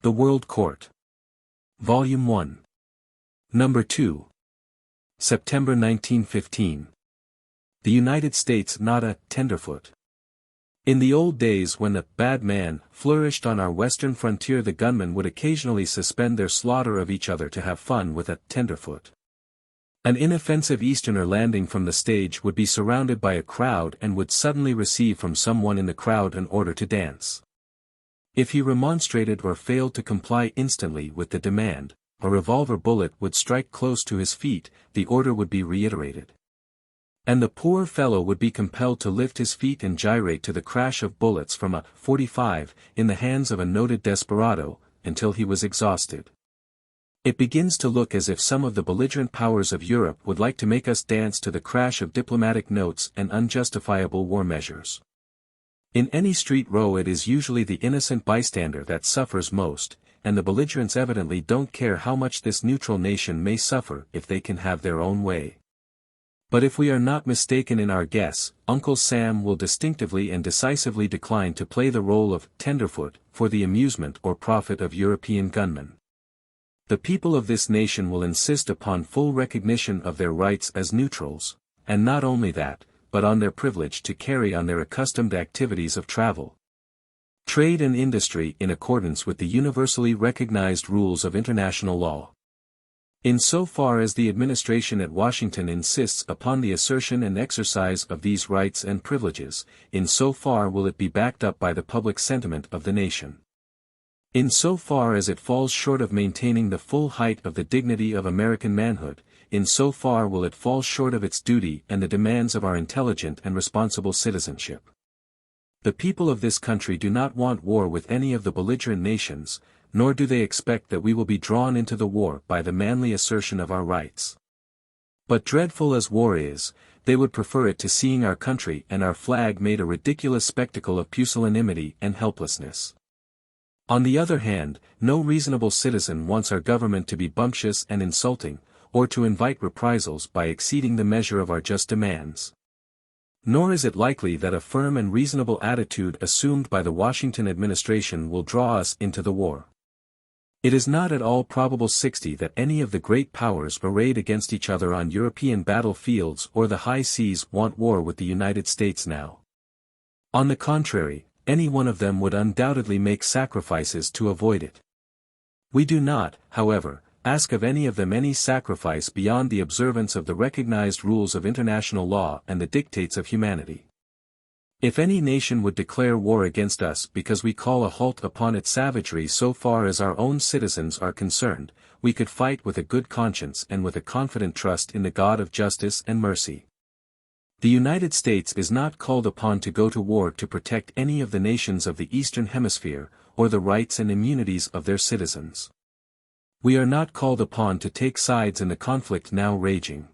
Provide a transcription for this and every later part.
The World Court. Volume 1. Number 2. September 1915. The United States not a tenderfoot. In the old days when the bad man flourished on our western frontier, the gunmen would occasionally suspend their slaughter of each other to have fun with a tenderfoot. An inoffensive Easterner landing from the stage would be surrounded by a crowd and would suddenly receive from someone in the crowd an order to dance. If he remonstrated or failed to comply instantly with the demand, a revolver bullet would strike close to his feet, the order would be reiterated. And the poor fellow would be compelled to lift his feet and gyrate to the crash of bullets from a .45 in the hands of a noted desperado, until he was exhausted. It begins to look as if some of the belligerent powers of Europe would like to make us dance to the crash of diplomatic notes and unjustifiable war measures. In any street row it is usually the innocent bystander that suffers most, and the belligerents evidently don't care how much this neutral nation may suffer if they can have their own way. But if we are not mistaken in our guess, Uncle Sam will distinctively and decisively decline to play the role of tenderfoot for the amusement or profit of European gunmen. The people of this nation will insist upon full recognition of their rights as neutrals, and not only that, but on their privilege to carry on their accustomed activities of travel, trade and industry in accordance with the universally recognized rules of international law. In so far as the administration at Washington insists upon the assertion and exercise of these rights and privileges, in so far will it be backed up by the public sentiment of the nation. In so far as it falls short of maintaining the full height of the dignity of American manhood, in so far will it fall short of its duty and the demands of our intelligent and responsible citizenship. The people of this country do not want war with any of the belligerent nations, nor do they expect that we will be drawn into the war by the manly assertion of our rights. But dreadful as war is, they would prefer it to seeing our country and our flag made a ridiculous spectacle of pusillanimity and helplessness. On the other hand, no reasonable citizen wants our government to be bumptious and insulting, or to invite reprisals by exceeding the measure of our just demands. Nor is it likely that a firm and reasonable attitude assumed by the Washington administration will draw us into the war. It is not at all probable that any of the great powers arrayed against each other on European battlefields or the high seas want war with the United States now. On the contrary, any one of them would undoubtedly make sacrifices to avoid it. We do not, however, ask of any of them any sacrifice beyond the observance of the recognized rules of international law and the dictates of humanity. If any nation would declare war against us because we call a halt upon its savagery so far as our own citizens are concerned, we could fight with a good conscience and with a confident trust in the God of justice and mercy. The United States is not called upon to go to war to protect any of the nations of the Eastern Hemisphere, or the rights and immunities of their citizens. We are not called upon to take sides in the conflict now raging.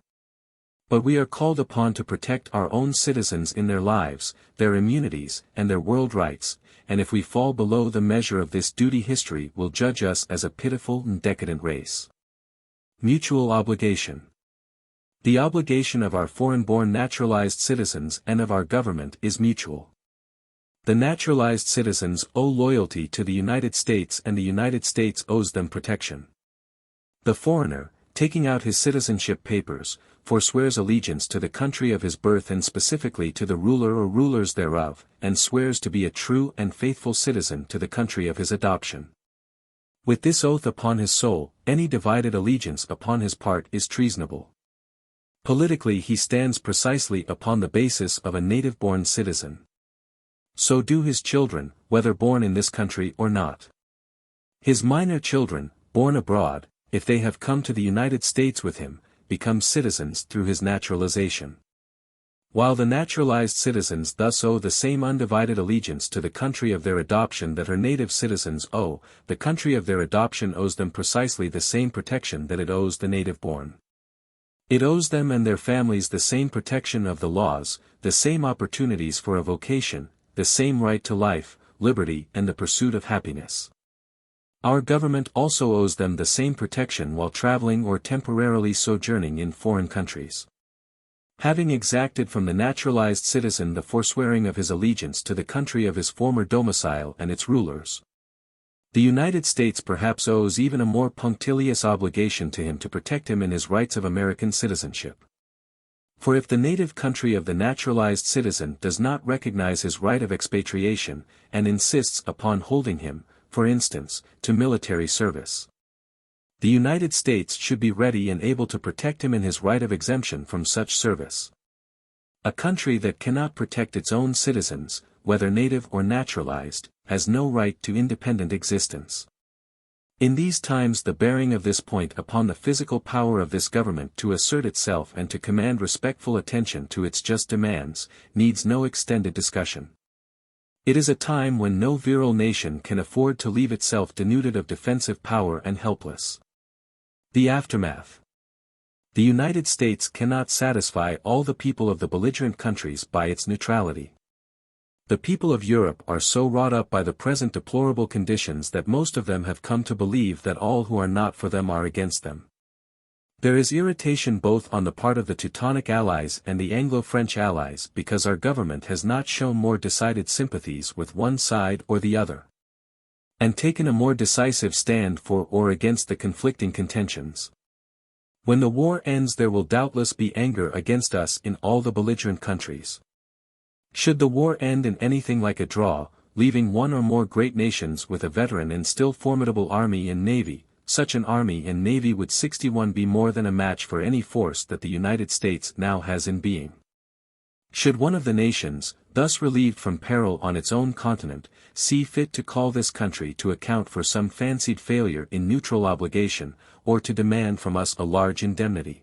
But we are called upon to protect our own citizens in their lives, their immunities, and their world rights, and if we fall below the measure of this duty, history will judge us as a pitiful and decadent race. Mutual obligation. The obligation of our foreign-born naturalized citizens and of our government is mutual. The naturalized citizens owe loyalty to the United States and the United States owes them protection. The foreigner, taking out his citizenship papers, forswears allegiance to the country of his birth and specifically to the ruler or rulers thereof, and swears to be a true and faithful citizen to the country of his adoption. With this oath upon his soul, any divided allegiance upon his part is treasonable. Politically he stands precisely upon the basis of a native-born citizen. So do his children, whether born in this country or not. His minor children, born abroad, if they have come to the United States with him, become citizens through his naturalization. While the naturalized citizens thus owe the same undivided allegiance to the country of their adoption that her native citizens owe, the country of their adoption owes them precisely the same protection that it owes the native-born. It owes them and their families the same protection of the laws, the same opportunities for a vocation, the same right to life, liberty and the pursuit of happiness. Our government also owes them the same protection while traveling or temporarily sojourning in foreign countries. Having exacted from the naturalized citizen the forswearing of his allegiance to the country of his former domicile and its rulers, The United States perhaps owes even a more punctilious obligation to him to protect him in his rights of American citizenship. For if the native country of the naturalized citizen does not recognize his right of expatriation, and insists upon holding him, for instance, to military service, the United States should be ready and able to protect him in his right of exemption from such service. A country that cannot protect its own citizens, whether native or naturalized, has no right to independent existence. In these times the bearing of this point upon the physical power of this government to assert itself and to command respectful attention to its just demands, needs no extended discussion. It is a time when no virile nation can afford to leave itself denuded of defensive power and helpless. The aftermath. The United States cannot satisfy all the people of the belligerent countries by its neutrality. The people of Europe are so wrought up by the present deplorable conditions that most of them have come to believe that all who are not for them are against them. There is irritation both on the part of the Teutonic Allies and the Anglo-French Allies because our government has not shown more decided sympathies with one side or the other, and taken a more decisive stand for or against the conflicting contentions. When the war ends there will doubtless be anger against us in all the belligerent countries. Should the war end in anything like a draw, leaving one or more great nations with a veteran and still formidable army and navy, such an army and navy would 61 be more than a match for any force that the United States now has in being. Should one of the nations, thus relieved from peril on its own continent, see fit to call this country to account for some fancied failure in neutral obligation, or to demand from us a large indemnity,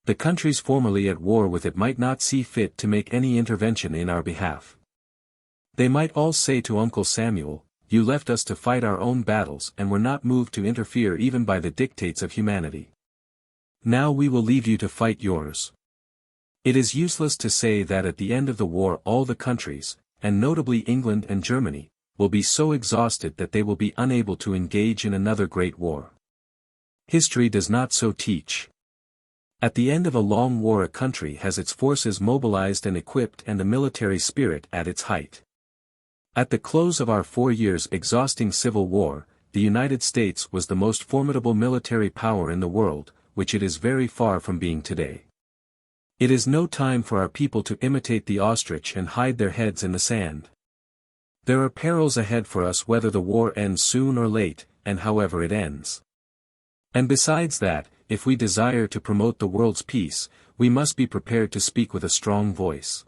the countries formerly at war with it might not see fit to make any intervention in our behalf. They might all say to Uncle Samuel, "You left us to fight our own battles and were not moved to interfere even by the dictates of humanity. Now we will leave you to fight yours." It is useless to say that at the end of the war all the countries, and notably England and Germany, will be so exhausted that they will be unable to engage in another great war. History does not so teach. At the end of a long war a country has its forces mobilized and equipped and a military spirit at its height. At the close of our 4 years' exhausting civil war, the United States was the most formidable military power in the world, which it is very far from being today. It is no time for our people to imitate the ostrich and hide their heads in the sand. There are perils ahead for us whether the war ends soon or late, and however it ends. And besides that, if we desire to promote the world's peace, we must be prepared to speak with a strong voice.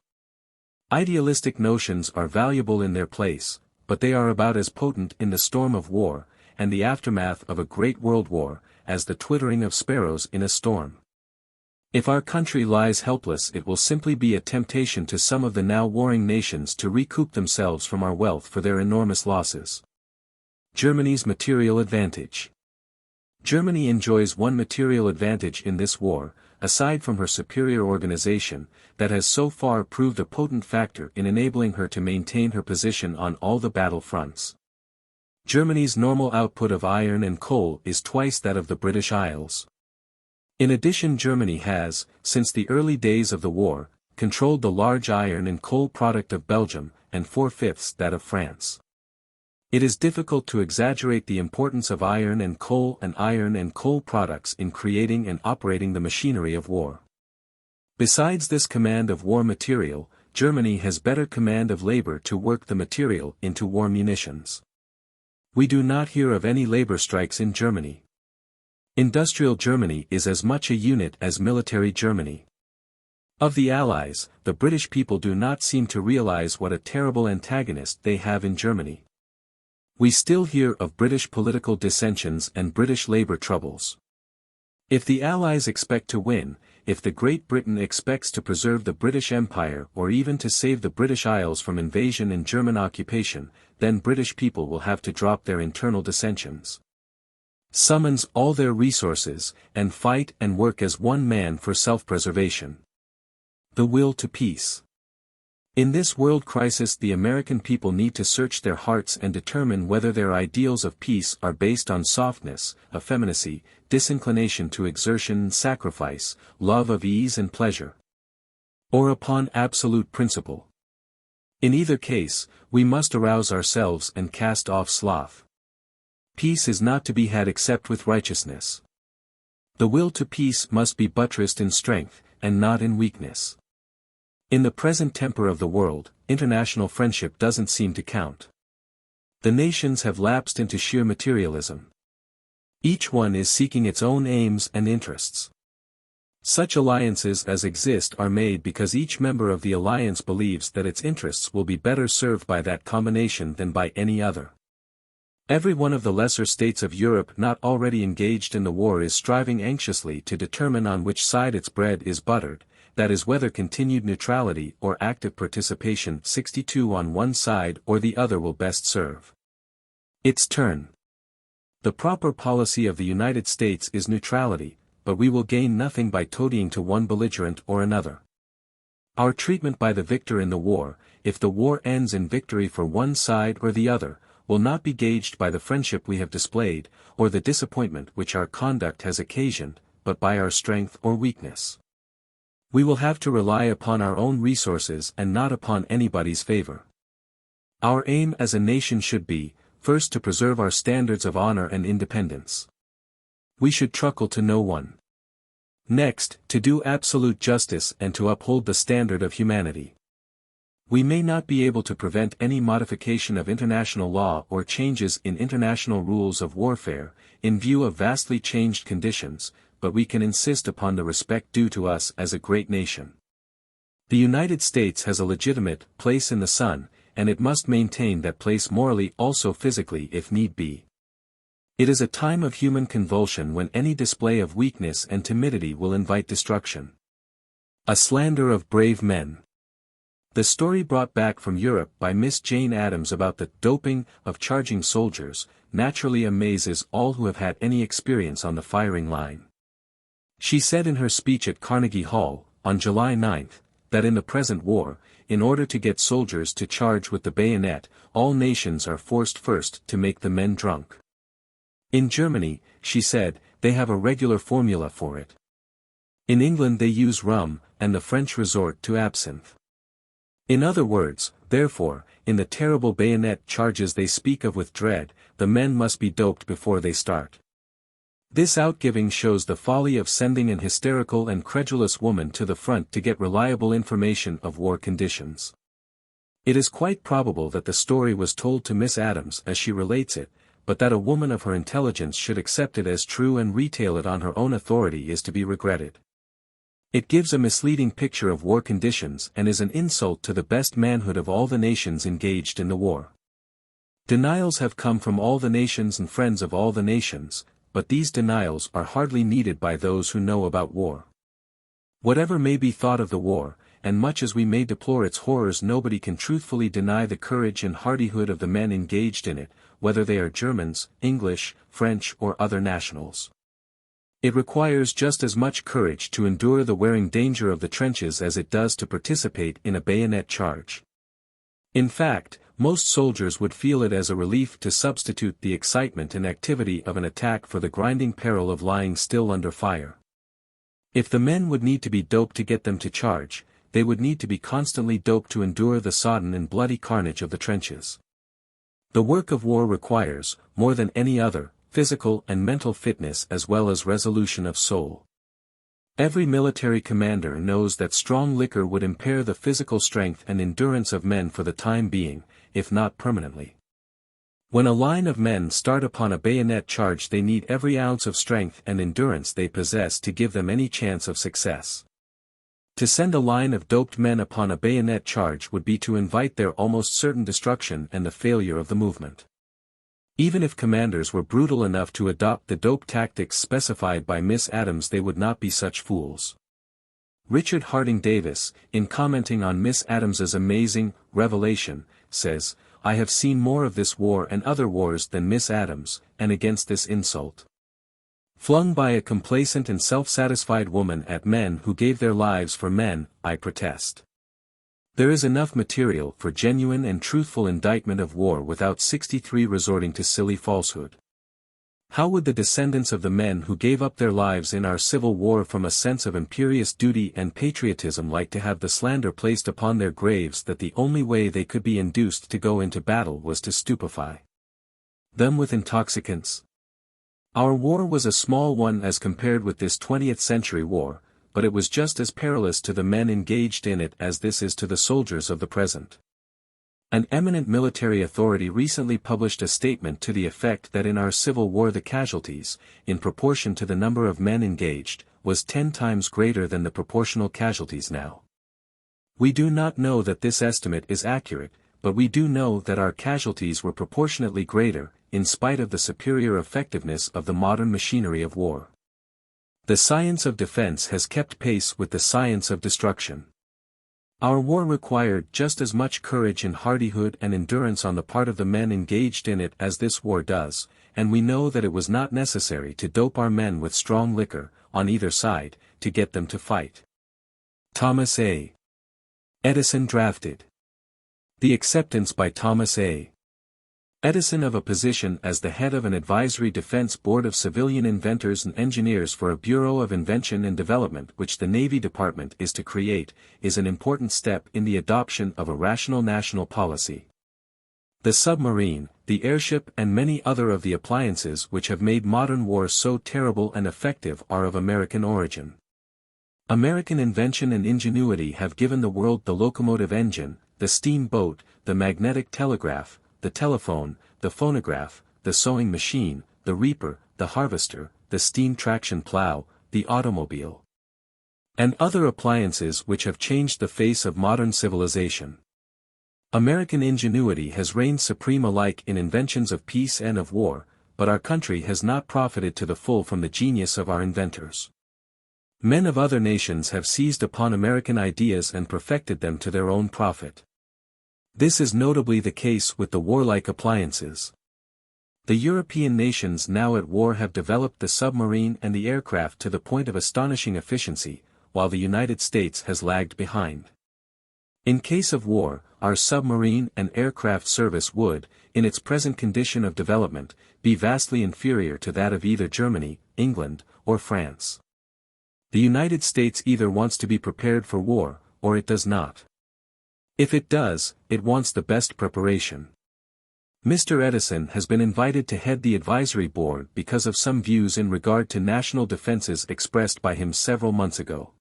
Idealistic notions are valuable in their place, but they are about as potent in the storm of war, and the aftermath of a great world war, as the twittering of sparrows in a storm. If our country lies helpless it will simply be a temptation to some of the now warring nations to recoup themselves from our wealth for their enormous losses. Germany's material advantage. Germany enjoys one material advantage in this war, aside from her superior organization, that has so far proved a potent factor in enabling her to maintain her position on all the battle fronts. Germany's normal output of iron and coal is twice that of the British Isles. In addition Germany has, since the early days of the war, controlled the large iron and coal product of Belgium, and 4/5 that of France. It is difficult to exaggerate the importance of iron and coal products in creating and operating the machinery of war. Besides this command of war material, Germany has better command of labor to work the material into war munitions. We do not hear of any labor strikes in Germany. Industrial Germany is as much a unit as military Germany. Of the Allies, the British people do not seem to realize what a terrible antagonist they have in Germany. We still hear of British political dissensions and British labor troubles. If the Allies expect to win, if the Great Britain expects to preserve the British Empire or even to save the British Isles from invasion and German occupation, then British people will have to drop their internal dissensions, summons all their resources, and fight and work as one man for self-preservation. The will to peace. In this world crisis the American people need to search their hearts and determine whether their ideals of peace are based on softness, effeminacy, disinclination to exertion and sacrifice, love of ease and pleasure, or upon absolute principle. In either case, we must arouse ourselves and cast off sloth. Peace is not to be had except with righteousness. The will to peace must be buttressed in strength, and not in weakness. In the present temper of the world, international friendship doesn't seem to count. The nations have lapsed into sheer materialism. Each one is seeking its own aims and interests. Such alliances as exist are made because each member of the alliance believes that its interests will be better served by that combination than by any other. Every one of the lesser states of Europe not already engaged in the war is striving anxiously to determine on which side its bread is buttered, that is whether continued neutrality or active participation 62 on one side or the other will best serve its turn. The proper policy of the United States is neutrality, but we will gain nothing by toadying to one belligerent or another. Our treatment by the victor in the war, if the war ends in victory for one side or the other, will not be gauged by the friendship we have displayed, or the disappointment which our conduct has occasioned, but by our strength or weakness. We will have to rely upon our own resources and not upon anybody's favor. Our aim as a nation should be, first to preserve our standards of honor and independence. We should truckle to no one. Next, to do absolute justice and to uphold the standard of humanity. We may not be able to prevent any modification of international law or changes in international rules of warfare, in view of vastly changed conditions, but we can insist upon the respect due to us as a great nation. The United States has a legitimate place in the sun, and it must maintain that place morally also physically if need be. It is a time of human convulsion when any display of weakness and timidity will invite destruction. A slander of brave men. The story brought back from Europe by Miss Jane Addams about the doping of charging soldiers naturally amazes all who have had any experience on the firing line. She said in her speech at Carnegie Hall, on July 9, that in the present war, in order to get soldiers to charge with the bayonet, all nations are forced first to make the men drunk. In Germany, she said, they have a regular formula for it. In England they use rum, and the French resort to absinthe. In other words, therefore, in the terrible bayonet charges they speak of with dread, the men must be doped before they start. This outgiving shows the folly of sending an hysterical and credulous woman to the front to get reliable information of war conditions. It is quite probable that the story was told to Miss Addams as she relates it, but that a woman of her intelligence should accept it as true and retail it on her own authority is to be regretted. It gives a misleading picture of war conditions and is an insult to the best manhood of all the nations engaged in the war. Denials have come from all the nations and friends of all the nations, but these denials are hardly needed by those who know about war. Whatever may be thought of the war, and much as we may deplore its horrors, nobody can truthfully deny the courage and hardihood of the men engaged in it, whether they are Germans, English, French or other nationals. It requires just as much courage to endure the wearing danger of the trenches as it does to participate in a bayonet charge. In fact, most soldiers would feel it as a relief to substitute the excitement and activity of an attack for the grinding peril of lying still under fire. If the men would need to be doped to get them to charge, they would need to be constantly doped to endure the sodden and bloody carnage of the trenches. The work of war requires, more than any other, physical and mental fitness as well as resolution of soul. Every military commander knows that strong liquor would impair the physical strength and endurance of men for the time being, if not permanently. When a line of men start upon a bayonet charge, they need every ounce of strength and endurance they possess to give them any chance of success. To send a line of doped men upon a bayonet charge would be to invite their almost certain destruction and the failure of the movement. Even if commanders were brutal enough to adopt the dope tactics specified by Miss Addams, they would not be such fools. Richard Harding Davis, in commenting on Miss Addams's amazing revelation, says, "I have seen more of this war and other wars than Miss Addams, and against this insult flung by a complacent and self-satisfied woman at men who gave their lives for men, I protest. There is enough material for genuine and truthful indictment of war without 63 resorting to silly falsehood. How would the descendants of the men who gave up their lives in our Civil War from a sense of imperious duty and patriotism like to have the slander placed upon their graves that the only way they could be induced to go into battle was to stupefy them with intoxicants. Our war was a small one as compared with this 20th century war, but it was just as perilous to the men engaged in it as this is to the soldiers of the present. An eminent military authority recently published a statement to the effect that in our civil war the casualties, in proportion to the number of men engaged, was 10 times greater than the proportional casualties now. We do not know that this estimate is accurate, but we do know that our casualties were proportionately greater, in spite of the superior effectiveness of the modern machinery of war. The science of defense has kept pace with the science of destruction. Our war required just as much courage and hardihood and endurance on the part of the men engaged in it as this war does, and we know that it was not necessary to dope our men with strong liquor, on either side, to get them to fight. Thomas A. Edison drafted. The acceptance by Thomas A. Edison of a position as the head of an advisory defense board of civilian inventors and engineers for a Bureau of Invention and Development which the Navy Department is to create, is an important step in the adoption of a rational national policy. The submarine, the airship and many other of the appliances which have made modern war so terrible and effective are of American origin. American invention and ingenuity have given the world the locomotive engine, the steamboat, the magnetic telegraph, the telephone, the phonograph, the sewing machine, the reaper, the harvester, the steam traction plow, the automobile, and other appliances which have changed the face of modern civilization. American ingenuity has reigned supreme alike in inventions of peace and of war, but our country has not profited to the full from the genius of our inventors. Men of other nations have seized upon American ideas and perfected them to their own profit. This is notably the case with the warlike appliances. The European nations now at war have developed the submarine and the aircraft to the point of astonishing efficiency, while the United States has lagged behind. In case of war, our submarine and aircraft service would, in its present condition of development, be vastly inferior to that of either Germany, England, or France. The United States either wants to be prepared for war, or it does not. If it does, it wants the best preparation. Mr. Edison has been invited to head the advisory board because of some views in regard to national defenses expressed by him several months ago.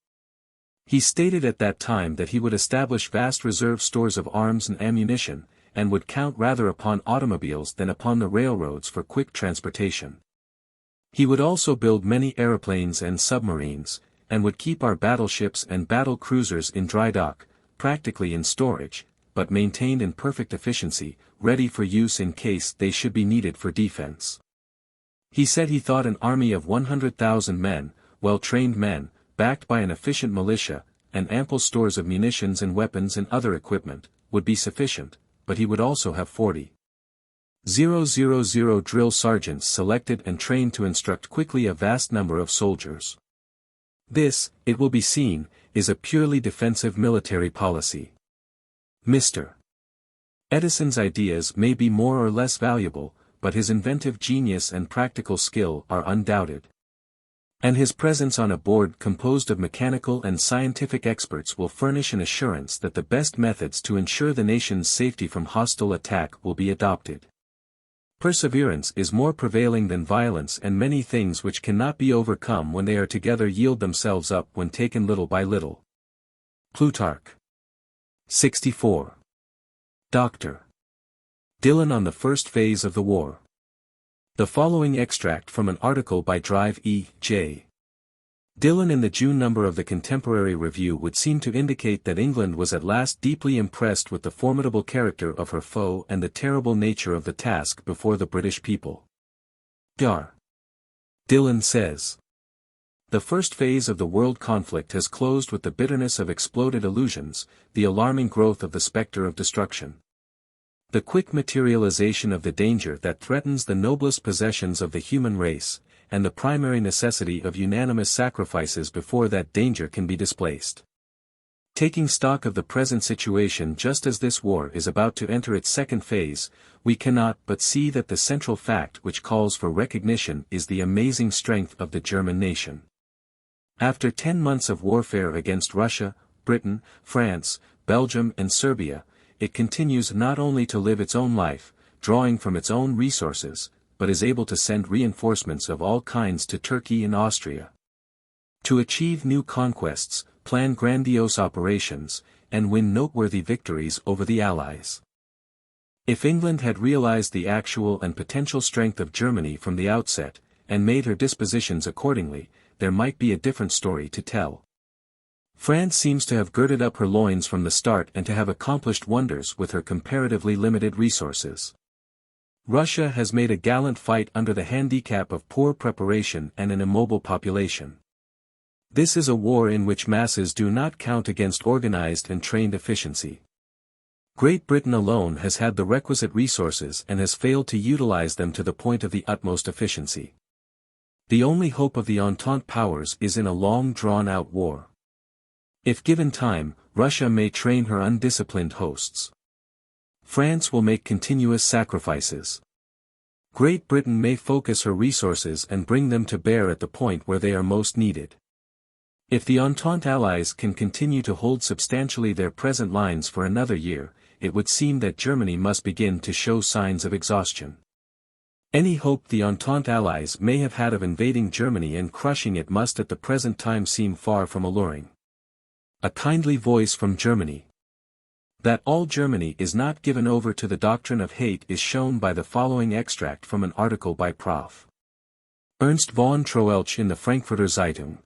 He stated at that time that he would establish vast reserve stores of arms and ammunition, and would count rather upon automobiles than upon the railroads for quick transportation. He would also build many aeroplanes and submarines, and would keep our battleships and battle cruisers in dry dock, practically in storage, but maintained in perfect efficiency, ready for use in case they should be needed for defense. He said he thought an army of 100,000 men, well-trained men, backed by an efficient militia, and ample stores of munitions and weapons and other equipment, would be sufficient, but he would also have 40,000 drill sergeants selected and trained to instruct quickly a vast number of soldiers. This, it will be seen, is a purely defensive military policy. Mr. Edison's ideas may be more or less valuable, but his inventive genius and practical skill are undoubted. And his presence on a board composed of mechanical and scientific experts will furnish an assurance that the best methods to ensure the nation's safety from hostile attack will be adopted. Perseverance is more prevailing than violence, and many things which cannot be overcome when they are together yield themselves up when taken little by little. Plutarch. 64. Dr. Dillon on the first phase of the war. The following extract from an article by Drive E. J. Dillon in the June number of the Contemporary Review would seem to indicate that England was at last deeply impressed with the formidable character of her foe and the terrible nature of the task before the British people. Dr. Dillon says, "The first phase of the world conflict has closed with the bitterness of exploded illusions, the alarming growth of the spectre of destruction. The quick materialization of the danger that threatens the noblest possessions of the human race, and the primary necessity of unanimous sacrifices before that danger can be displaced. Taking stock of the present situation just as this war is about to enter its second phase, we cannot but see that the central fact which calls for recognition is the amazing strength of the German nation. After 10 months of warfare against Russia, Britain, France, Belgium and Serbia, it continues not only to live its own life, drawing from its own resources, but is able to send reinforcements of all kinds to Turkey and Austria. To achieve new conquests, plan grandiose operations, and win noteworthy victories over the Allies. If England had realized the actual and potential strength of Germany from the outset, and made her dispositions accordingly, there might be a different story to tell. France seems to have girded up her loins from the start and to have accomplished wonders with her comparatively limited resources. Russia has made a gallant fight under the handicap of poor preparation and an immobile population. This is a war in which masses do not count against organized and trained efficiency. Great Britain alone has had the requisite resources and has failed to utilize them to the point of the utmost efficiency. The only hope of the Entente powers is in a long drawn-out war. If given time, Russia may train her undisciplined hosts. France will make continuous sacrifices. Great Britain may focus her resources and bring them to bear at the point where they are most needed. If the Entente allies can continue to hold substantially their present lines for another year, it would seem that Germany must begin to show signs of exhaustion. Any hope the Entente allies may have had of invading Germany and crushing it must at the present time seem far from alluring. A kindly voice from Germany. That all Germany is not given over to the doctrine of hate is shown by the following extract from an article by Prof. Ernst von Troeltsch in the Frankfurter Zeitung.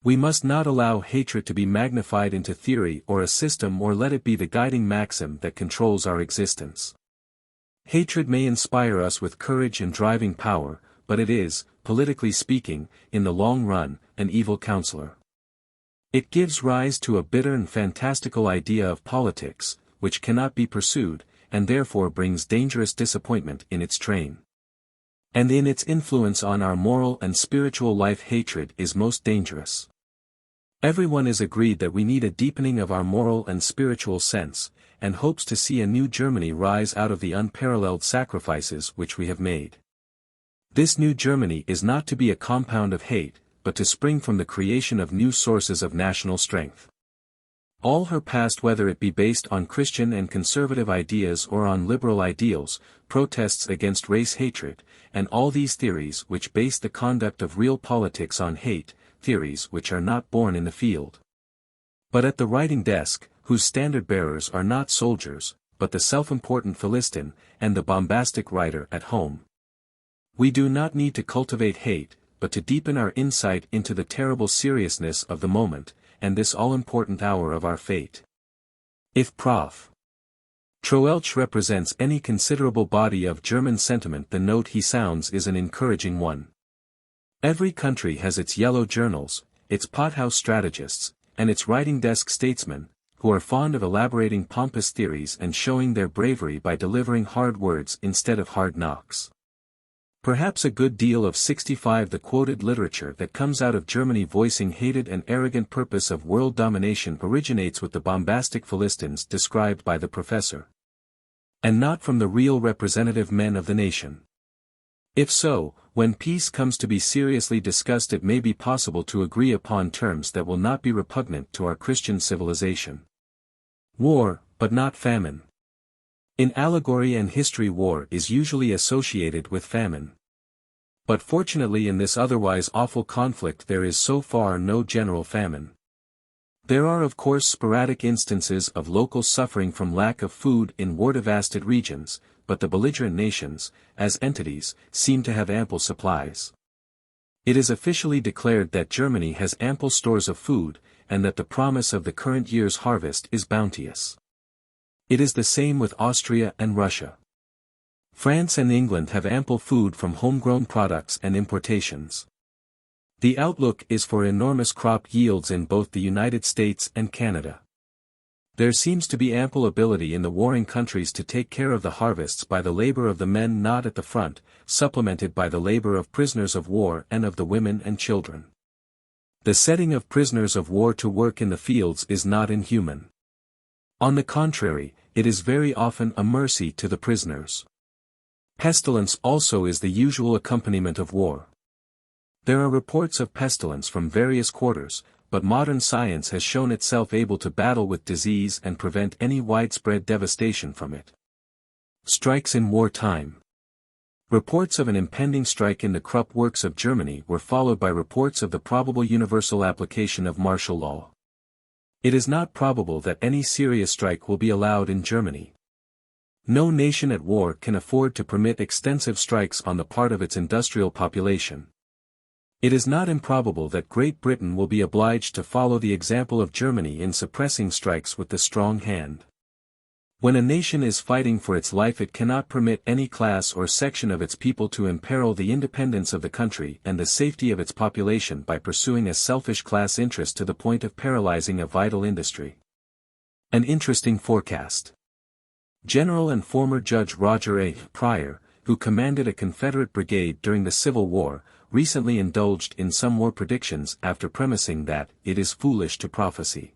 We must not allow hatred to be magnified into theory or a system or let it be the guiding maxim that controls our existence. Hatred may inspire us with courage and driving power, but it is, politically speaking, in the long run, an evil counselor. It gives rise to a bitter and fantastical idea of politics, which cannot be pursued, and therefore brings dangerous disappointment in its train. And in its influence on our moral and spiritual life hatred is most dangerous. Everyone is agreed that we need a deepening of our moral and spiritual sense, and hopes to see a new Germany rise out of the unparalleled sacrifices which we have made. This new Germany is not to be a compound of hate, but to spring from the creation of new sources of national strength. All her past, whether it be based on Christian and conservative ideas or on liberal ideals, protests against race hatred, and all these theories which base the conduct of real politics on hate, theories which are not born in the field, but at the writing desk, whose standard-bearers are not soldiers, but the self-important Philistine, and the bombastic writer at home. We do not need to cultivate hate, but to deepen our insight into the terrible seriousness of the moment, and this all-important hour of our fate. If Prof. Troeltsch represents any considerable body of German sentiment, the note he sounds is an encouraging one. Every country has its yellow journals, its pothouse strategists, and its writing desk statesmen, who are fond of elaborating pompous theories and showing their bravery by delivering hard words instead of hard knocks. Perhaps a good deal of 65 the quoted literature that comes out of Germany voicing hated and arrogant purpose of world domination originates with the bombastic Philistines described by the professor, and not from the real representative men of the nation. If so, when peace comes to be seriously discussed, it may be possible to agree upon terms that will not be repugnant to our Christian civilization. War, but not famine. In allegory and history, war is usually associated with famine. But fortunately in this otherwise awful conflict there is so far no general famine. There are of course sporadic instances of local suffering from lack of food in war-devastated regions, but the belligerent nations, as entities, seem to have ample supplies. It is officially declared that Germany has ample stores of food, and that the promise of the current year's harvest is bounteous. It is the same with Austria and Russia. France and England have ample food from homegrown products and importations. The outlook is for enormous crop yields in both the United States and Canada. There seems to be ample ability in the warring countries to take care of the harvests by the labor of the men not at the front, supplemented by the labor of prisoners of war and of the women and children. The setting of prisoners of war to work in the fields is not inhuman. On the contrary, it is very often a mercy to the prisoners. Pestilence also is the usual accompaniment of war. There are reports of pestilence from various quarters, but modern science has shown itself able to battle with disease and prevent any widespread devastation from it. Strikes in wartime. Reports of an impending strike in the Krupp works of Germany were followed by reports of the probable universal application of martial law. It is not probable that any serious strike will be allowed in Germany. No nation at war can afford to permit extensive strikes on the part of its industrial population. It is not improbable that Great Britain will be obliged to follow the example of Germany in suppressing strikes with the strong hand. When a nation is fighting for its life, it cannot permit any class or section of its people to imperil the independence of the country and the safety of its population by pursuing a selfish class interest to the point of paralyzing a vital industry. An interesting forecast. General and former Judge Roger A. Pryor, who commanded a Confederate brigade during the Civil War, recently indulged in some war predictions after premising that it is foolish to prophesy.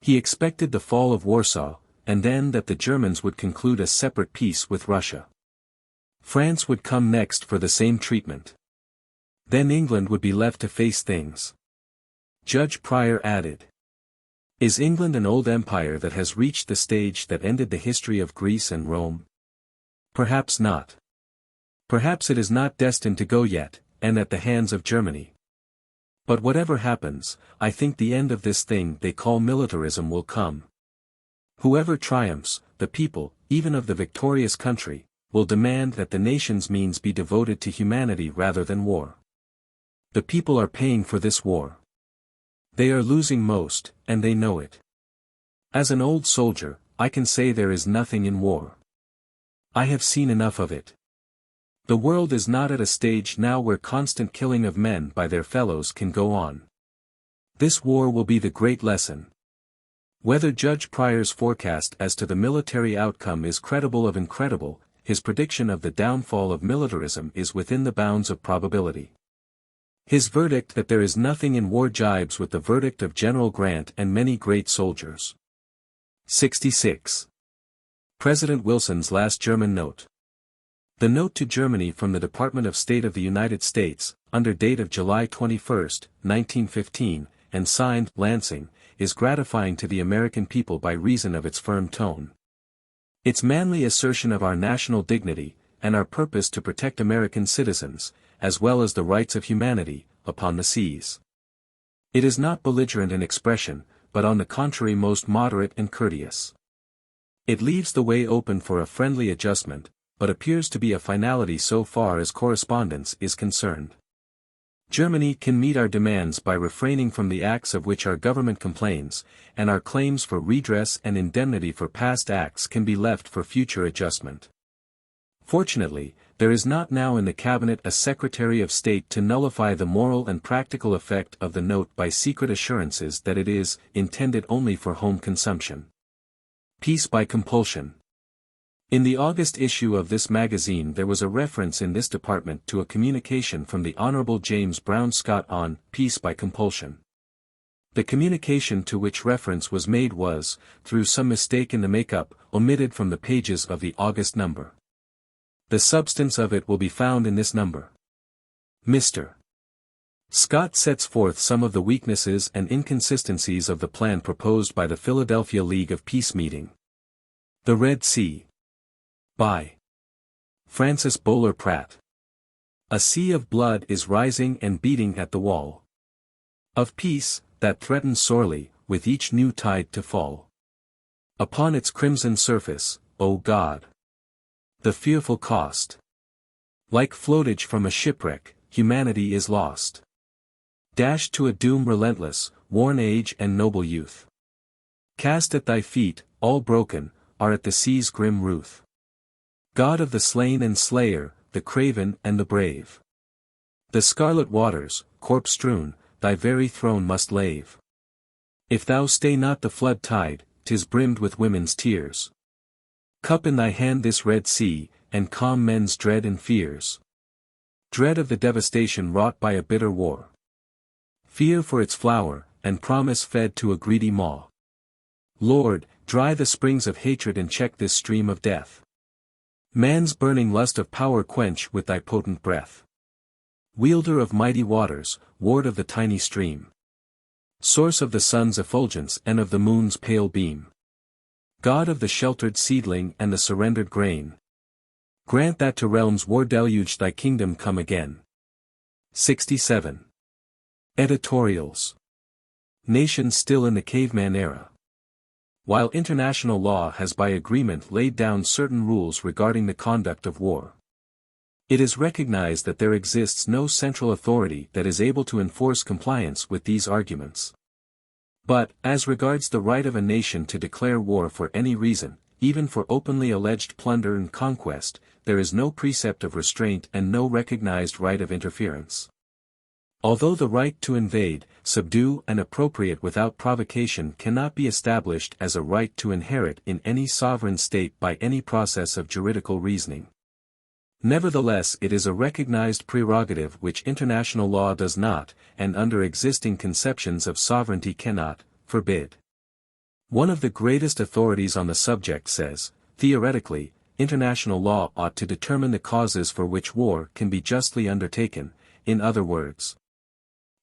He expected the fall of Warsaw, and then that the Germans would conclude a separate peace with Russia. France would come next for the same treatment. Then England would be left to face things. Judge Pryor added, "Is England an old empire that has reached the stage that ended the history of Greece and Rome? Perhaps not. Perhaps it is not destined to go yet, and at the hands of Germany. But whatever happens, I think the end of this thing they call militarism will come. Whoever triumphs, the people, even of the victorious country, will demand that the nation's means be devoted to humanity rather than war. The people are paying for this war. They are losing most, and they know it. As an old soldier, I can say there is nothing in war. I have seen enough of it. The world is not at a stage now where constant killing of men by their fellows can go on. This war will be the great lesson." Whether Judge Pryor's forecast as to the military outcome is credible or incredible, his prediction of the downfall of militarism is within the bounds of probability. His verdict that there is nothing in war jibes with the verdict of General Grant and many great soldiers. 66. President Wilson's last German note. The note to Germany from the Department of State of the United States, under date of July 21, 1915, and signed Lansing, is gratifying to the American people by reason of its firm tone. Its manly assertion of our national dignity, and our purpose to protect American citizens, as well as the rights of humanity, upon the seas. It is not belligerent in expression, but on the contrary most moderate and courteous. It leaves the way open for a friendly adjustment, but appears to be a finality so far as correspondence is concerned. Germany can meet our demands by refraining from the acts of which our government complains, and our claims for redress and indemnity for past acts can be left for future adjustment. Fortunately, there is not now in the Cabinet a Secretary of State to nullify the moral and practical effect of the note by secret assurances that it is intended only for home consumption. Peace by compulsion. In the August issue of this magazine there was a reference in this department to a communication from the Honorable James Brown Scott on peace by compulsion. The communication to which reference was made was, through some mistake in the make-up, omitted from the pages of the August number. The substance of it will be found in this number. Mr. Scott sets forth some of the weaknesses and inconsistencies of the plan proposed by the Philadelphia League of Peace meeting. The Red Sea. By Francis Bowler Pratt. A sea of blood is rising and beating at the wall of peace, that threatens sorely, with each new tide to fall. Upon its crimson surface, O God, the fearful cost. Like floatage from a shipwreck, humanity is lost. Dashed to a doom relentless, worn age and noble youth. Cast at thy feet, all broken, are at the sea's grim ruth. God of the slain and slayer, the craven and the brave. The scarlet waters, corpse-strewn, thy very throne must lave. If thou stay not the flood tide, 'tis brimmed with women's tears. Cup in thy hand this Red Sea, and calm men's dread and fears. Dread of the devastation wrought by a bitter war. Fear for its flower, and promise fed to a greedy maw. Lord, dry the springs of hatred and check this stream of death. Man's burning lust of power quench with thy potent breath. Wielder of mighty waters, ward of the tiny stream. Source of the sun's effulgence and of the moon's pale beam. God of the sheltered seedling and the surrendered grain, grant that to realms war-deluged thy kingdom come again. 67. Editorials. Nations still in the caveman era. While international law has by agreement laid down certain rules regarding the conduct of war, it is recognized that there exists no central authority that is able to enforce compliance with these arguments. But, as regards the right of a nation to declare war for any reason, even for openly alleged plunder and conquest, there is no precept of restraint and no recognized right of interference. Although the right to invade, subdue and appropriate without provocation cannot be established as a right to inherit in any sovereign state by any process of juridical reasoning, nevertheless it is a recognized prerogative which international law does not, and under existing conceptions of sovereignty cannot, forbid. One of the greatest authorities on the subject says, theoretically, international law ought to determine the causes for which war can be justly undertaken, in other words,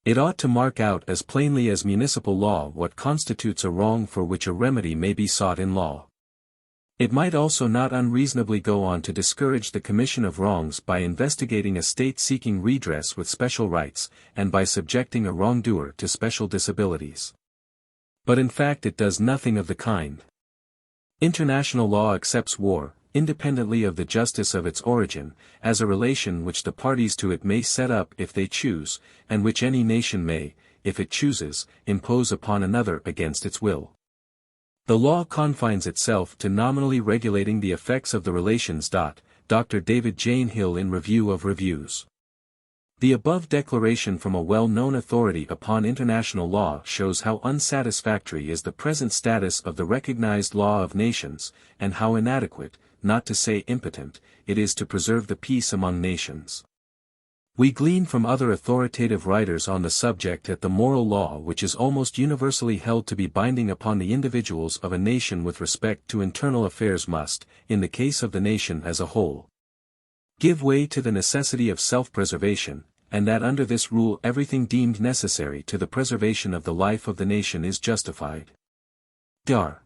it ought to mark out as plainly as municipal law what constitutes a wrong for which a remedy may be sought in law. It might also not unreasonably go on to discourage the commission of wrongs by investigating a state seeking redress with special rights, and by subjecting a wrongdoer to special disabilities. But in fact it does nothing of the kind. International law accepts war, independently of the justice of its origin, as a relation which the parties to it may set up if they choose, and which any nation may, if it chooses, impose upon another against its will. The law confines itself to nominally regulating the effects of the relations. Dr. David Jane Hill in Review of Reviews. The above declaration from a well-known authority upon international law shows how unsatisfactory is the present status of the recognized law of nations, and how inadequate, not to say impotent, it is to preserve the peace among nations. We glean from other authoritative writers on the subject that the moral law which is almost universally held to be binding upon the individuals of a nation with respect to internal affairs must, in the case of the nation as a whole, give way to the necessity of self-preservation, and that under this rule everything deemed necessary to the preservation of the life of the nation is justified. Dr.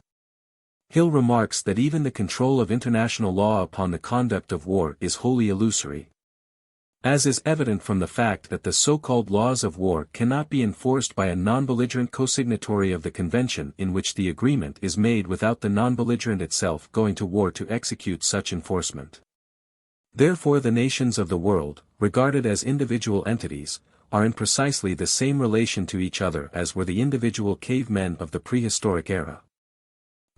Hill remarks that even the control of international law upon the conduct of war is wholly illusory, as is evident from the fact that the so-called laws of war cannot be enforced by a non-belligerent co-signatory of the convention in which the agreement is made without the non-belligerent itself going to war to execute such enforcement. Therefore the nations of the world, regarded as individual entities, are in precisely the same relation to each other as were the individual cavemen of the prehistoric era.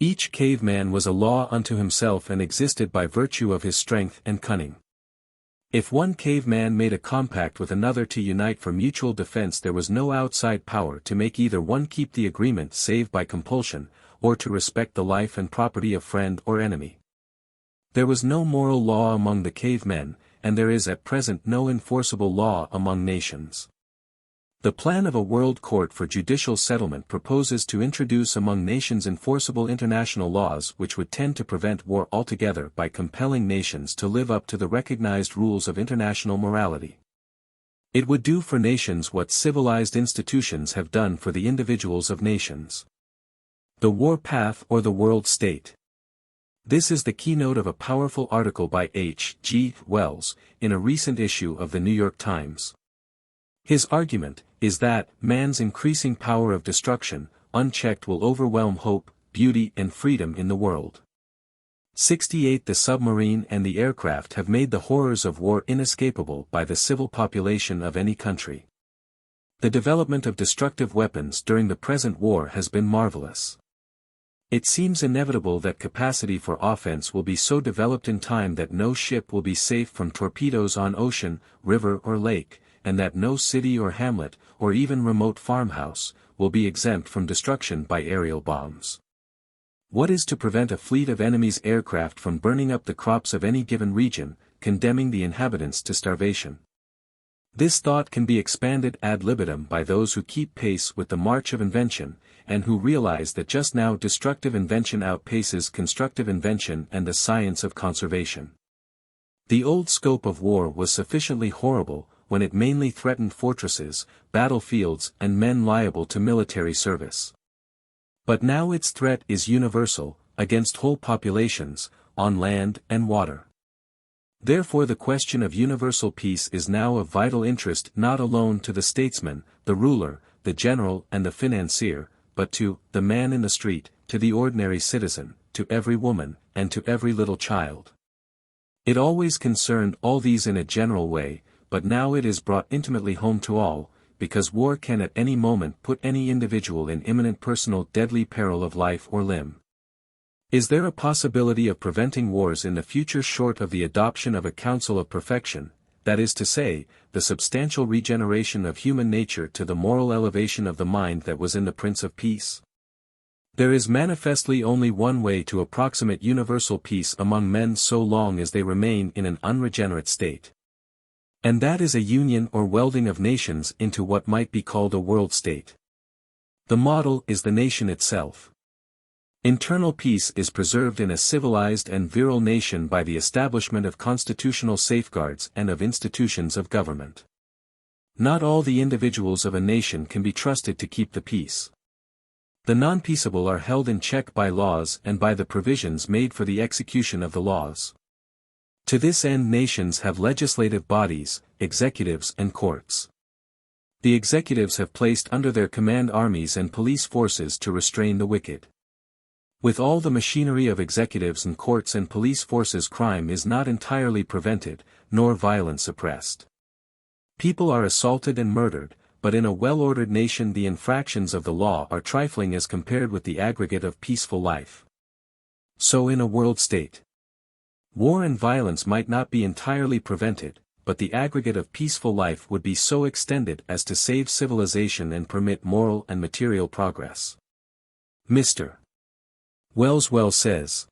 Each caveman was a law unto himself and existed by virtue of his strength and cunning. If one caveman made a compact with another to unite for mutual defense, there was no outside power to make either one keep the agreement save by compulsion, or to respect the life and property of friend or enemy. There was no moral law among the cavemen, and there is at present no enforceable law among nations. The plan of a world court for judicial settlement proposes to introduce among nations enforceable international laws which would tend to prevent war altogether by compelling nations to live up to the recognized rules of international morality. It would do for nations what civilized institutions have done for the individuals of nations. The war path or the world state. This is the keynote of a powerful article by H. G. Wells, in a recent issue of the New York Times. His argument is that man's increasing power of destruction, unchecked, will overwhelm hope, beauty and freedom in the world. 68 The submarine and the aircraft have made the horrors of war inescapable by the civil population of any country. The development of destructive weapons during the present war has been marvelous. It seems inevitable that capacity for offense will be so developed in time that no ship will be safe from torpedoes on ocean, river or lake, and that no city or hamlet, or even remote farmhouse, will be exempt from destruction by aerial bombs. What is to prevent a fleet of enemy's aircraft from burning up the crops of any given region, condemning the inhabitants to starvation? This thought can be expanded ad libitum by those who keep pace with the march of invention, and who realize that just now destructive invention outpaces constructive invention and the science of conservation. The old scope of war was sufficiently horrible, when it mainly threatened fortresses, battlefields and men liable to military service. But now its threat is universal, against whole populations, on land and water. Therefore the question of universal peace is now of vital interest not alone to the statesman, the ruler, the general and the financier, but to the man in the street, to the ordinary citizen, to every woman, and to every little child. It always concerned all these in a general way, but now it is brought intimately home to all, because war can at any moment put any individual in imminent personal deadly peril of life or limb. Is there a possibility of preventing wars in the future short of the adoption of a counsel of perfection, that is to say, the substantial regeneration of human nature to the moral elevation of the mind that was in the Prince of Peace? There is manifestly only one way to approximate universal peace among men so long as they remain in an unregenerate state. And that is a union or welding of nations into what might be called a world state. The model is the nation itself. Internal peace is preserved in a civilized and virile nation by the establishment of constitutional safeguards and of institutions of government. Not all the individuals of a nation can be trusted to keep the peace. The non-peaceable are held in check by laws and by the provisions made for the execution of the laws. To this end nations have legislative bodies, executives and courts. The executives have placed under their command armies and police forces to restrain the wicked. With all the machinery of executives and courts and police forces, crime is not entirely prevented, nor violence suppressed. People are assaulted and murdered, but in a well-ordered nation the infractions of the law are trifling as compared with the aggregate of peaceful life. So in a world state, war and violence might not be entirely prevented, but the aggregate of peaceful life would be so extended as to save civilization and permit moral and material progress. Mr. Wells well says,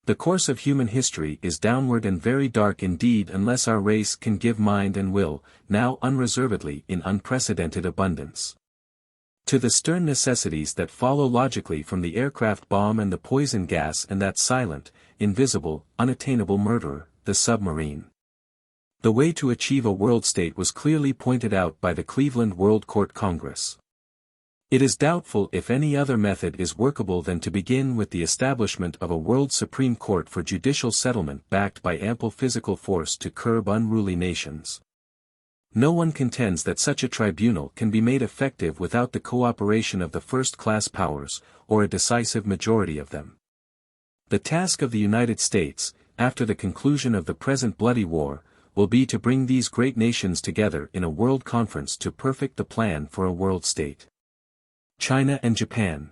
"The course of human history is downward and very dark indeed unless our race can give mind and will, now unreservedly in unprecedented abundance, to the stern necessities that follow logically from the aircraft bomb and the poison gas and that silent, invisible, unattainable murderer, the submarine." The way to achieve a world state was clearly pointed out by the Cleveland World Court Congress. It is doubtful if any other method is workable than to begin with the establishment of a World Supreme Court for judicial settlement backed by ample physical force to curb unruly nations. No one contends that such a tribunal can be made effective without the cooperation of the first-class powers, or a decisive majority of them. The task of the United States, after the conclusion of the present bloody war, will be to bring these great nations together in a world conference to perfect the plan for a world state. China and Japan.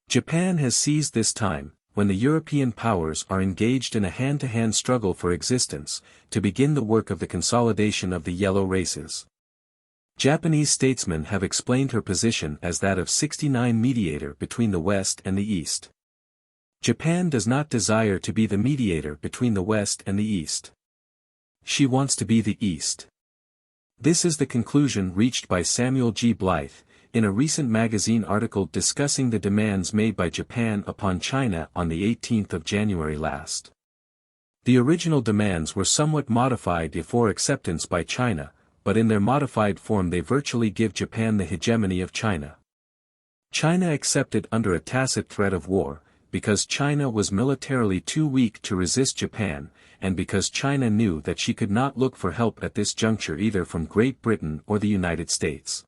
Japan has seized this time, when the European powers are engaged in a hand-to-hand struggle for existence, to begin the work of the consolidation of the yellow races. Japanese statesmen have explained her position as that of 69 mediator between the West and the East. Japan does not desire to be the mediator between the West and the East. She wants to be the East. This is the conclusion reached by Samuel G. Blythe, in a recent magazine article discussing the demands made by Japan upon China on the 18th of January last. The original demands were somewhat modified before acceptance by China, but in their modified form they virtually give Japan the hegemony of China. China accepted under a tacit threat of war, because China was militarily too weak to resist Japan, and because China knew that she could not look for help at this juncture either from Great Britain or the United States.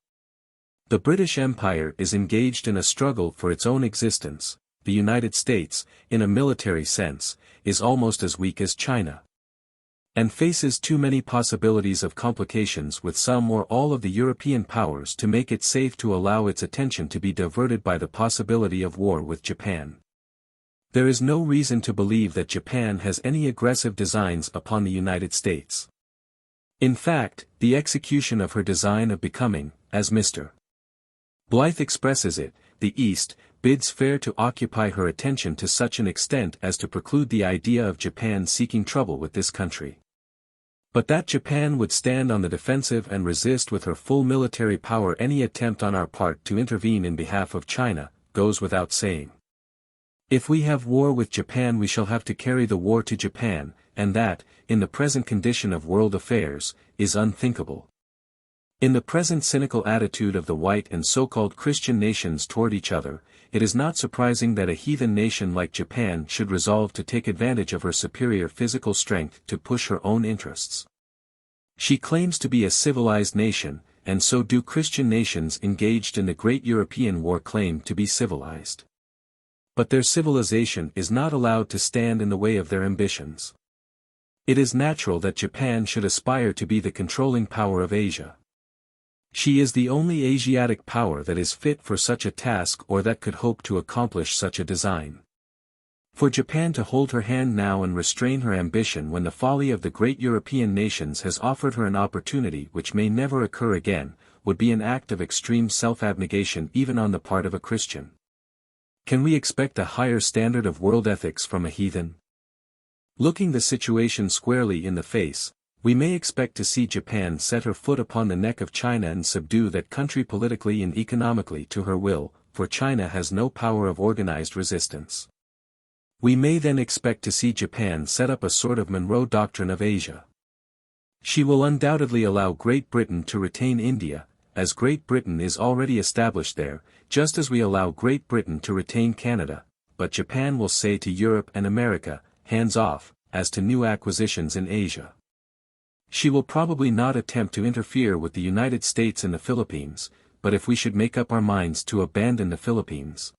The British Empire is engaged in a struggle for its own existence. The United States, in a military sense, is almost as weak as China, and faces too many possibilities of complications with some or all of the European powers to make it safe to allow its attention to be diverted by the possibility of war with Japan. There is no reason to believe that Japan has any aggressive designs upon the United States. In fact, the execution of her design of becoming, as Mr. Blythe expresses it, the East, bids fair to occupy her attention to such an extent as to preclude the idea of Japan seeking trouble with this country. But that Japan would stand on the defensive and resist with her full military power any attempt on our part to intervene in behalf of China, goes without saying. If we have war with Japan we shall have to carry the war to Japan, and that, in the present condition of world affairs, is unthinkable. In the present cynical attitude of the white and so-called Christian nations toward each other, it is not surprising that a heathen nation like Japan should resolve to take advantage of her superior physical strength to push her own interests. She claims to be a civilized nation, and so do Christian nations engaged in the great European war claim to be civilized. But their civilization is not allowed to stand in the way of their ambitions. It is natural that Japan should aspire to be the controlling power of Asia. She is the only Asiatic power that is fit for such a task or that could hope to accomplish such a design. For Japan to hold her hand now and restrain her ambition when the folly of the great European nations has offered her an opportunity which may never occur again, would be an act of extreme self-abnegation even on the part of a Christian. Can we expect a higher standard of world ethics from a heathen? Looking the situation squarely in the face, we may expect to see Japan set her foot upon the neck of China and subdue that country politically and economically to her will, for China has no power of organized resistance. We may then expect to see Japan set up a sort of Monroe Doctrine of Asia. She will undoubtedly allow Great Britain to retain India, as Great Britain is already established there, just as we allow Great Britain to retain Canada, but Japan will say to Europe and America, hands off, as to new acquisitions in Asia. She will probably not attempt to interfere with the United States in the Philippines, but if we should make up our minds to abandon the Philippines,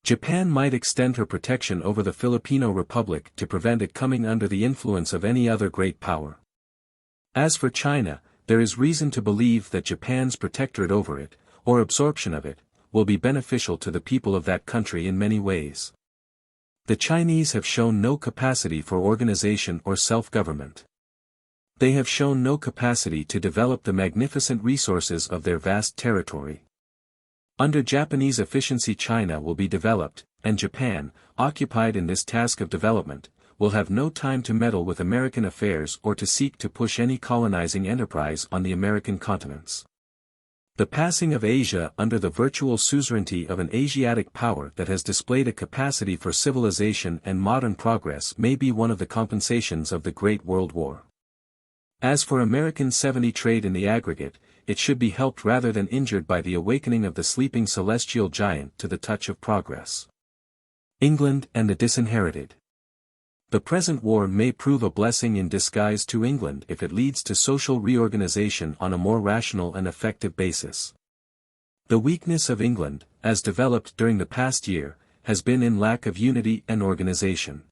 Japan might extend her protection over the Filipino Republic to prevent it coming under the influence of any other great power. As for China, there is reason to believe that Japan's protectorate over it, or absorption of it, will be beneficial to the people of that country in many ways. The Chinese have shown no capacity for organization or self-government. They have shown no capacity to develop the magnificent resources of their vast territory. Under Japanese efficiency China will be developed, and Japan, occupied in this task of development, will have no time to meddle with American affairs or to seek to push any colonizing enterprise on the American continents. The passing of Asia under the virtual suzerainty of an Asiatic power that has displayed a capacity for civilization and modern progress may be one of the compensations of the Great World War. As for American 70 trade in the aggregate, it should be helped rather than injured by the awakening of the sleeping celestial giant to the touch of progress. England and the disinherited. The present war may prove a blessing in disguise to England if it leads to social reorganization on a more rational and effective basis. The weakness of England, as developed during the past year, has been in lack of unity and organization.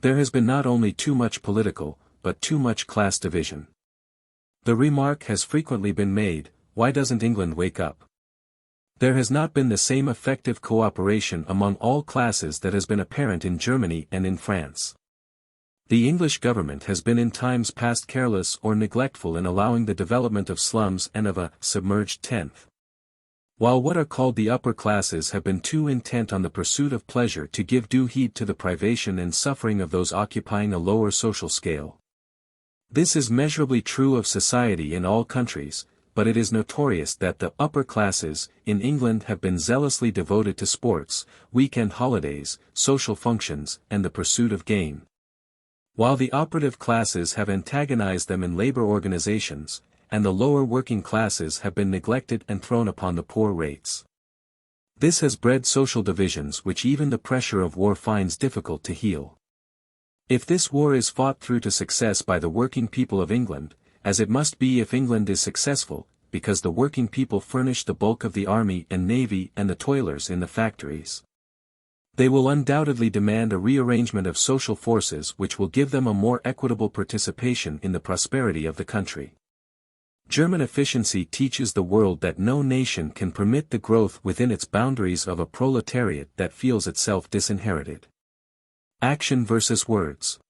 There has been not only too much political, but too much class division. The remark has frequently been made, why doesn't England wake up? There has not been the same effective cooperation among all classes that has been apparent in Germany and in France. The English government has been in times past careless or neglectful in allowing the development of slums and of a submerged tenth. While what are called the upper classes have been too intent on the pursuit of pleasure to give due heed to the privation and suffering of those occupying a lower social scale. This is measurably true of society in all countries, but it is notorious that the upper classes in England have been zealously devoted to sports, weekend holidays, social functions, and the pursuit of gain. While the operative classes have antagonized them in labor organizations, and the lower working classes have been neglected and thrown upon the poor rates. This has bred social divisions which even the pressure of war finds difficult to heal. If this war is fought through to success by the working people of England, as it must be if England is successful, because the working people furnish the bulk of the army and navy and the toilers in the factories, they will undoubtedly demand a rearrangement of social forces which will give them a more equitable participation in the prosperity of the country. German efficiency teaches the world that no nation can permit the growth within its boundaries of a proletariat that feels itself disinherited. Action versus words.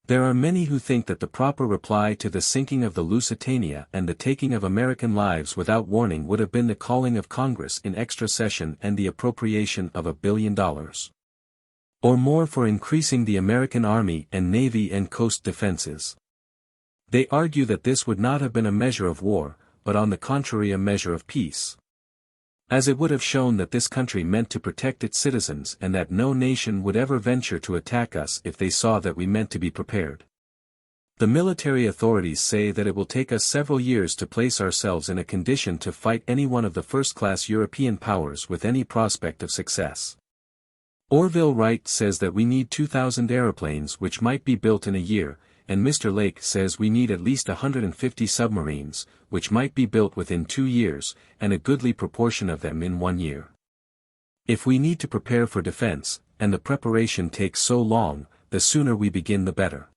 There are many who think that the proper reply to the sinking of the Lusitania and the taking of American lives without warning would have been the calling of Congress in extra session and the appropriation of $1 billion or more for increasing the American Army and Navy and coast defenses. They argue that this would not have been a measure of war, but on the contrary a measure of peace, as it would have shown that this country meant to protect its citizens and that no nation would ever venture to attack us if they saw that we meant to be prepared. The military authorities say that it will take us several years to place ourselves in a condition to fight any one of the first-class European powers with any prospect of success. Orville Wright says that we need 2,000 aeroplanes which might be built in a year, and Mr. Lake says we need at least 150 submarines, which might be built within 2 years, and a goodly proportion of them in 1 year. If we need to prepare for defense, and the preparation takes so long, the sooner we begin the better.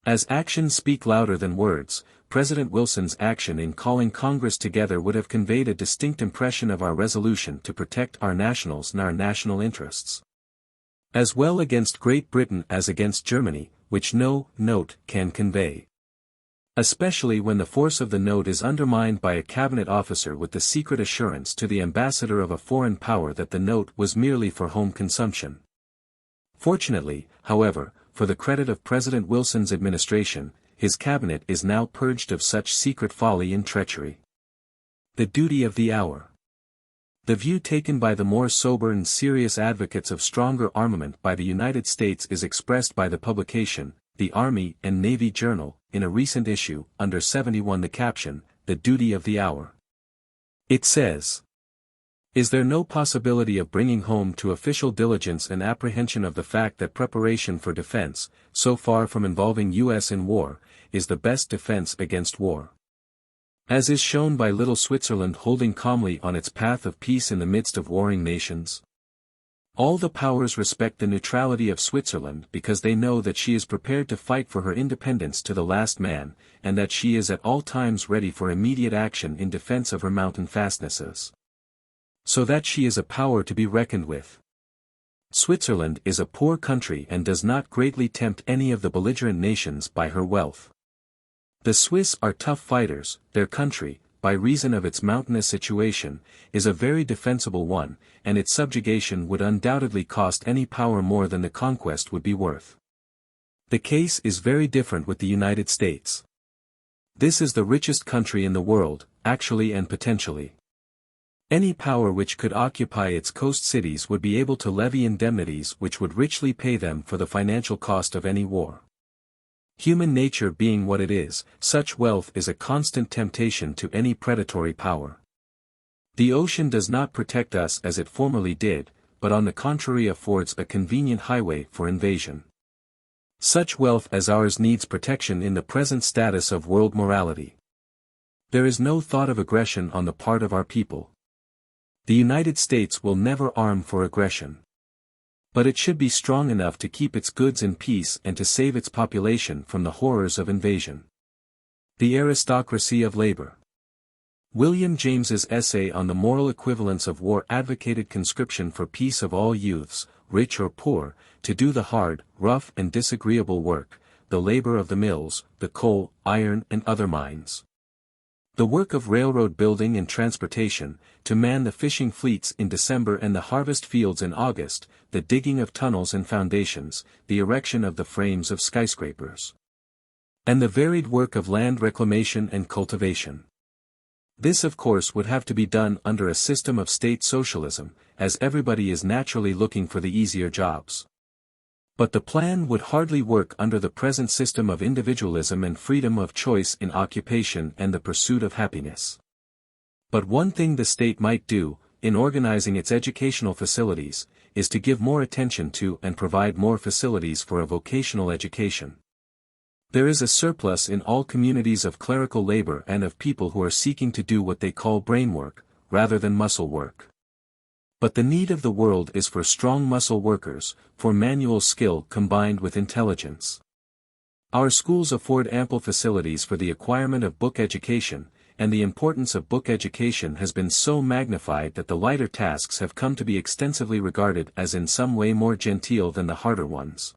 As actions speak louder than words, President Wilson's action in calling Congress together would have conveyed a distinct impression of our resolution to protect our nationals and our national interests. As well against Great Britain as against Germany, which no note can convey. Especially when the force of the note is undermined by a cabinet officer with the secret assurance to the ambassador of a foreign power that the note was merely for home consumption. Fortunately, however, for the credit of President Wilson's administration, his cabinet is now purged of such secret folly and treachery. The duty of the hour. The view taken by the more sober and serious advocates of stronger armament by the United States is expressed by the publication, The Army and Navy Journal, in a recent issue, under 71 the caption, The Duty of the Hour. It says, "Is there no possibility of bringing home to official diligence and apprehension of the fact that preparation for defense, so far from involving U.S. in war, is the best defense against war? As is shown by little Switzerland holding calmly on its path of peace in the midst of warring nations. All the powers respect the neutrality of Switzerland because they know that she is prepared to fight for her independence to the last man, and that she is at all times ready for immediate action in defense of her mountain fastnesses. So that she is a power to be reckoned with. Switzerland is a poor country and does not greatly tempt any of the belligerent nations by her wealth. The Swiss are tough fighters, their country, by reason of its mountainous situation, is a very defensible one, and its subjugation would undoubtedly cost any power more than the conquest would be worth. The case is very different with the United States. This is the richest country in the world, actually and potentially. Any power which could occupy its coast cities would be able to levy indemnities which would richly pay them for the financial cost of any war. Human nature being what it is, such wealth is a constant temptation to any predatory power. The ocean does not protect us as it formerly did, but on the contrary affords a convenient highway for invasion. Such wealth as ours needs protection in the present status of world morality. There is no thought of aggression on the part of our people. The United States will never arm for aggression. But it should be strong enough to keep its goods in peace and to save its population from the horrors of invasion. The Aristocracy of Labor. William James's essay on the moral equivalence of war advocated conscription for peace of all youths, rich or poor, to do the hard, rough and disagreeable work, the labor of the mills, the coal, iron and other mines. The work of railroad building and transportation, to man the fishing fleets in December and the harvest fields in August, the digging of tunnels and foundations, the erection of the frames of skyscrapers. And the varied work of land reclamation and cultivation. This of course would have to be done under a system of state socialism, as everybody is naturally looking for the easier jobs. But the plan would hardly work under the present system of individualism and freedom of choice in occupation and the pursuit of happiness. But one thing the state might do, in organizing its educational facilities, is to give more attention to and provide more facilities for a vocational education. There is a surplus in all communities of clerical labor and of people who are seeking to do what they call brain work, rather than muscle work. But the need of the world is for strong muscle workers, for manual skill combined with intelligence. Our schools afford ample facilities for the acquirement of book education, and the importance of book education has been so magnified that the lighter tasks have come to be extensively regarded as in some way more genteel than the harder ones.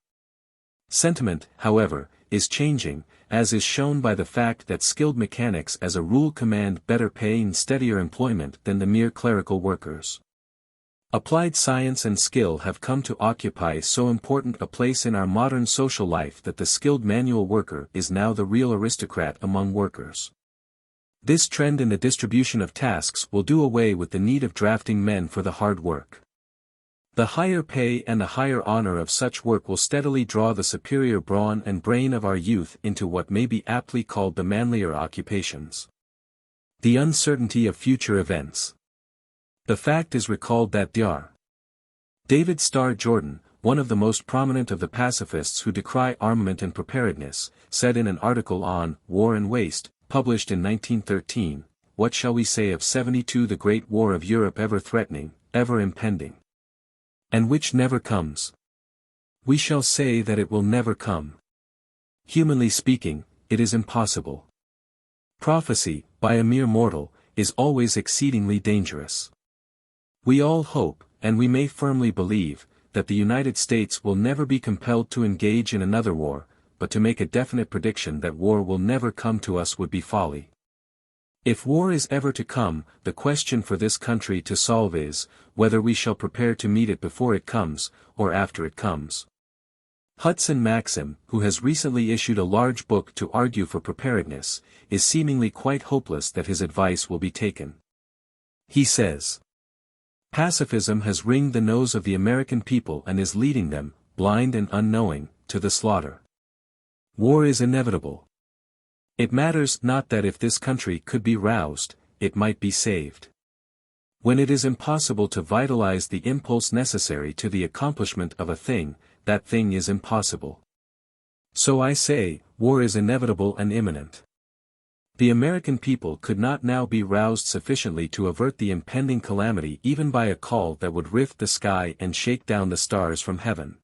Sentiment, however, is changing, as is shown by the fact that skilled mechanics as a rule command better pay and steadier employment than the mere clerical workers. Applied science and skill have come to occupy so important a place in our modern social life that the skilled manual worker is now the real aristocrat among workers. This trend in the distribution of tasks will do away with the need of drafting men for the hard work. The higher pay and the higher honor of such work will steadily draw the superior brawn and brain of our youth into what may be aptly called the manlier occupations. The uncertainty of future events. The fact is recalled that Dr. David Starr Jordan, one of the most prominent of the pacifists who decry armament and preparedness, said in an article on War and Waste, published in 1913, "What shall we say of 72, the great war of Europe ever threatening, ever impending? And which never comes? We shall say that it will never come. Humanly speaking, it is impossible. Prophecy, by a mere mortal, is always exceedingly dangerous. We all hope, and we may firmly believe, that the United States will never be compelled to engage in another war, but to make a definite prediction that war will never come to us would be folly. If war is ever to come, the question for this country to solve is, whether we shall prepare to meet it before it comes, or after it comes." Hudson Maxim, who has recently issued a large book to argue for preparedness, is seemingly quite hopeless that his advice will be taken. He says, "Pacifism has wringed the nose of the American people and is leading them, blind and unknowing, to the slaughter. War is inevitable. It matters not that if this country could be roused, it might be saved. When it is impossible to vitalize the impulse necessary to the accomplishment of a thing, that thing is impossible. So I say, war is inevitable and imminent. The American people could not now be roused sufficiently to avert the impending calamity even by a call that would rift the sky and shake down the stars from heaven.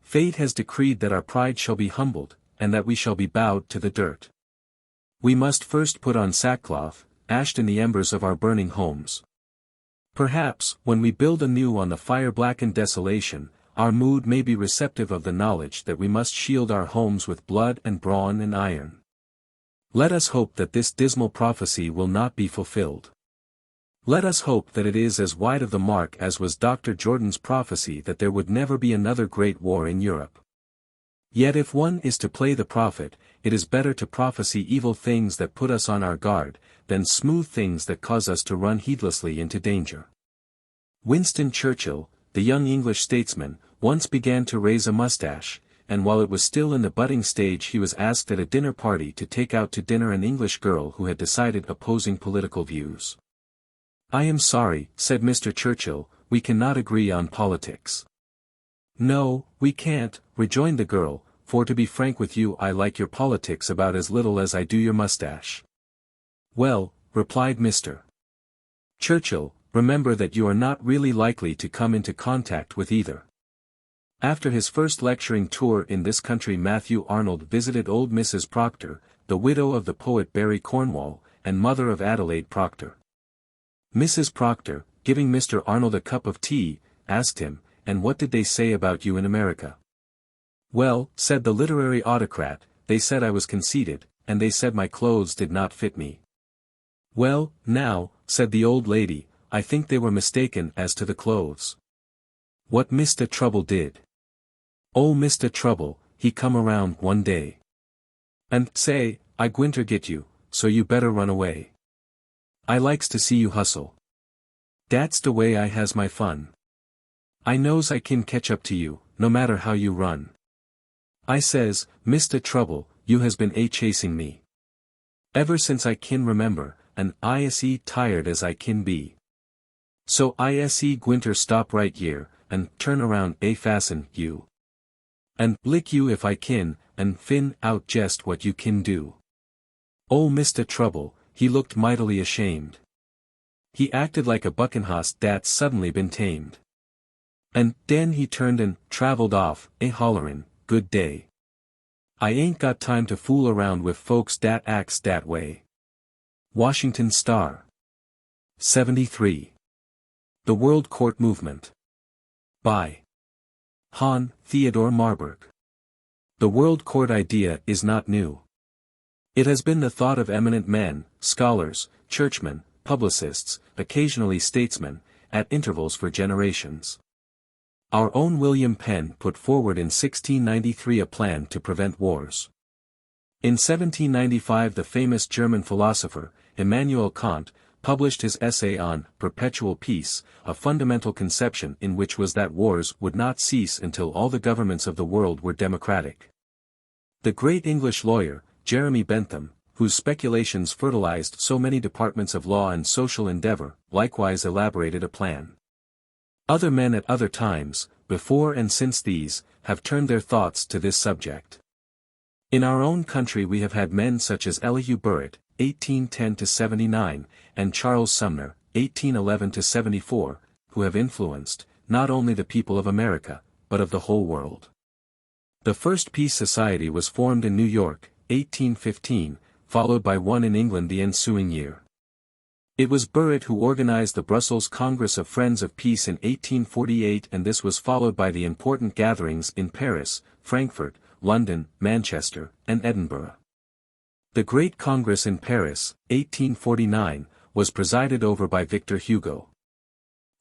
Fate has decreed that our pride shall be humbled, and that we shall be bowed to the dirt. We must first put on sackcloth, ashed in the embers of our burning homes. Perhaps, when we build anew on the fire-blackened desolation, our mood may be receptive of the knowledge that we must shield our homes with blood and brawn and iron. Let us hope that this dismal prophecy will not be fulfilled. Let us hope that it is as wide of the mark as was Dr. Jordan's prophecy that there would never be another great war in Europe. Yet if one is to play the prophet, it is better to prophesy evil things that put us on our guard, than smooth things that cause us to run heedlessly into danger." Winston Churchill, the young English statesman, once began to raise a mustache, and while it was still in the budding stage he was asked at a dinner party to take out to dinner an English girl who had decided opposing political views. "I am sorry," said Mr. Churchill, "we cannot agree on politics." "No, we can't," rejoined the girl, "for to be frank with you I like your politics about as little as I do your mustache." "Well," replied Mr. Churchill, "remember that you are not really likely to come into contact with either." After his first lecturing tour in this country Matthew Arnold visited old Mrs. Proctor, the widow of the poet Barry Cornwall, and mother of Adelaide Proctor. Mrs. Proctor, giving Mr. Arnold a cup of tea, asked him, "And what did they say about you in America?" "Well," said the literary autocrat, "they said I was conceited, and they said my clothes did not fit me." "Well, now," said the old lady, "I think they were mistaken as to the clothes. What Mr. Trouble did. Oh, Mr. Trouble, he come around one day and say, 'I gwinter get you, so you better run away. I likes to see you hustle. Dat's the way I has my fun. I knows I kin catch up to you, no matter how you run.' I says, 'Mr. Trouble, you has been chasing me ever since I kin remember, and I se tired as I kin be. So I se gwinter stop right here, and turn around fasten you. And lick you if I kin, and fin out jest what you kin do.' Oh, Mr. Trouble, he looked mightily ashamed. He acted like a buckenhoss dat's suddenly been tamed. And den he turned and traveled off, hollerin', 'Good day. I ain't got time to fool around with folks dat acts dat way.'" Washington Star. 73. The World Court Movement. By Hahn, Theodore Marburg. The World Court idea is not new. It has been the thought of eminent men, scholars, churchmen, publicists, occasionally statesmen, at intervals for generations. Our own William Penn put forward in 1693 a plan to prevent wars. In 1795 the famous German philosopher, Immanuel Kant, published his essay on Perpetual Peace, a fundamental conception in which was that wars would not cease until all the governments of the world were democratic. The great English lawyer, Jeremy Bentham, whose speculations fertilized so many departments of law and social endeavor, likewise elaborated a plan. Other men at other times, before and since these, have turned their thoughts to this subject. In our own country we have had men such as Elihu Burritt, 1810–79, and Charles Sumner, 1811–74, who have influenced, not only the people of America, but of the whole world. The first Peace Society was formed in New York, 1815, followed by one in England the ensuing year. It was Burritt who organized the Brussels Congress of Friends of Peace in 1848, and this was followed by the important gatherings in Paris, Frankfurt, London, Manchester, and Edinburgh. The Great Congress in Paris, 1849, was presided over by Victor Hugo.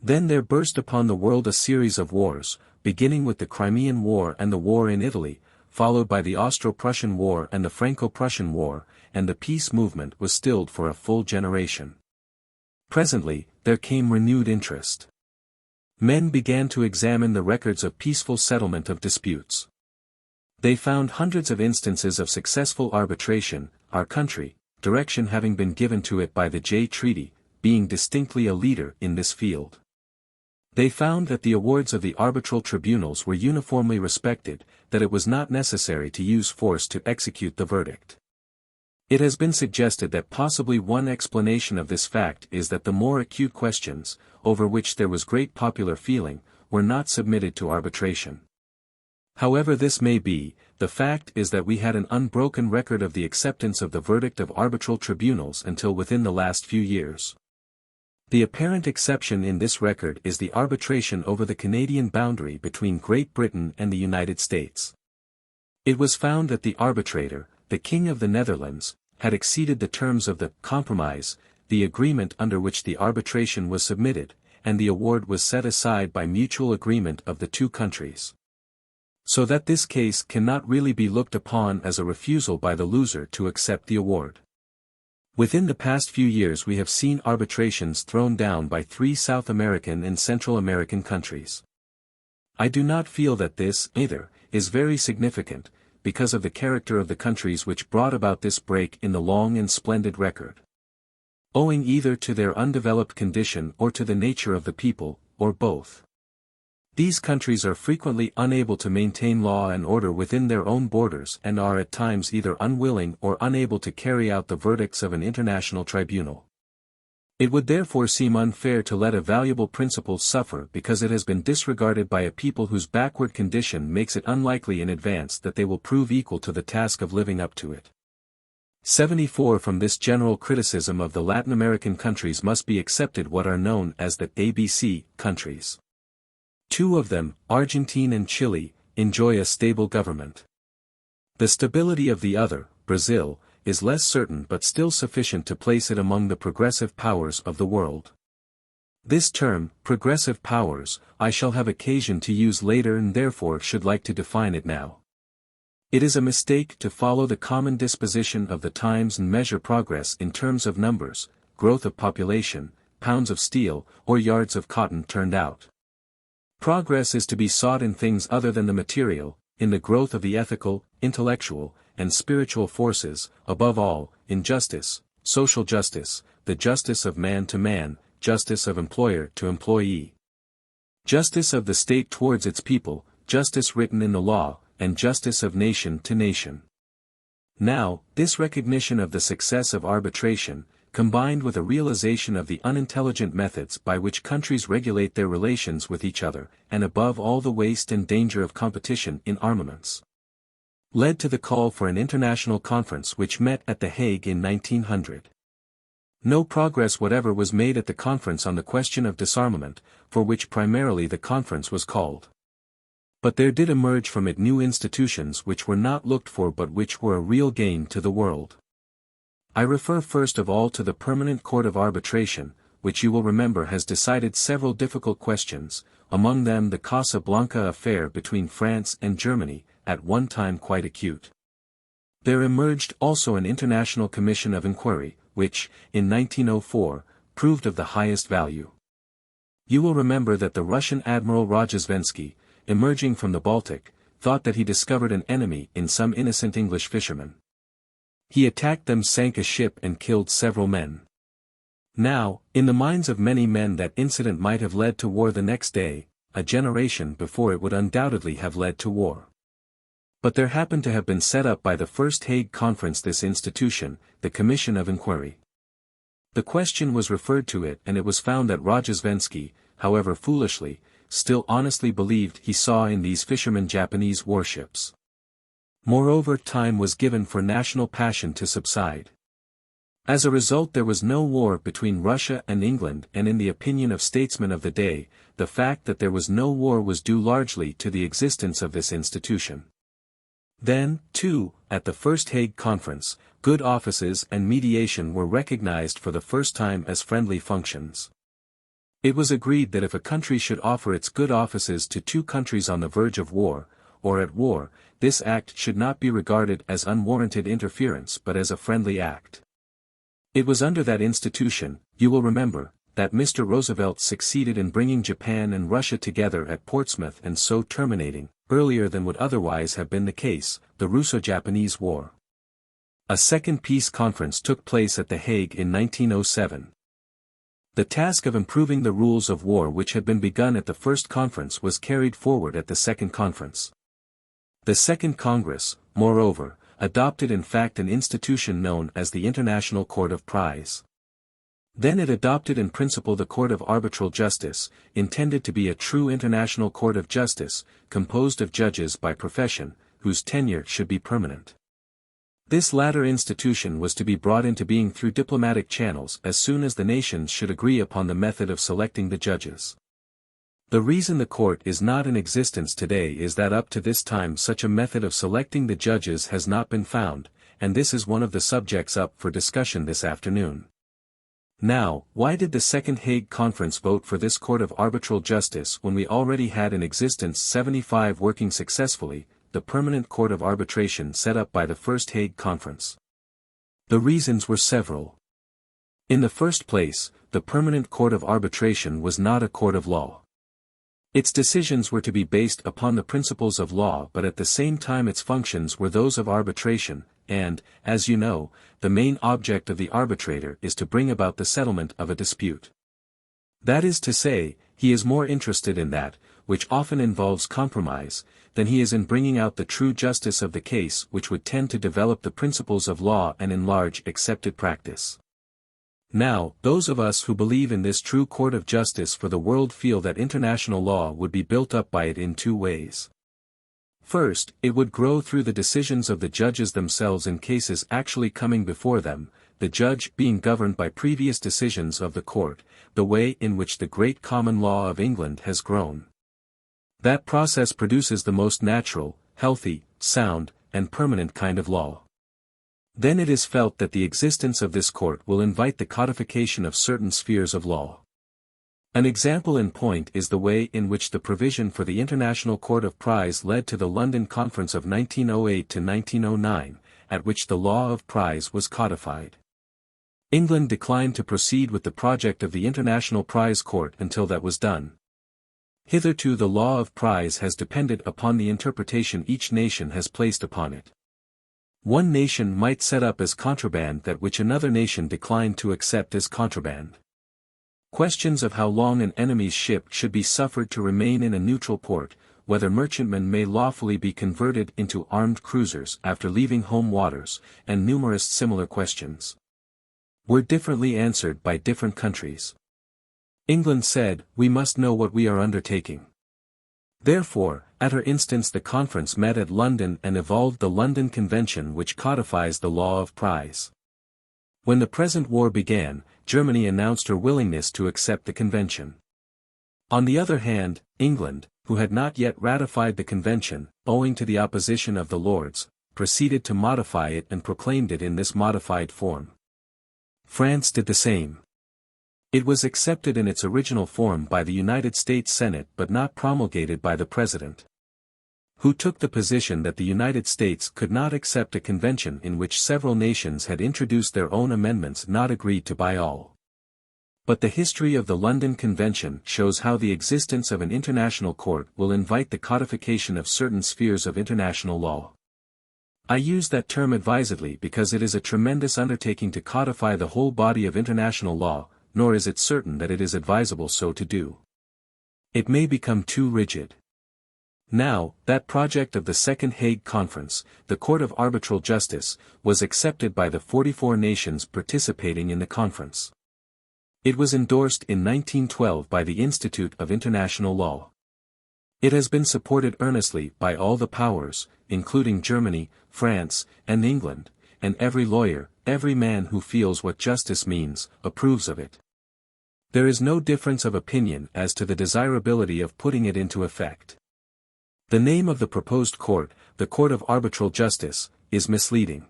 Then there burst upon the world a series of wars, beginning with the Crimean War and the war in Italy, followed by the Austro-Prussian War and the Franco-Prussian War, and the peace movement was stilled for a full generation. Presently, there came renewed interest. Men began to examine the records of peaceful settlement of disputes. They found hundreds of instances of successful arbitration, our country, direction having been given to it by the Jay Treaty, being distinctly a leader in this field. They found that the awards of the arbitral tribunals were uniformly respected, that it was not necessary to use force to execute the verdict. It has been suggested that possibly one explanation of this fact is that the more acute questions, over which there was great popular feeling, were not submitted to arbitration. However this may be, the fact is that we had an unbroken record of the acceptance of the verdict of arbitral tribunals until within the last few years. The apparent exception in this record is the arbitration over the Canadian boundary between Great Britain and the United States. It was found that the arbitrator, the King of the Netherlands, had exceeded the terms of the compromise, the agreement under which the arbitration was submitted, and the award was set aside by mutual agreement of the two countries. So that this case cannot really be looked upon as a refusal by the loser to accept the award. Within the past few years we have seen arbitrations thrown down by 3 South American and Central American countries. I do not feel that this, either, is very significant, because of the character of the countries which brought about this break in the long and splendid record. Owing either to their undeveloped condition or to the nature of the people, or both. These countries are frequently unable to maintain law and order within their own borders and are at times either unwilling or unable to carry out the verdicts of an international tribunal. It would therefore seem unfair to let a valuable principle suffer because it has been disregarded by a people whose backward condition makes it unlikely in advance that they will prove equal to the task of living up to it. 74 From this general criticism of the Latin American countries must be accepted what are known as the ABC countries. 2 of them, Argentine and Chile, enjoy a stable government. The stability of the other, Brazil, is less certain but still sufficient to place it among the progressive powers of the world. This term, progressive powers, I shall have occasion to use later and therefore should like to define it now. It is a mistake to follow the common disposition of the times and measure progress in terms of numbers, growth of population, pounds of steel, or yards of cotton turned out. Progress is to be sought in things other than the material, in the growth of the ethical, intellectual, and spiritual forces, above all, in justice, social justice, the justice of man to man, justice of employer to employee. Justice of the state towards its people, justice written in the law, and justice of nation to nation. Now, this recognition of the success of arbitration, combined with a realization of the unintelligent methods by which countries regulate their relations with each other, and above all the waste and danger of competition in armaments, led to the call for an international conference which met at The Hague in 1900. No progress whatever was made at the conference on the question of disarmament, for which primarily the conference was called. But there did emerge from it new institutions which were not looked for but which were a real gain to the world. I refer first of all to the Permanent Court of Arbitration, which you will remember has decided several difficult questions, among them the Casablanca affair between France and Germany, at one time quite acute. There emerged also an International Commission of Inquiry, which, in 1904, proved of the highest value. You will remember that the Russian Admiral Rozhesvensky, emerging from the Baltic, thought that he discovered an enemy in some innocent English fishermen. He attacked them, sank a ship and killed several men. Now, in the minds of many men that incident might have led to war the next day, a generation before it would undoubtedly have led to war. But there happened to have been set up by the First Hague Conference this institution, the Commission of Inquiry. The question was referred to it and it was found that Rozhesvensky, however foolishly, still honestly believed he saw in these fishermen Japanese warships. Moreover, time was given for national passion to subside. As a result, there was no war between Russia and England, and in the opinion of statesmen of the day, the fact that there was no war was due largely to the existence of this institution. Then, too, at the First Hague Conference, good offices and mediation were recognized for the first time as friendly functions. It was agreed that if a country should offer its good offices to two countries on the verge of war, or at war, this act should not be regarded as unwarranted interference but as a friendly act. It was under that institution, you will remember, that Mr. Roosevelt succeeded in bringing Japan and Russia together at Portsmouth and so terminating, earlier than would otherwise have been the case, the Russo-Japanese War. A second peace conference took place at The Hague in 1907. The task of improving the rules of war which had been begun at the first conference was carried forward at the second conference. The Second Congress, moreover, adopted in fact an institution known as the International Court of Prize. Then it adopted in principle the Court of Arbitral Justice, intended to be a true international court of justice, composed of judges by profession, whose tenure should be permanent. This latter institution was to be brought into being through diplomatic channels as soon as the nations should agree upon the method of selecting the judges. The reason the court is not in existence today is that up to this time such a method of selecting the judges has not been found, and this is one of the subjects up for discussion this afternoon. Now, why did the Second Hague Conference vote for this Court of Arbitral Justice when we already had in existence 75 working successfully, the Permanent Court of Arbitration set up by the First Hague Conference? The reasons were several. In the first place, the Permanent Court of Arbitration was not a court of law. Its decisions were to be based upon the principles of law, but at the same time its functions were those of arbitration, and, as you know, the main object of the arbitrator is to bring about the settlement of a dispute. That is to say, he is more interested in that, which often involves compromise, than he is in bringing out the true justice of the case, which would tend to develop the principles of law and enlarge accepted practice. Now, those of us who believe in this true court of justice for the world feel that international law would be built up by it in two ways. First, it would grow through the decisions of the judges themselves in cases actually coming before them, the judge being governed by previous decisions of the court, the way in which the great common law of England has grown. That process produces the most natural, healthy, sound, and permanent kind of law. Then it is felt that the existence of this court will invite the codification of certain spheres of law. An example in point is the way in which the provision for the International Court of Prize led to the London Conference of 1908 to 1909, at which the law of prize was codified. England declined to proceed with the project of the International Prize Court until that was done. Hitherto the law of prize has depended upon the interpretation each nation has placed upon it. One nation might set up as contraband that which another nation declined to accept as contraband. Questions of how long an enemy's ship should be suffered to remain in a neutral port, whether merchantmen may lawfully be converted into armed cruisers after leaving home waters, and numerous similar questions, were differently answered by different countries. England said, "We must know what we are undertaking." Therefore, at her instance the conference met at London and evolved the London Convention which codifies the law of prize. When the present war began, Germany announced her willingness to accept the convention. On the other hand, England, who had not yet ratified the convention, owing to the opposition of the Lords, proceeded to modify it and proclaimed it in this modified form. France did the same. It was accepted in its original form by the United States Senate but not promulgated by the President, who took the position that the United States could not accept a convention in which several nations had introduced their own amendments not agreed to by all. But the history of the London Convention shows how the existence of an international court will invite the codification of certain spheres of international law. I use that term advisedly because it is a tremendous undertaking to codify the whole body of international law, nor is it certain that it is advisable so to do. It may become too rigid. Now, that project of the Second Hague Conference, the Court of Arbitral Justice, was accepted by the 44 nations participating in the conference. It was endorsed in 1912 by the Institute of International Law. It has been supported earnestly by all the powers, including Germany, France, and England, and every lawyer, every man who feels what justice means, approves of it. There is no difference of opinion as to the desirability of putting it into effect. The name of the proposed court, the Court of Arbitral Justice, is misleading.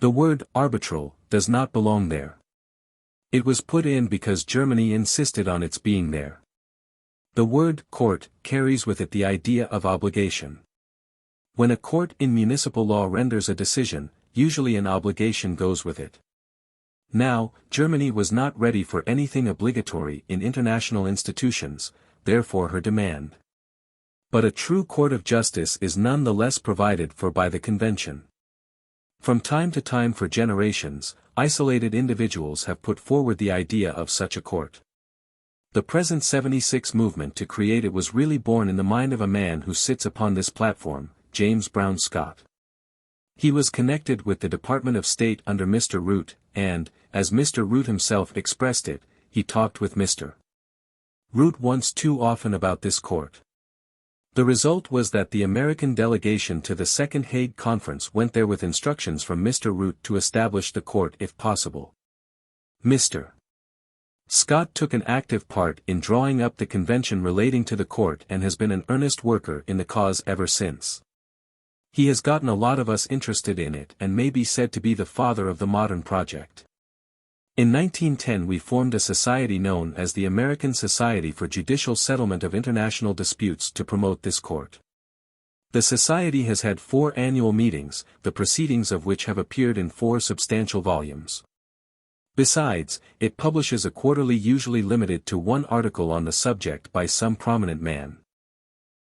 The word arbitral does not belong there. It was put in because Germany insisted on its being there. The word court carries with it the idea of obligation. When a court in municipal law renders a decision, usually an obligation goes with it. Now, Germany was not ready for anything obligatory in international institutions, therefore her demand. But a true court of justice is none the less provided for by the Convention. From time to time for generations, isolated individuals have put forward the idea of such a court. The present 76 movement to create it was really born in the mind of a man who sits upon this platform, James Brown Scott. He was connected with the Department of State under Mr. Root, and, as Mr. Root himself expressed it, he talked with Mr. Root once too often about this court. The result was that the American delegation to the Second Hague Conference went there with instructions from Mr. Root to establish the court if possible. Mr. Scott took an active part in drawing up the convention relating to the court and has been an earnest worker in the cause ever since. He has gotten a lot of us interested in it and may be said to be the father of the modern project. In 1910 we formed a society known as the American Society for Judicial Settlement of International Disputes to promote this court. The society has had 4 annual meetings, the proceedings of which have appeared in 4 substantial volumes. Besides, it publishes a quarterly usually limited to 1 article on the subject by some prominent man.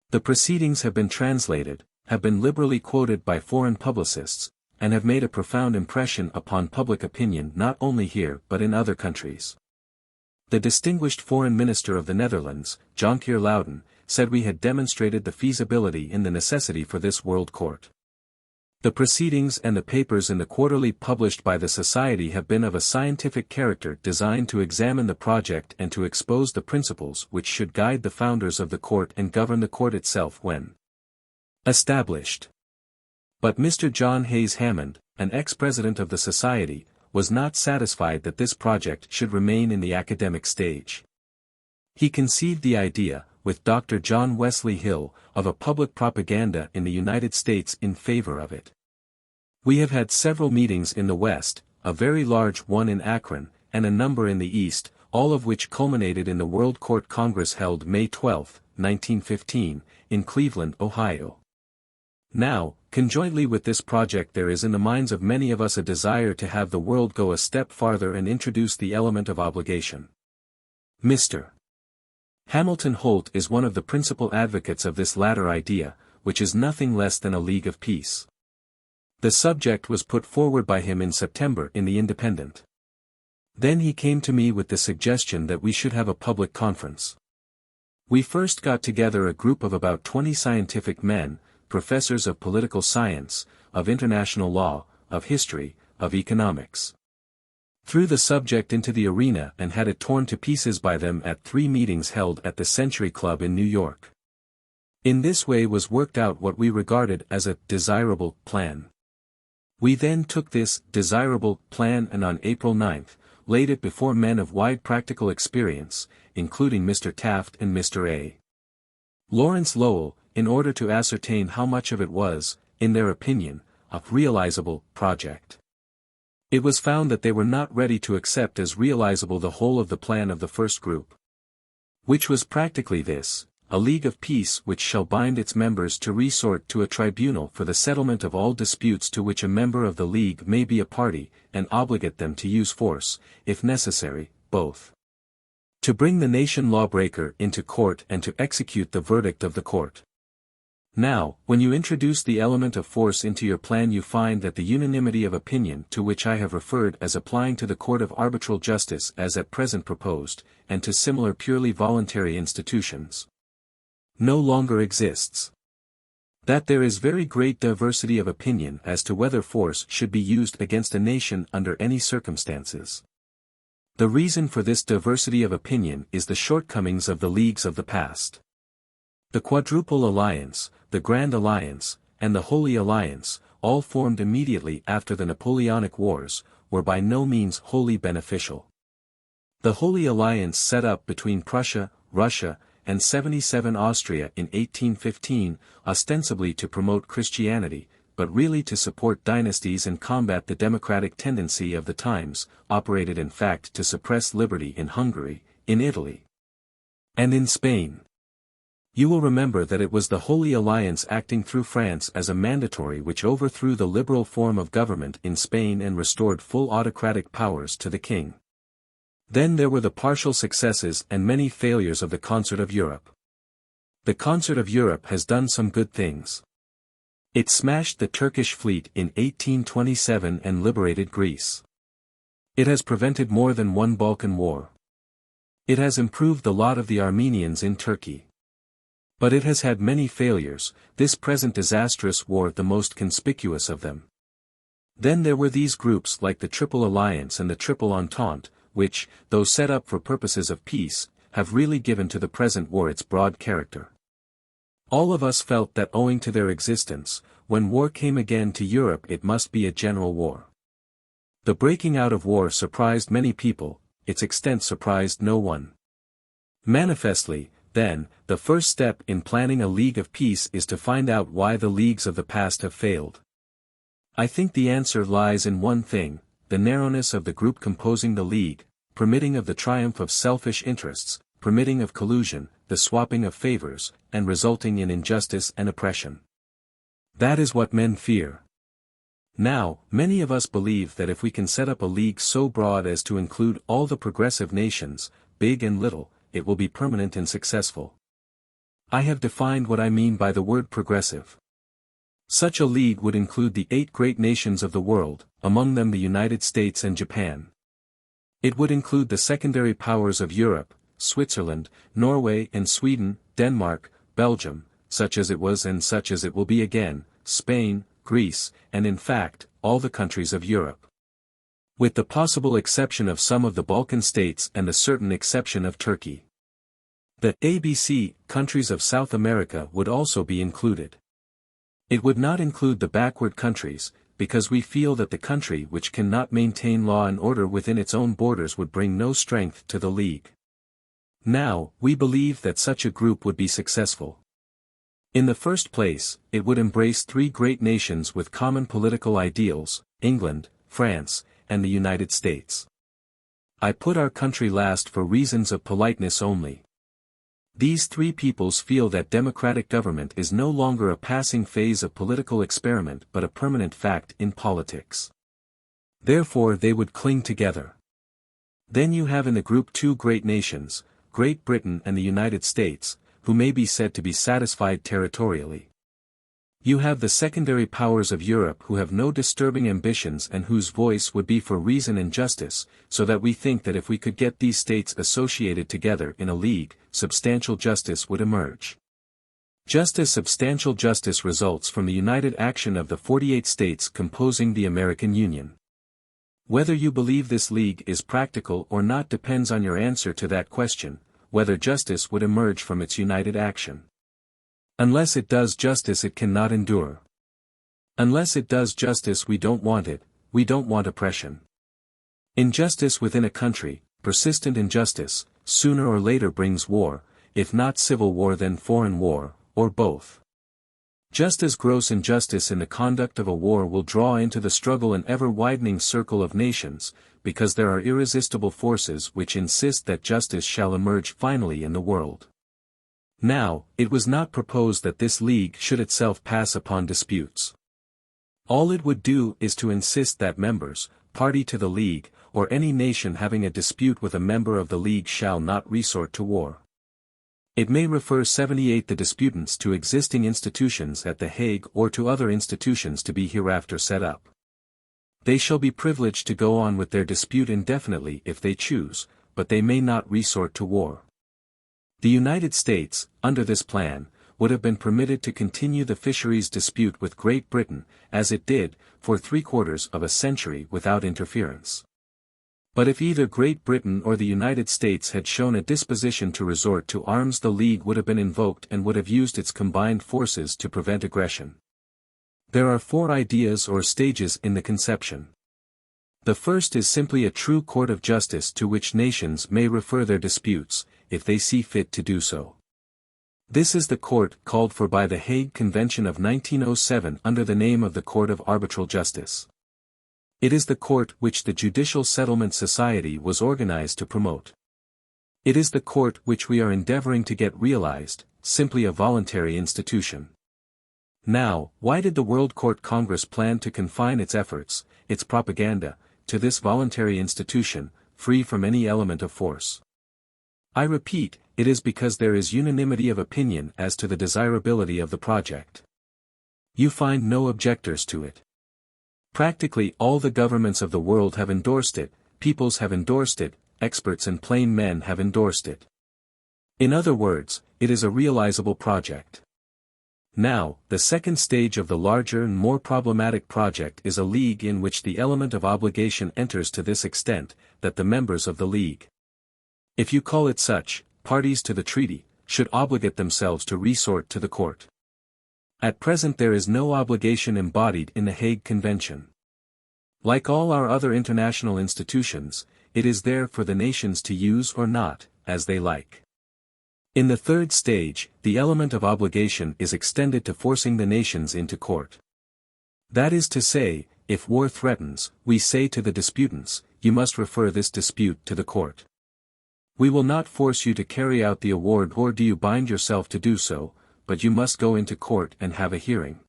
The proceedings have been translated, have been liberally quoted by foreign publicists, and have made a profound impression upon public opinion not only here but in other countries. The distinguished foreign minister of the Netherlands, Jonkheer Louden, said we had demonstrated the feasibility in the necessity for this world court. The proceedings and the papers in the quarterly published by the Society have been of a scientific character designed to examine the project and to expose the principles which should guide the founders of the court and govern the court itself when established. But Mr. John Hayes Hammond, an ex-president of the Society, was not satisfied that this project should remain in the academic stage. He conceived the idea, with Dr. John Wesley Hill, of a public propaganda in the United States in favor of it. We have had several meetings in the West, a very large one in Akron, and a number in the East, all of which culminated in the World Court Congress held May 12, 1915, in Cleveland, Ohio. Now, conjointly with this project there is in the minds of many of us a desire to have the world go a step farther and introduce the element of obligation. Mr. Hamilton Holt is one of the principal advocates of this latter idea, which is nothing less than a League of Peace. The subject was put forward by him in September in the Independent. Then he came to me with the suggestion that we should have a public conference. We first got together a group of about 20 scientific men, professors of political science, of international law, of history, of economics. Threw the subject into the arena and had it torn to pieces by them at 3 meetings held at the Century Club in New York. In this way was worked out what we regarded as a desirable plan. We then took this desirable plan and on April 9, laid it before men of wide practical experience, including Mr. Taft and Mr. A. Lawrence Lowell, in order to ascertain how much of it was, in their opinion, a realizable project. It was found that they were not ready to accept as realizable the whole of the plan of the first group. Which was practically this, a League of Peace which shall bind its members to resort to a tribunal for the settlement of all disputes to which a member of the League may be a party, and obligate them to use force, if necessary, both To bring the nation lawbreaker into court and to execute the verdict of the court. Now, when you introduce the element of force into your plan, you find that the unanimity of opinion to which I have referred as applying to the court of arbitral justice as at present proposed, and to similar purely voluntary institutions, no longer exists. That there is very great diversity of opinion as to whether force should be used against a nation under any circumstances. The reason for this diversity of opinion is the shortcomings of the leagues of the past. The Quadruple Alliance, the Grand Alliance, and the Holy Alliance, all formed immediately after the Napoleonic Wars, were by no means wholly beneficial. The Holy Alliance set up between Prussia, Russia, and 77 Austria in 1815, ostensibly to promote Christianity, but really to support dynasties and combat the democratic tendency of the times, operated in fact to suppress liberty in Hungary, in Italy, and in Spain. You will remember that it was the Holy Alliance acting through France as a mandatory which overthrew the liberal form of government in Spain and restored full autocratic powers to the king. Then there were the partial successes and many failures of the Concert of Europe. The Concert of Europe has done some good things. It smashed the Turkish fleet in 1827 and liberated Greece. It has prevented more than one Balkan war. It has improved the lot of the Armenians in Turkey. But it has had many failures, this present disastrous war the most conspicuous of them. Then there were these groups like the Triple Alliance and the Triple Entente, which, though set up for purposes of peace, have really given to the present war its broad character. All of us felt that owing to their existence, when war came again to Europe it must be a general war. The breaking out of war surprised many people, its extent surprised no one. Manifestly, then, the first step in planning a League of Peace is to find out why the leagues of the past have failed. I think the answer lies in one thing, the narrowness of the group composing the League, permitting of the triumph of selfish interests, permitting of collusion, the swapping of favors, and resulting in injustice and oppression. That is what men fear. Now, many of us believe that if we can set up a league so broad as to include all the progressive nations, big and little, it will be permanent and successful. I have defined what I mean by the word progressive. Such a league would include the 8 great nations of the world, among them the United States and Japan. It would include the secondary powers of Europe, Switzerland, Norway and Sweden, Denmark, Belgium, such as it was and such as it will be again, Spain, Greece, and in fact, all the countries of Europe. With the possible exception of some of the Balkan states and the certain exception of Turkey. The ABC countries of South America would also be included. It would not include the backward countries, because we feel that the country which cannot maintain law and order within its own borders would bring no strength to the League. Now, we believe that such a group would be successful. In the first place, it would embrace 3 great nations with common political ideals, England, France, and the United States. I put our country last for reasons of politeness only. These 3 peoples feel that democratic government is no longer a passing phase of political experiment but a permanent fact in politics. Therefore they would cling together. Then you have in the group 2 great nations, Great Britain and the United States, who may be said to be satisfied territorially. You have the secondary powers of Europe who have no disturbing ambitions and whose voice would be for reason and justice, so that we think that if we could get these states associated together in a league, substantial justice would emerge. Just as substantial justice results from the united action of the 48 states composing the American Union. Whether you believe this league is practical or not depends on your answer to that question, whether justice would emerge from its united action. Unless it does justice it cannot endure. Unless it does justice we don't want it, we don't want oppression. Injustice within a country, persistent injustice, sooner or later brings war, if not civil war then foreign war, or both. Just as gross injustice in the conduct of a war will draw into the struggle an ever-widening circle of nations, because there are irresistible forces which insist that justice shall emerge finally in the world. Now, it was not proposed that this league should itself pass upon disputes. All it would do is to insist that members, party to the league, or any nation having a dispute with a member of the League shall not resort to war. It may refer 78 the disputants to existing institutions at The Hague or to other institutions to be hereafter set up. They shall be privileged to go on with their dispute indefinitely if they choose, but they may not resort to war. The United States, under this plan, would have been permitted to continue the fisheries dispute with Great Britain, as it did, for 3/4 of a century without interference. But if either Great Britain or the United States had shown a disposition to resort to arms, the League would have been invoked and would have used its combined forces to prevent aggression. There are 4 ideas or stages in the conception. The first is simply a true court of justice to which nations may refer their disputes, if they see fit to do so. This is the court called for by the Hague Convention of 1907 under the name of the Court of Arbitral Justice. It is the court which the Judicial Settlement Society was organized to promote. It is the court which we are endeavoring to get realized, simply a voluntary institution. Now, why did the World Court Congress plan to confine its efforts, its propaganda, to this voluntary institution, free from any element of force? I repeat, it is because there is unanimity of opinion as to the desirability of the project. You find no objectors to it. Practically all the governments of the world have endorsed it, peoples have endorsed it, experts and plain men have endorsed it. In other words, it is a realizable project. Now, the second stage of the larger and more problematic project is a league in which the element of obligation enters to this extent, that the members of the league, if you call it such, parties to the treaty, should obligate themselves to resort to the court. At present there is no obligation embodied in the Hague Convention. Like all our other international institutions, it is there for the nations to use or not, as they like. In the third stage, the element of obligation is extended to forcing the nations into court. That is to say, if war threatens, we say to the disputants, you must refer this dispute to the court. We will not force you to carry out the award, or do you bind yourself to do so, but you must go into court and have a hearing.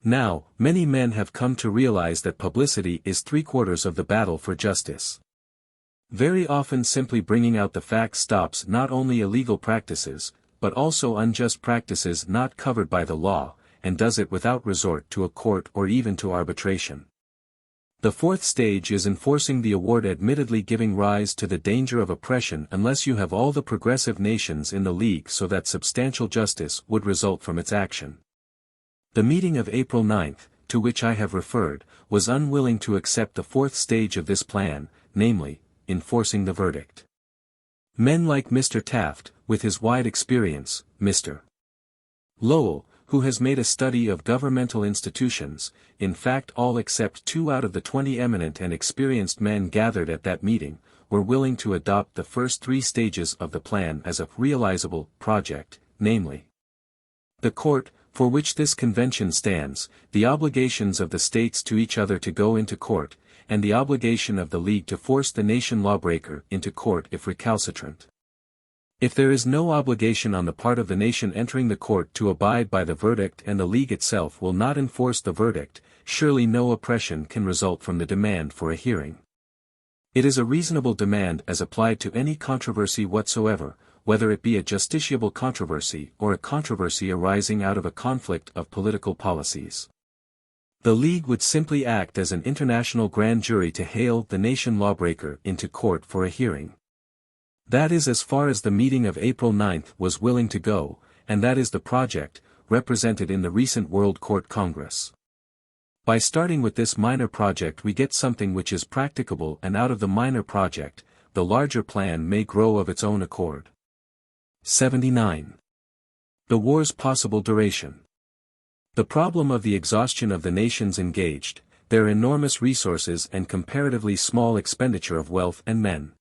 Now, many men have come to realize that publicity is 3/4 of the battle for justice. Very often simply bringing out the facts stops not only illegal practices, but also unjust practices not covered by the law, and does it without resort to a court or even to arbitration. The fourth stage is enforcing the award, admittedly giving rise to the danger of oppression unless you have all the progressive nations in the League so that substantial justice would result from its action. The meeting of April 9, to which I have referred, was unwilling to accept the fourth stage of this plan, namely, enforcing the verdict. Men like Mr. Taft, with his wide experience, Mr. Lowell, who has made a study of governmental institutions, in fact all except 2 out of the 20 eminent and experienced men gathered at that meeting, were willing to adopt the first 3 stages of the plan as a realizable project, namely, the court, for which this convention stands, the obligations of the states to each other to go into court, and the obligation of the League to force the nation lawbreaker into court if recalcitrant. If there is no obligation on the part of the nation entering the court to abide by the verdict and the League itself will not enforce the verdict, surely no oppression can result from the demand for a hearing. It is a reasonable demand as applied to any controversy whatsoever, whether it be a justiciable controversy or a controversy arising out of a conflict of political policies. The League would simply act as an international grand jury to hail the nation lawbreaker into court for a hearing. That is as far as the meeting of April 9 was willing to go, and that is the project, represented in the recent World Court Congress. By starting with this minor project we get something which is practicable, and out of the minor project, the larger plan may grow of its own accord. 79. The war's possible duration. The problem of the exhaustion of the nations engaged, their enormous resources and comparatively small expenditure of wealth and men.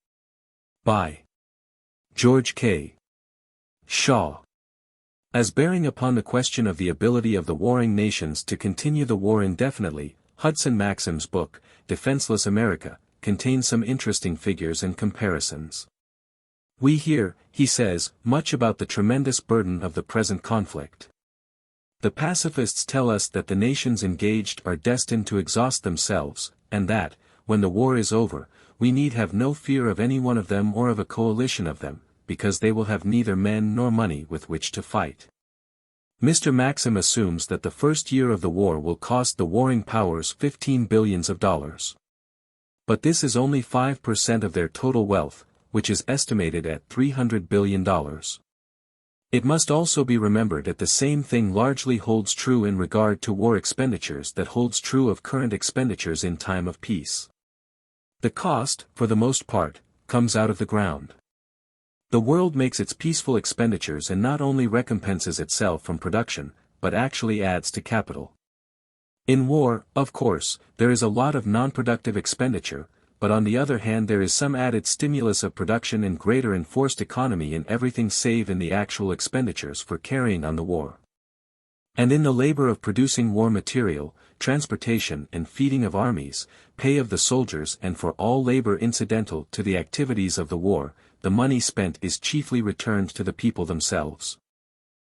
By George K. Shaw. As bearing upon the question of the ability of the warring nations to continue the war indefinitely, Hudson Maxim's book, Defenseless America, contains some interesting figures and comparisons. We hear, he says, much about the tremendous burden of the present conflict. The pacifists tell us that the nations engaged are destined to exhaust themselves, and that, when the war is over, we need have no fear of any one of them or of a coalition of them, because they will have neither men nor money with which to fight. Mr. Maxim assumes that the first year of the war will cost the warring powers $15 billion. But this is only 5% of their total wealth, which is estimated at $300 billion. It must also be remembered that the same thing largely holds true in regard to war expenditures that holds true of current expenditures in time of peace. The cost, for the most part, comes out of the ground. The world makes its peaceful expenditures and not only recompenses itself from production, but actually adds to capital. In war, of course, there is a lot of non-productive expenditure, but on the other hand there is some added stimulus of production and greater enforced economy in everything save in the actual expenditures for carrying on the war. And in the labor of producing war material, transportation and feeding of armies, pay of the soldiers and for all labor incidental to the activities of the war, the money spent is chiefly returned to the people themselves.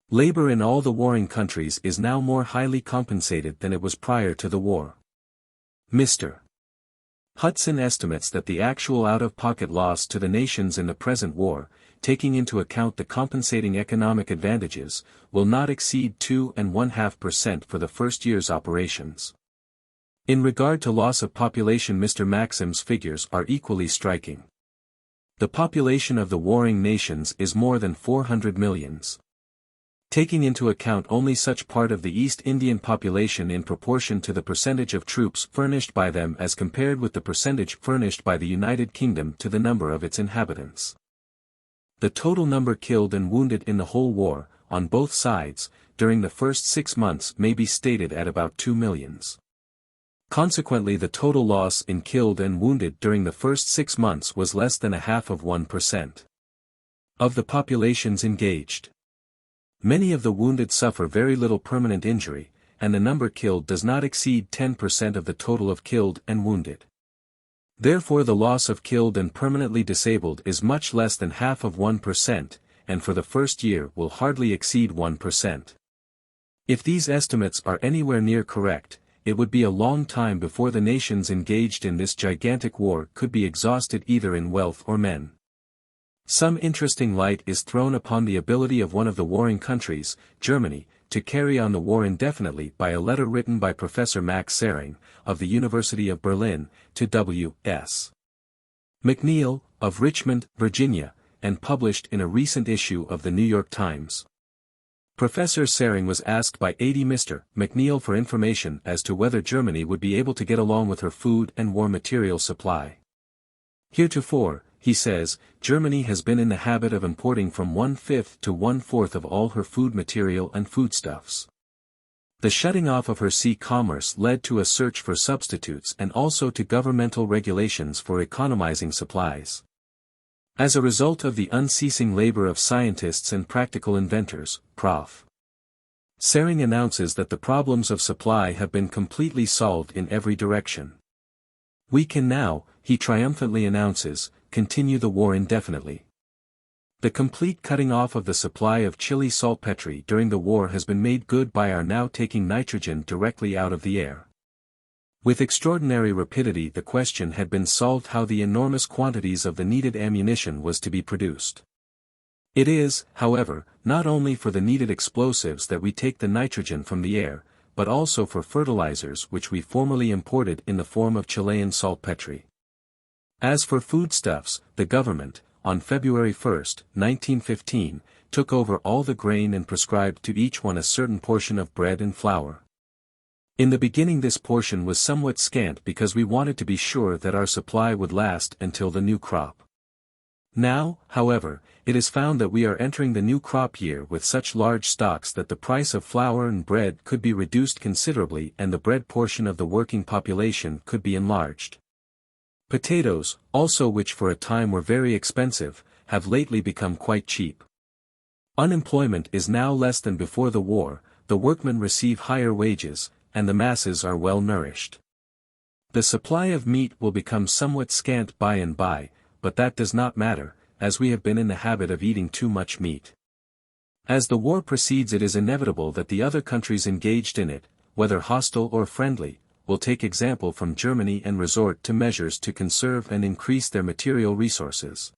Labor in all the warring countries is now more highly compensated than it was prior to the war. Mr. Hudson estimates that the actual out-of-pocket loss to the nations in the present war, taking into account the compensating economic advantages, will not exceed 2.5% for the first year's operations. In regard to loss of population, Mr. Maxim's figures are equally striking. The population of the warring nations is more than 400 millions. Taking into account only such part of the East Indian population in proportion to the percentage of troops furnished by them as compared with the percentage furnished by the United Kingdom to the number of its inhabitants. The total number killed and wounded in the whole war, on both sides, during the first 6 months may be stated at about 2 millions. Consequently, the total loss in killed and wounded during the first 6 months was less than 0.5% of the populations engaged. Many of the wounded suffer very little permanent injury, and the number killed does not exceed 10% of the total of killed and wounded. Therefore the loss of killed and permanently disabled is much less than 0.5%, and for the first year will hardly exceed 1%. If these estimates are anywhere near correct, it would be a long time before the nations engaged in this gigantic war could be exhausted either in wealth or men. Some interesting light is thrown upon the ability of one of the warring countries, Germany, to carry on the war indefinitely by a letter written by Professor Max Sering, of the University of Berlin, to W.S. McNeill, of Richmond, Virginia, and published in a recent issue of the New York Times. Professor Sering was asked by Mr. McNeill for information as to whether Germany would be able to get along with her food and war material supply. Heretofore, he says, Germany has been in the habit of importing from 1/5 to 1/4 of all her food material and foodstuffs. The shutting off of her sea commerce led to a search for substitutes and also to governmental regulations for economizing supplies. As a result of the unceasing labor of scientists and practical inventors, Prof. Sering announces that the problems of supply have been completely solved in every direction. We can now, he triumphantly announces, continue the war indefinitely. The complete cutting off of the supply of Chile saltpetre during the war has been made good by our now taking nitrogen directly out of the air. With extraordinary rapidity the question had been solved how the enormous quantities of the needed ammunition was to be produced. It is, however, not only for the needed explosives that we take the nitrogen from the air, but also for fertilizers which we formerly imported in the form of Chilean saltpetre. As for foodstuffs, the government, on February 1, 1915, took over all the grain and prescribed to each one a certain portion of bread and flour. In the beginning this portion was somewhat scant because we wanted to be sure that our supply would last until the new crop. Now, however, it is found that we are entering the new crop year with such large stocks that the price of flour and bread could be reduced considerably and the bread portion of the working population could be enlarged. Potatoes, also which for a time were very expensive, have lately become quite cheap. Unemployment is now less than before the war, the workmen receive higher wages, and the masses are well nourished. The supply of meat will become somewhat scant by and by, but that does not matter, as we have been in the habit of eating too much meat. As the war proceeds it is inevitable that the other countries engaged in it, whether hostile or friendly, will take example from Germany and resort to measures to conserve and increase their material resources.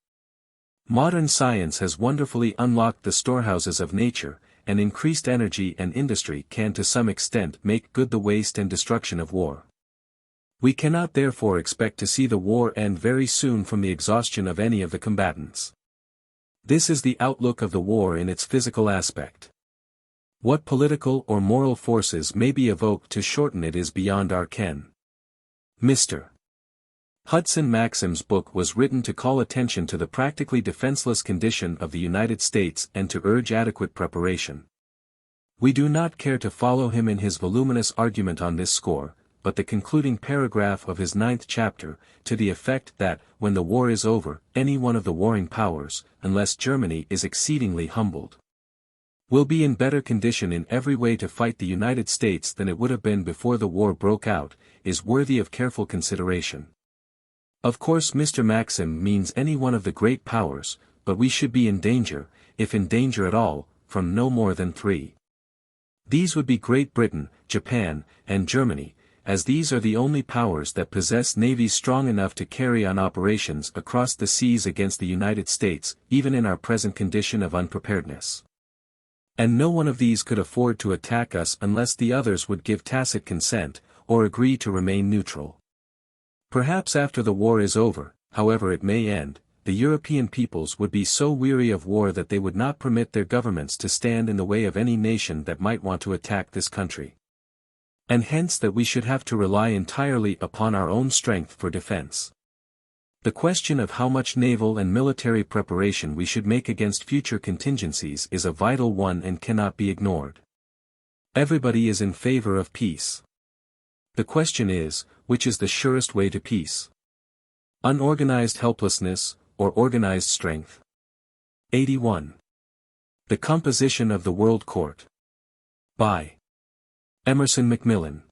Modern science has wonderfully unlocked the storehouses of nature, and increased energy and industry can to some extent make good the waste and destruction of war. We cannot therefore expect to see the war end very soon from the exhaustion of any of the combatants. This is the outlook of the war in its physical aspect. What political or moral forces may be evoked to shorten it is beyond our ken. Mr. Hudson Maxim's book was written to call attention to the practically defenseless condition of the United States and to urge adequate preparation. We do not care to follow him in his voluminous argument on this score, but the concluding paragraph of his 9th chapter, to the effect that, when the war is over, any one of the warring powers, unless Germany is exceedingly humbled, will be in better condition in every way to fight the United States than it would have been before the war broke out, is worthy of careful consideration. Of course Mr. Maxim means any one of the great powers, but we should be in danger, if in danger at all, from no more than 3. These would be Great Britain, Japan, and Germany, as these are the only powers that possess navies strong enough to carry on operations across the seas against the United States, even in our present condition of unpreparedness. And no one of these could afford to attack us unless the others would give tacit consent, or agree to remain neutral. Perhaps after the war is over, however it may end, the European peoples would be so weary of war that they would not permit their governments to stand in the way of any nation that might want to attack this country. And hence that we should have to rely entirely upon our own strength for defense. The question of how much naval and military preparation we should make against future contingencies is a vital one and cannot be ignored. Everybody is in favor of peace. The question is, which is the surest way to peace? Unorganized helplessness, or organized strength? 81. The Composition of the World Court. By Emerson McMILLIN.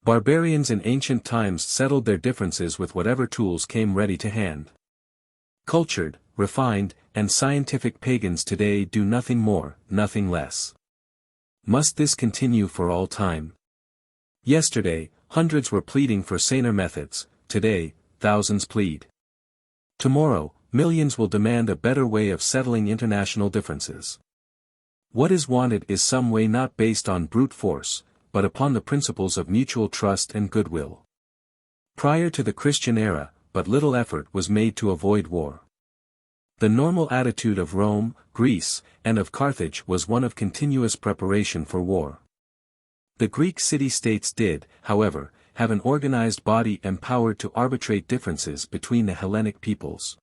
Barbarians in ancient times settled their differences with whatever tools came ready to hand. Cultured, refined, and scientific pagans today do nothing more, nothing less. Must this continue for all time? Yesterday, hundreds were pleading for saner methods, today, thousands plead. Tomorrow, millions will demand a better way of settling international differences. What is wanted is some way not based on brute force, but upon the principles of mutual trust and goodwill. Prior to the Christian era, but little effort was made to avoid war. The normal attitude of Rome, Greece, and of Carthage was one of continuous preparation for war. The Greek city-states did, however, have an organized body empowered to arbitrate differences between the Hellenic peoples.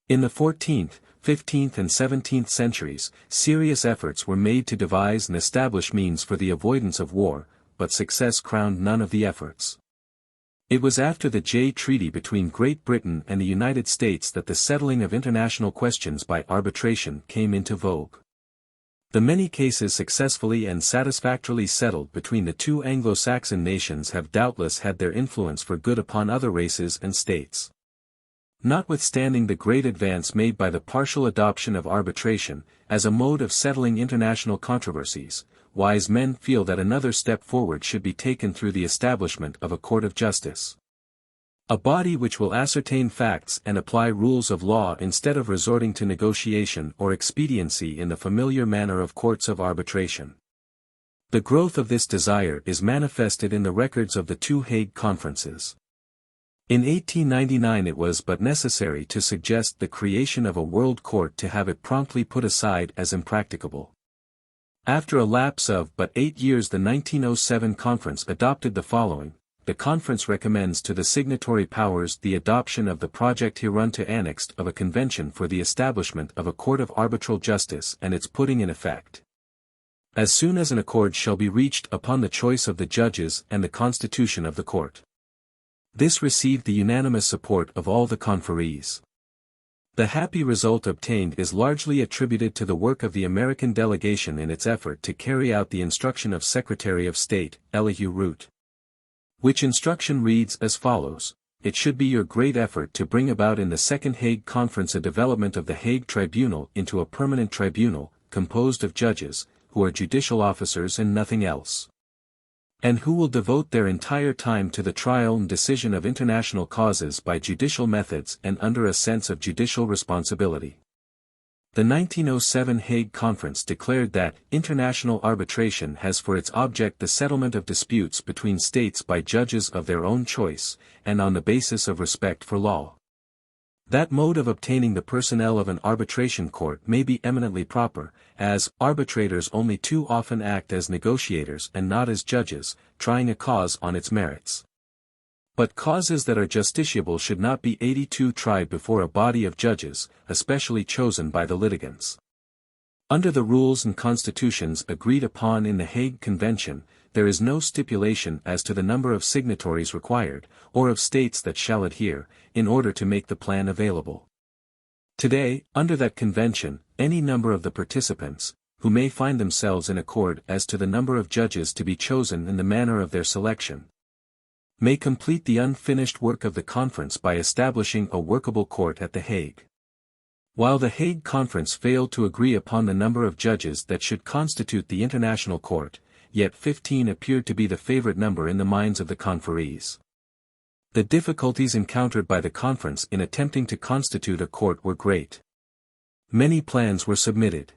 In the 14th, 15th and 17th centuries, serious efforts were made to devise and establish means for the avoidance of war, but success crowned none of the efforts. It was after the Jay Treaty between Great Britain and the United States that the settling of international questions by arbitration came into vogue. The many cases successfully and satisfactorily settled between the two Anglo-Saxon nations have doubtless had their influence for good upon other races and states. Notwithstanding the great advance made by the partial adoption of arbitration, as a mode of settling international controversies, wise men feel that another step forward should be taken through the establishment of a court of justice. A body which will ascertain facts and apply rules of law instead of resorting to negotiation or expediency in the familiar manner of courts of arbitration. The growth of this desire is manifested in the records of the two Hague conferences. In 1899 it was but necessary to suggest the creation of a world court to have it promptly put aside as impracticable. After a lapse of but 8 years the 1907 conference adopted the following: the conference recommends to the signatory powers the adoption of the project hereinto annexed of a convention for the establishment of a court of arbitral justice and its putting in effect, as soon as an accord shall be reached upon the choice of the judges and the constitution of the court. This received the unanimous support of all the conferees. The happy result obtained is largely attributed to the work of the American delegation in its effort to carry out the instruction of Secretary of State, Elihu Root. Which instruction reads as follows: it should be your great effort to bring about in the Second Hague Conference a development of the Hague Tribunal into a permanent tribunal, composed of judges, who are judicial officers and nothing else. and who will devote their entire time to the trial and decision of international causes by judicial methods and under a sense of judicial responsibility. The 1907 Hague Conference declared that international arbitration has for its object the settlement of disputes between states by judges of their own choice, and on the basis of respect for law. That mode of obtaining the personnel of an arbitration court may be eminently proper, as arbitrators only too often act as negotiators and not as judges, trying a cause on its merits. But causes that are justiciable should not be 82 tried before a body of judges, especially chosen by the litigants. Under the rules and constitutions agreed upon in the Hague Convention, there is no stipulation as to the number of signatories required, or of states that shall adhere, in order to make the plan available. Today, under that convention, any number of the participants, who may find themselves in accord as to the number of judges to be chosen and the manner of their selection, may complete the unfinished work of the conference by establishing a workable court at The Hague. While the Hague Conference failed to agree upon the number of judges that should constitute the International Court, yet 15 appeared to be the favorite number in the minds of the conferees. The difficulties encountered by the conference in attempting to constitute a court were great. Many plans were submitted.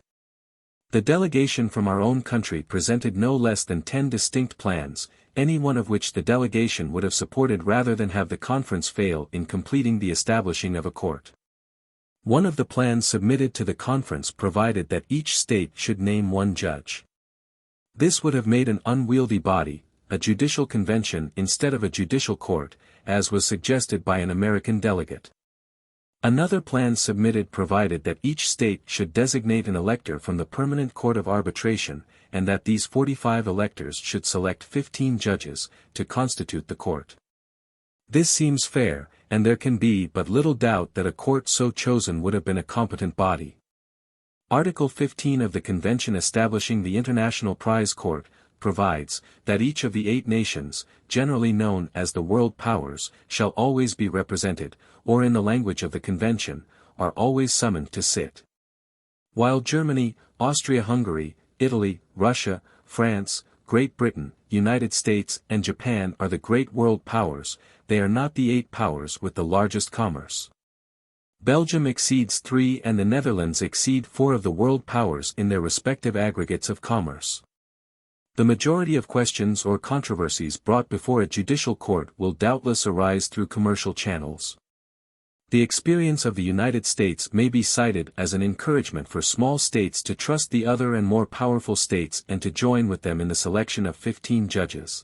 The delegation from our own country presented no less than 10 distinct plans, any one of which the delegation would have supported rather than have the conference fail in completing the establishing of a court. One of the plans submitted to the conference provided that each state should name one judge. This would have made an unwieldy body, a judicial convention instead of a judicial court, as was suggested by an American delegate. Another plan submitted provided that each state should designate an elector from the Permanent Court of Arbitration, and that these 45 electors should select 15 judges, to constitute the court. This seems fair, and there can be but little doubt that a court so chosen would have been a competent body. Article 15 of the Convention establishing the International Prize Court, provides, that each of the 8 nations, generally known as the world powers, shall always be represented, or in the language of the Convention, are always summoned to sit. While Germany, Austria-Hungary, Italy, Russia, France, Great Britain, United States and Japan are the great world powers, they are not the 8 powers with the largest commerce. Belgium exceeds 3 and the Netherlands exceed 4 of the world powers in their respective aggregates of commerce. The majority of questions or controversies brought before a judicial court will doubtless arise through commercial channels. The experience of the United States may be cited as an encouragement for small states to trust the other and more powerful states and to join with them in the selection of 15 judges.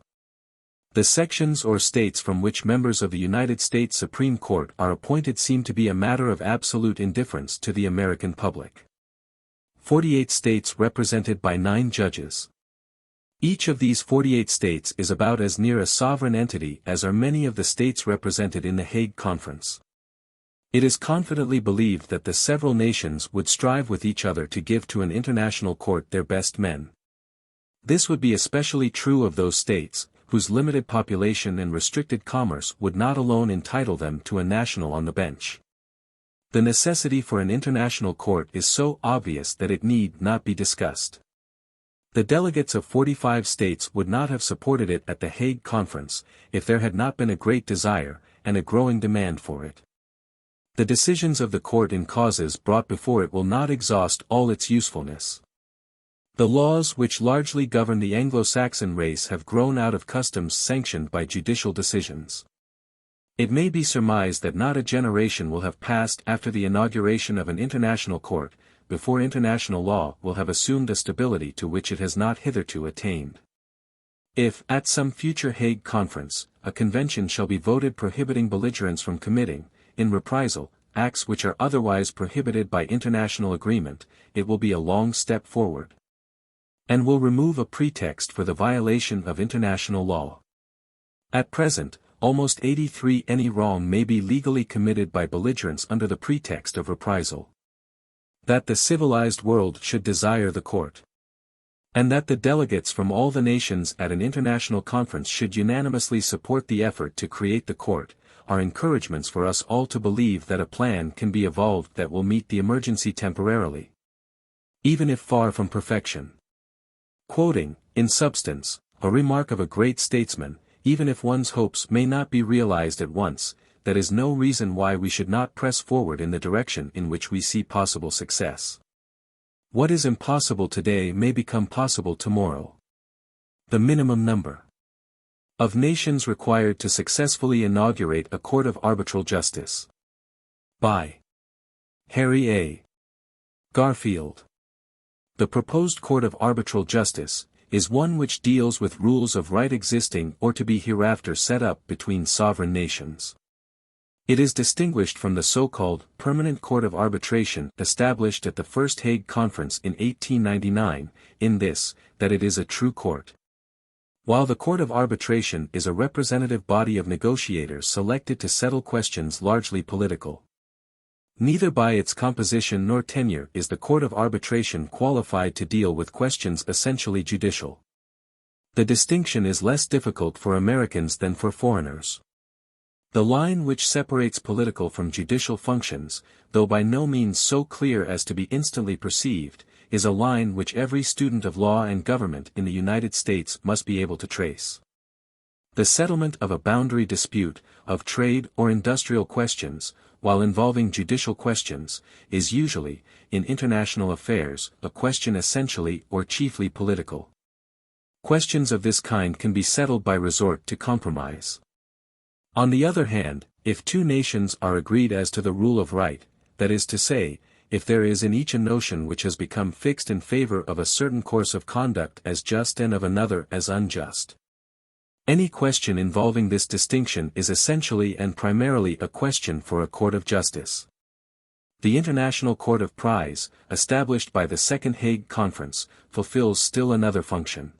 The sections or states from which members of the United States Supreme Court are appointed seem to be a matter of absolute indifference to the American public. 48 states represented by 9 judges. Each of these 48 states is about as near a sovereign entity as are many of the states represented in the Hague Conference. It is confidently believed that the several nations would strive with each other to give to an international court their best men. This would be especially true of those states, whose limited population and restricted commerce would not alone entitle them to a national on the bench. The necessity for an international court is so obvious that it need not be discussed. The delegates of 45 states would not have supported it at the Hague Conference, if there had not been a great desire, and a growing demand for it. The decisions of the court in causes brought before it will not exhaust all its usefulness. The laws which largely govern the Anglo-Saxon race have grown out of customs sanctioned by judicial decisions. It may be surmised that not a generation will have passed after the inauguration of an international court, before international law will have assumed a stability to which it has not hitherto attained. If, at some future Hague Conference, a convention shall be voted prohibiting belligerents from committing, in reprisal, acts which are otherwise prohibited by international agreement, it will be a long step forward, and will remove a pretext for the violation of international law. At present, almost 83 any wrong may be legally committed by belligerents under the pretext of reprisal. That the civilized world should desire the court, and that the delegates from all the nations at an international conference should unanimously support the effort to create the court, are encouragements for us all to believe that a plan can be evolved that will meet the emergency temporarily, even if far from perfection. Quoting, in substance, a remark of a great statesman, even if one's hopes may not be realized at once, that is no reason why we should not press forward in the direction in which we see possible success. What is impossible today may become possible tomorrow. The minimum number of nations required to successfully inaugurate a court of arbitral justice. By Harry A. Garfield. The proposed court of arbitral justice is one which deals with rules of right existing or to be hereafter set up between sovereign nations. It is distinguished from the so-called Permanent Court of Arbitration established at the First Hague Conference in 1899, in this, that it is a true court. While the Court of Arbitration is a representative body of negotiators selected to settle questions largely political. Neither by its composition nor tenure is the Court of Arbitration qualified to deal with questions essentially judicial. The distinction is less difficult for Americans than for foreigners. The line which separates political from judicial functions, though by no means so clear as to be instantly perceived, is a line which every student of law and government in the United States must be able to trace. The settlement of a boundary dispute, of trade or industrial questions, while involving judicial questions, is usually, in international affairs, a question essentially or chiefly political. Questions of this kind can be settled by resort to compromise. On the other hand, if two nations are agreed as to the rule of right, that is to say, if there is in each a notion which has become fixed in favor of a certain course of conduct as just and of another as unjust. Any question involving this distinction is essentially and primarily a question for a court of justice. The International Court of Prize, established by the Second Hague Conference, fulfills still another function.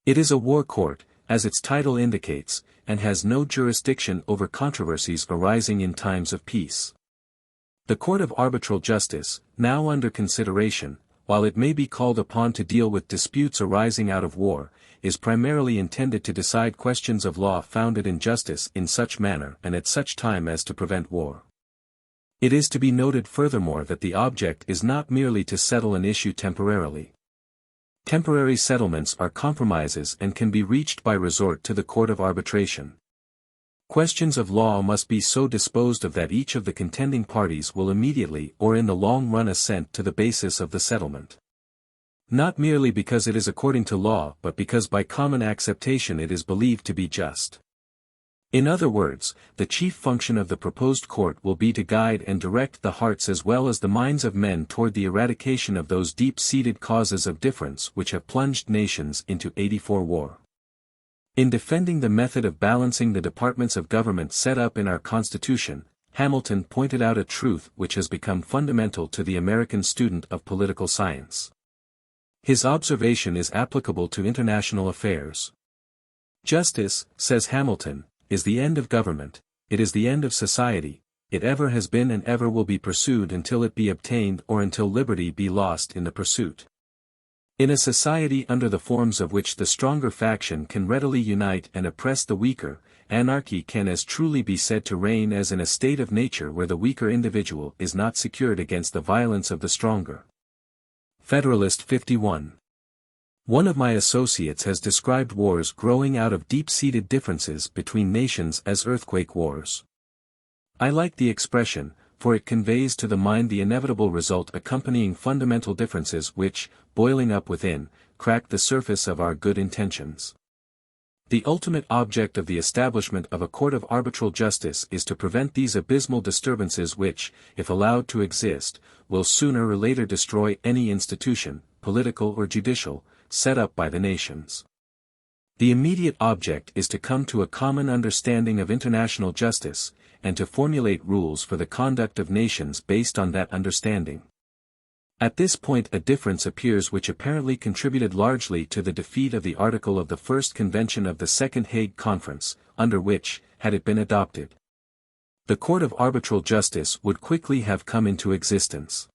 It is a war court, as its title indicates, and has no jurisdiction over controversies arising in times of peace. The Court of Arbitral Justice, now under consideration, while it may be called upon to deal with disputes arising out of war, is primarily intended to decide questions of law founded in justice in such manner and at such time as to prevent war. It is to be noted furthermore that the object is not merely to settle an issue temporarily. Temporary settlements are compromises and can be reached by resort to the Court of Arbitration. Questions of law must be so disposed of that each of the contending parties will immediately or in the long run assent to the basis of the settlement. Not merely because it is according to law but because by common acceptation it is believed to be just. In other words, the chief function of the proposed court will be to guide and direct the hearts as well as the minds of men toward the eradication of those deep-seated causes of difference which have plunged nations into 84 war. In defending the method of balancing the departments of government set up in our Constitution, Hamilton pointed out a truth which has become fundamental to the American student of political science. His observation is applicable to international affairs. Justice, says Hamilton, is the end of government, it is the end of society, it ever has been and ever will be pursued until it be obtained or until liberty be lost in the pursuit. In a society under the forms of which the stronger faction can readily unite and oppress the weaker, anarchy can as truly be said to reign as in a state of nature where the weaker individual is not secured against the violence of the stronger. Federalist 51. One of my associates has described wars growing out of deep-seated differences between nations as earthquake wars. I like the expression, for it conveys to the mind the inevitable result accompanying fundamental differences which, boiling up within, crack the surface of our good intentions. The ultimate object of the establishment of a court of arbitral justice is to prevent these abysmal disturbances which, if allowed to exist, will sooner or later destroy any institution, political or judicial, set up by the nations. The immediate object is to come to a common understanding of international justice, and to formulate rules for the conduct of nations based on that understanding. At this point a difference appears which apparently contributed largely to the defeat of the article of the First Convention of the Second Hague Conference, under which, had it been adopted, the Court of Arbitral Justice would quickly have come into existence.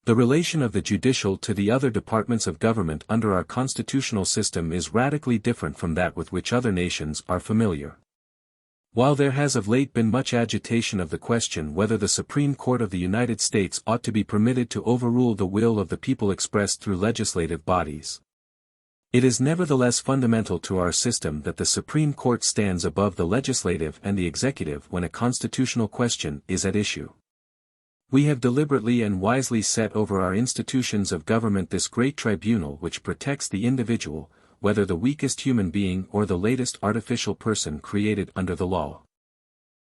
The relation of the judicial to the other departments of government under our constitutional system is radically different from that with which other nations are familiar. While there has of late been much agitation of the question whether the Supreme Court of the United States ought to be permitted to overrule the will of the people expressed through legislative bodies, It is nevertheless fundamental to our system that the Supreme Court stands above the legislative and the executive when a constitutional question is at issue. We have deliberately and wisely set over our institutions of government this great tribunal which protects the individual, whether the weakest human being or the latest artificial person created under the law.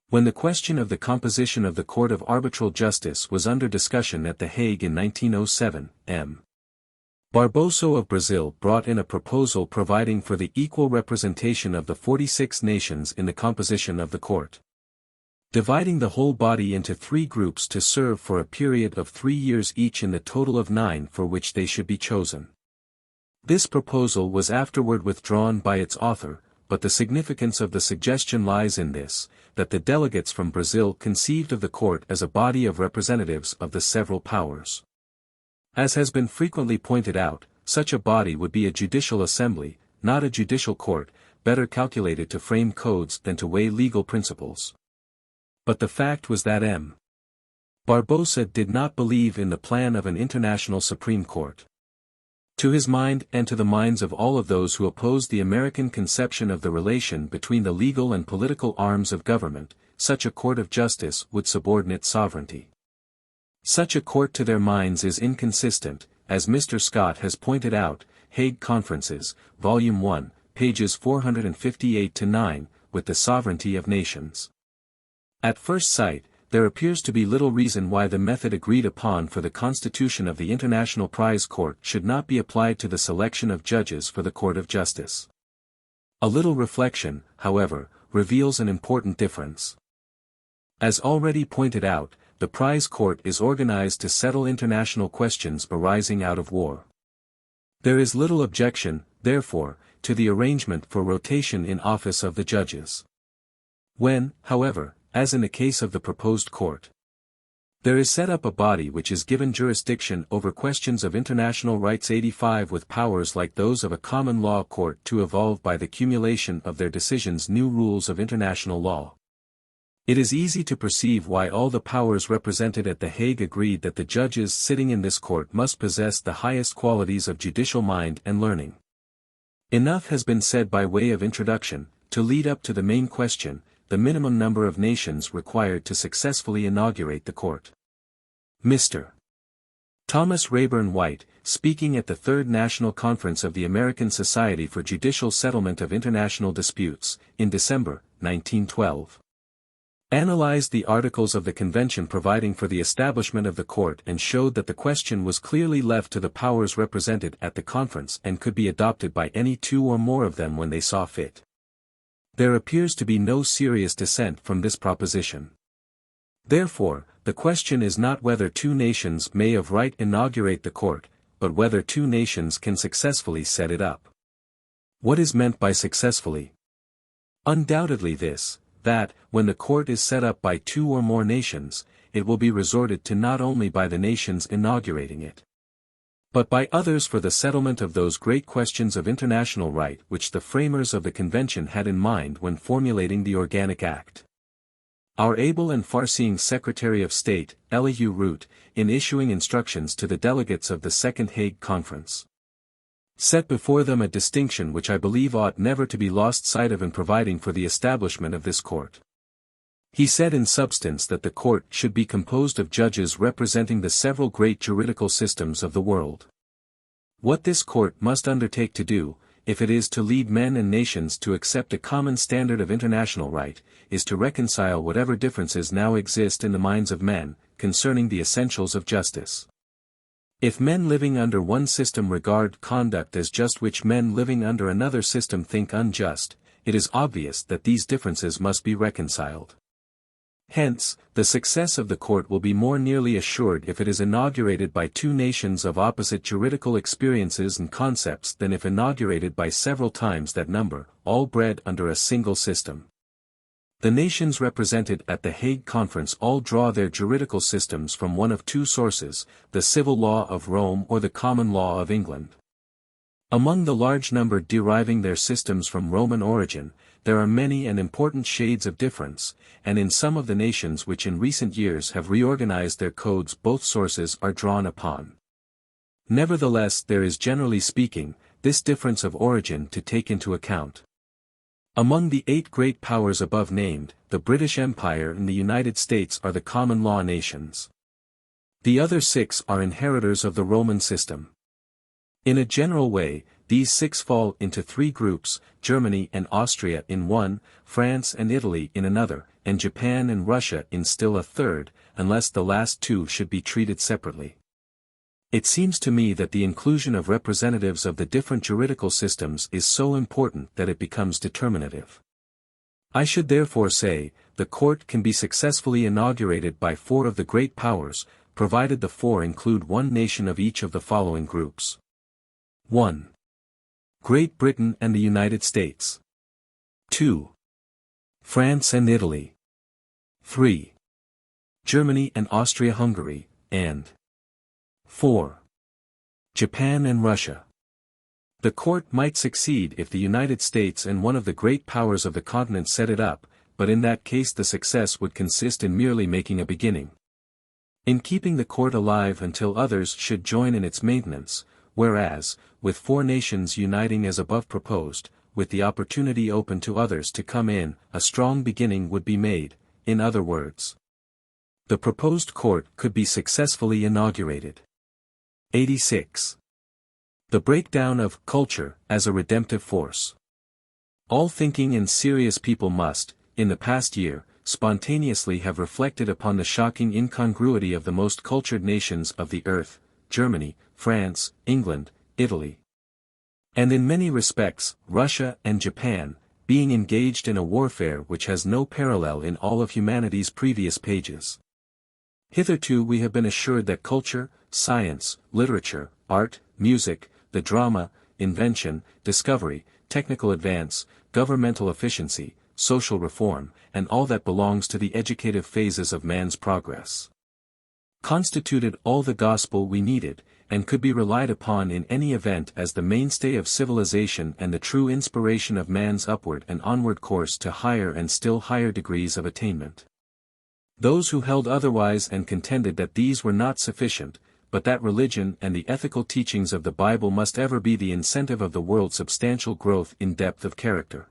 When the question of the composition of the Court of Arbitral Justice was under discussion at The Hague in 1907, M. Barboso of Brazil brought in a proposal providing for the equal representation of the 46 nations in the composition of the court. Dividing the whole body into 3 groups to serve for a period of 3 years each in the total of 9 for which they should be chosen. This proposal was afterward withdrawn by its author, but the significance of the suggestion lies in this, that the delegates from Brazil conceived of the court as a body of representatives of the several powers. As has been frequently pointed out, such a body would be a judicial assembly, not a judicial court, better calculated to frame codes than to weigh legal principles. But the fact was that M. Barbosa did not believe in the plan of an international Supreme Court. To his mind and to the minds of all of those who opposed the American conception of the relation between the legal and political arms of government, such a court of justice would subordinate sovereignty. Such a court to their minds is inconsistent, as Mr. Scott has pointed out, Hague Conferences, Volume 1, pages 458-9, with the sovereignty of nations. At first sight, there appears to be little reason why the method agreed upon for the constitution of the International Prize Court should not be applied to the selection of judges for the Court of Justice. A little reflection, however, reveals an important difference. As already pointed out, the Prize Court is organized to settle international questions arising out of war. There is little objection, therefore, to the arrangement for rotation in office of the judges. When, however, as in the case of the proposed court, there is set up a body which is given jurisdiction over questions of international rights 85 with powers like those of a common law court to evolve by the cumulation of their decisions new rules of international law. It is easy to perceive why all the powers represented at The Hague agreed that the judges sitting in this court must possess the highest qualities of judicial mind and learning. Enough has been said by way of introduction, to lead up to the main question, the minimum number of nations required to successfully inaugurate the court. Mr. Thomas Rayburn White, speaking at the Third National Conference of the American Society for Judicial Settlement of International Disputes, in December, 1912, analyzed the articles of the convention providing for the establishment of the court and showed that the question was clearly left to the powers represented at the conference and could be adopted by any 2 or more of them when they saw fit. There appears to be no serious dissent from this proposition. Therefore, the question is not whether 2 nations may of right inaugurate the court, but whether 2 nations can successfully set it up. What is meant by successfully? Undoubtedly this, that, when the court is set up by 2 or more nations, it will be resorted to not only by the nations inaugurating it, but by others for the settlement of those great questions of international right which the framers of the convention had in mind when formulating the organic act. Our able and far-seeing Secretary of State, Elihu Root, in issuing instructions to the delegates of the Second Hague Conference, set before them a distinction which I believe ought never to be lost sight of in providing for the establishment of this court. He said in substance that the court should be composed of judges representing the several great juridical systems of the world. What this court must undertake to do, if it is to lead men and nations to accept a common standard of international right, is to reconcile whatever differences now exist in the minds of men, concerning the essentials of justice. If men living under one system regard conduct as just which men living under another system think unjust, it is obvious that these differences must be reconciled. Hence, the success of the court will be more nearly assured if it is inaugurated by 2 nations of opposite juridical experiences and concepts than if inaugurated by several times that number, all bred under a single system. The nations represented at the Hague Conference all draw their juridical systems from one of 2 sources, the civil law of Rome or the common law of England. Among the large number deriving their systems from Roman origin, there are many and important shades of difference, and in some of the nations which in recent years have reorganized their codes both sources are drawn upon. Nevertheless there is generally speaking, this difference of origin to take into account. Among the 8 great powers above named, the British Empire and the United States are the common law nations. The other 6 are inheritors of the Roman system. In a general way, these 6 fall into 3 groups, Germany and Austria in one, France and Italy in another, and Japan and Russia in still a third, unless the last 2 should be treated separately. It seems to me that the inclusion of representatives of the different juridical systems is so important that it becomes determinative. I should therefore say, the court can be successfully inaugurated by 4 of the great powers, provided the 4 include one nation of each of the following groups. 1. Great Britain and the United States. 2. France and Italy. 3. Germany and Austria-Hungary, and 4. Japan and Russia. The court might succeed if the United States and one of the great powers of the continent set it up, but in that case the success would consist in merely making a beginning. In keeping the court alive until others should join in its maintenance, whereas, with 4 nations uniting as above proposed, with the opportunity open to others to come in, a strong beginning would be made, in other words. The proposed court could be successfully inaugurated. 86. The breakdown of culture as a redemptive force. All thinking and serious people must, in the past year, spontaneously have reflected upon the shocking incongruity of the most cultured nations of the earth, Germany, France, England, Italy, and in many respects, Russia and Japan, being engaged in a warfare which has no parallel in all of humanity's previous pages. Hitherto we have been assured that culture, science, literature, art, music, the drama, invention, discovery, technical advance, governmental efficiency, social reform, and all that belongs to the educative phases of man's progress, constituted all the gospel we needed, and could be relied upon in any event as the mainstay of civilization and the true inspiration of man's upward and onward course to higher and still higher degrees of attainment. Those who held otherwise and contended that these were not sufficient, but that religion and the ethical teachings of the Bible must ever be the incentive of the world's substantial growth in depth of character,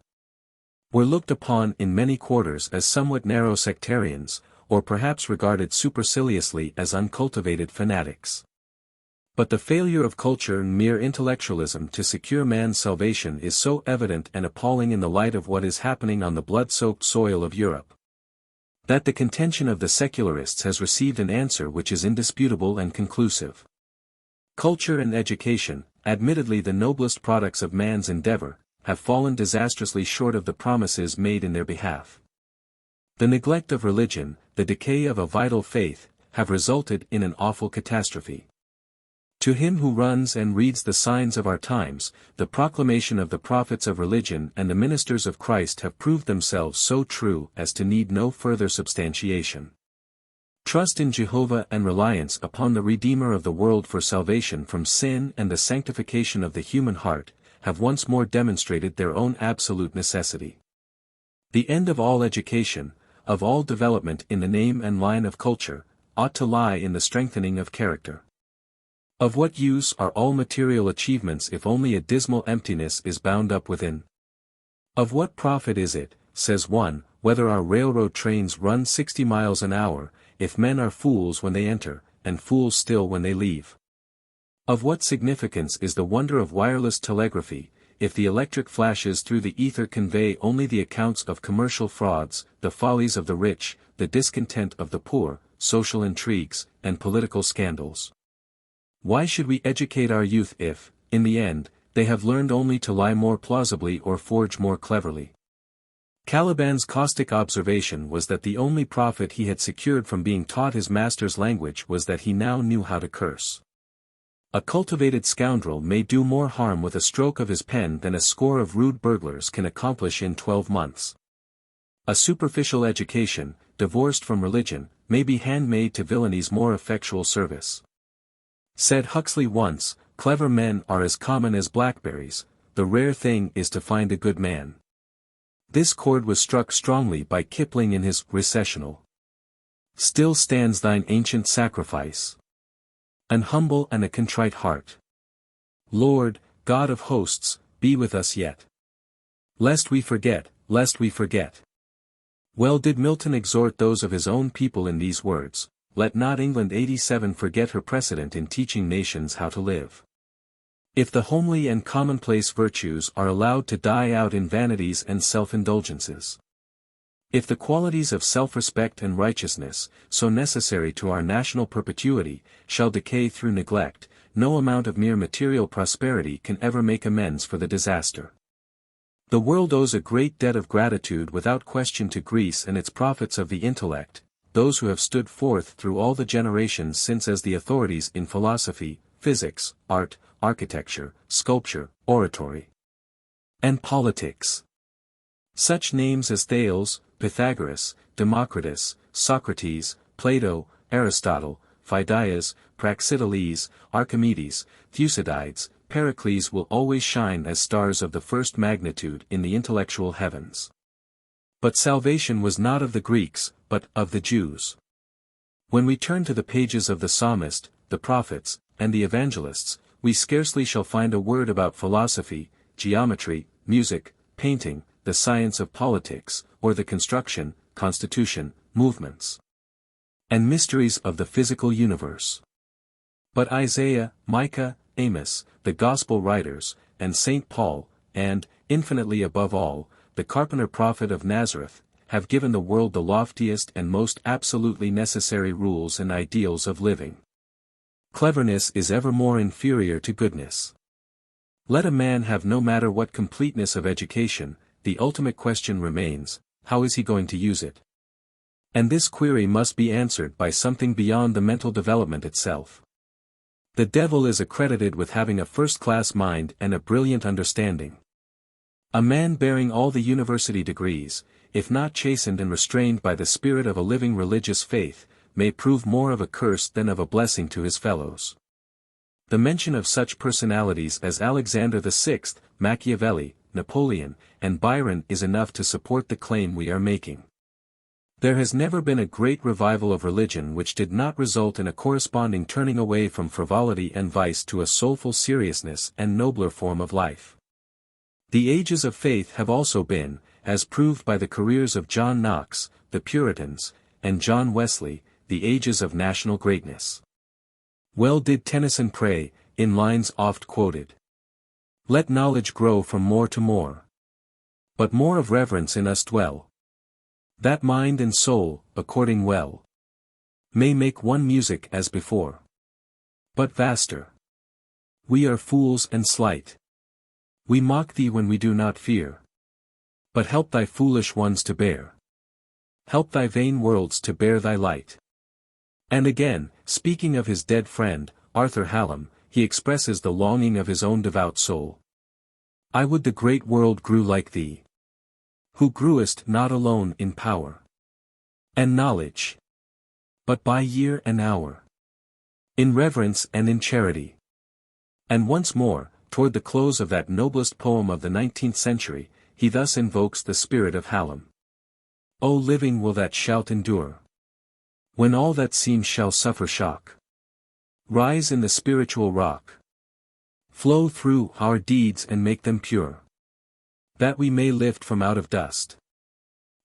were looked upon in many quarters as somewhat narrow sectarians, or perhaps regarded superciliously as uncultivated fanatics. But the failure of culture and mere intellectualism to secure man's salvation is so evident and appalling in the light of what is happening on the blood-soaked soil of Europe, that the contention of the secularists has received an answer which is indisputable and conclusive. Culture and education, admittedly the noblest products of man's endeavor, have fallen disastrously short of the promises made in their behalf. The neglect of religion, the decay of a vital faith, have resulted in an awful catastrophe. To him who runs and reads the signs of our times, the proclamation of the prophets of religion and the ministers of Christ have proved themselves so true as to need no further substantiation. Trust in Jehovah and reliance upon the Redeemer of the world for salvation from sin and the sanctification of the human heart, have once more demonstrated their own absolute necessity. The end of all education, of all development in the name and line of culture, ought to lie in the strengthening of character. Of what use are all material achievements if only a dismal emptiness is bound up within? Of what profit is it, says one, whether our railroad trains run 60 miles an hour, if men are fools when they enter, and fools still when they leave? Of what significance is the wonder of wireless telegraphy, if the electric flashes through the ether convey only the accounts of commercial frauds, the follies of the rich, the discontent of the poor, social intrigues, and political scandals? Why should we educate our youth if, in the end, they have learned only to lie more plausibly or forge more cleverly? Caliban's caustic observation was that the only profit he had secured from being taught his master's language was that he now knew how to curse. A cultivated scoundrel may do more harm with a stroke of his pen than a score of rude burglars can accomplish in 12 months. A superficial education, divorced from religion, may be handmaid to villainies more effectual service. Said Huxley once, clever men are as common as blackberries, the rare thing is to find a good man. This chord was struck strongly by Kipling in his Recessional. Still stands thine ancient sacrifice, an humble and a contrite heart. Lord, God of hosts, be with us yet. Lest we forget, lest we forget. Well did Milton exhort those of his own people in these words, let not England 87 forget her precedent in teaching nations how to live. If the homely and commonplace virtues are allowed to die out in vanities and self-indulgences. If the qualities of self-respect and righteousness, so necessary to our national perpetuity, shall decay through neglect, no amount of mere material prosperity can ever make amends for the disaster. The world owes a great debt of gratitude without question to Greece and its prophets of the intellect, those who have stood forth through all the generations since as the authorities in philosophy, physics, art, architecture, sculpture, oratory, and politics. Such names as Thales, Pythagoras, Democritus, Socrates, Plato, Aristotle, Phidias, Praxiteles, Archimedes, Thucydides, Pericles will always shine as stars of the first magnitude in the intellectual heavens. But salvation was not of the Greeks, but of the Jews. When we turn to the pages of the psalmist, the prophets, and the evangelists, we scarcely shall find a word about philosophy, geometry, music, painting, the science of politics, or the construction, constitution, movements, and mysteries of the physical universe. But Isaiah, Micah, Amos, the Gospel writers, and St. Paul, and, infinitely above all, the carpenter prophet of Nazareth, have given the world the loftiest and most absolutely necessary rules and ideals of living. Cleverness is ever more inferior to goodness. Let a man have no matter what completeness of education, the ultimate question remains, how is he going to use it? And this query must be answered by something beyond the mental development itself. The devil is accredited with having a first-class mind and a brilliant understanding. A man bearing all the university degrees, if not chastened and restrained by the spirit of a living religious faith, may prove more of a curse than of a blessing to his fellows. The mention of such personalities as Alexander VI, Machiavelli, Napoleon, and Byron is enough to support the claim we are making. There has never been a great revival of religion which did not result in a corresponding turning away from frivolity and vice to a soulful seriousness and nobler form of life. The ages of faith have also been, as proved by the careers of John Knox, the Puritans, and John Wesley, the ages of national greatness. Well did Tennyson pray, in lines oft quoted, let knowledge grow from more to more, but more of reverence in us dwell. That mind and soul, according well, may make one music as before, but vaster. We are fools and slight. We mock thee when we do not fear. But help thy foolish ones to bear. Help thy vain worlds to bear thy light. And again, speaking of his dead friend, Arthur Hallam, he expresses the longing of his own devout soul. I would the great world grew like thee, who grewest not alone in power and knowledge, but by year and hour, in reverence and in charity. And once more, toward the close of that noblest poem of the 19th century, he thus invokes the spirit of Hallam. O living will that shout endure, when all that seems shall suffer shock. Rise in the spiritual rock, flow through our deeds and make them pure, that we may lift from out of dust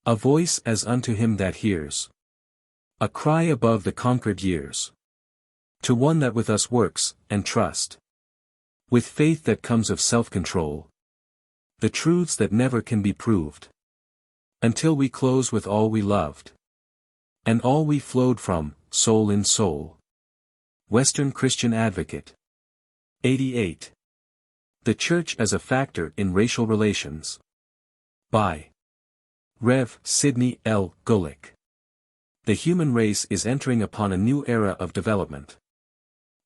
a voice as unto him that hears, a cry above the conquered years, to one that with us works, and trust, with faith that comes of self-control, the truths that never can be proved, until we close with all we loved, and all we flowed from, soul in soul. Western Christian Advocate. 88. The Church as a Factor in Racial Relations. By Rev. Sidney L. Gulick. The human race is entering upon a new era of development.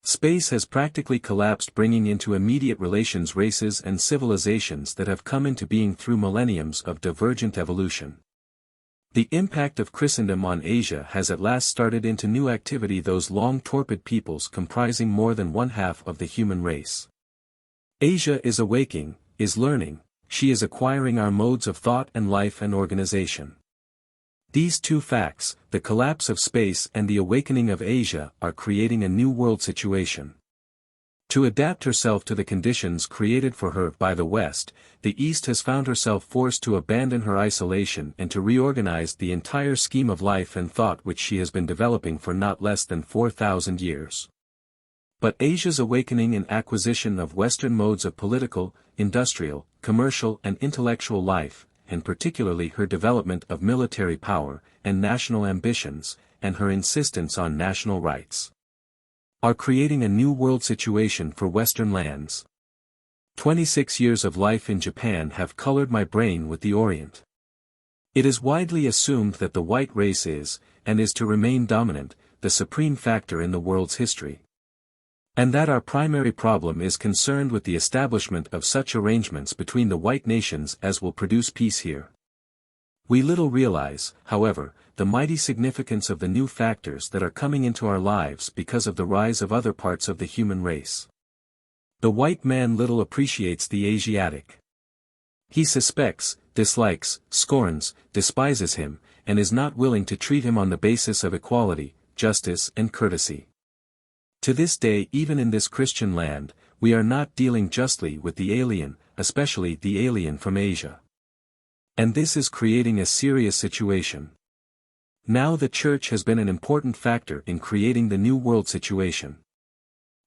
Space has practically collapsed, bringing into immediate relations races and civilizations that have come into being through millenniums of divergent evolution. The impact of Christendom on Asia has at last started into new activity, those long torpid peoples comprising more than one-half of the human race. Asia is awaking, is learning, she is acquiring our modes of thought and life and organization. These two facts, the collapse of space and the awakening of Asia, are creating a new world situation. To adapt herself to the conditions created for her by the West, the East has found herself forced to abandon her isolation and to reorganize the entire scheme of life and thought which she has been developing for not less than 4,000 years. But Asia's awakening and acquisition of Western modes of political, industrial, commercial and intellectual life, and particularly her development of military power, and national ambitions, and her insistence on national rights, are creating a new world situation for Western lands. 26 years of life in Japan have colored my brain with the Orient. It is widely assumed that the white race is, and is to remain dominant, the supreme factor in the world's history. And that our primary problem is concerned with the establishment of such arrangements between the white nations as will produce peace here. We little realize, however, the mighty significance of the new factors that are coming into our lives because of the rise of other parts of the human race. The white man little appreciates the Asiatic. He suspects, dislikes, scorns, despises him, and is not willing to treat him on the basis of equality, justice and courtesy. To this day, even in this Christian land, we are not dealing justly with the alien, especially the alien from Asia. And this is creating a serious situation. Now the Church has been an important factor in creating the New World situation.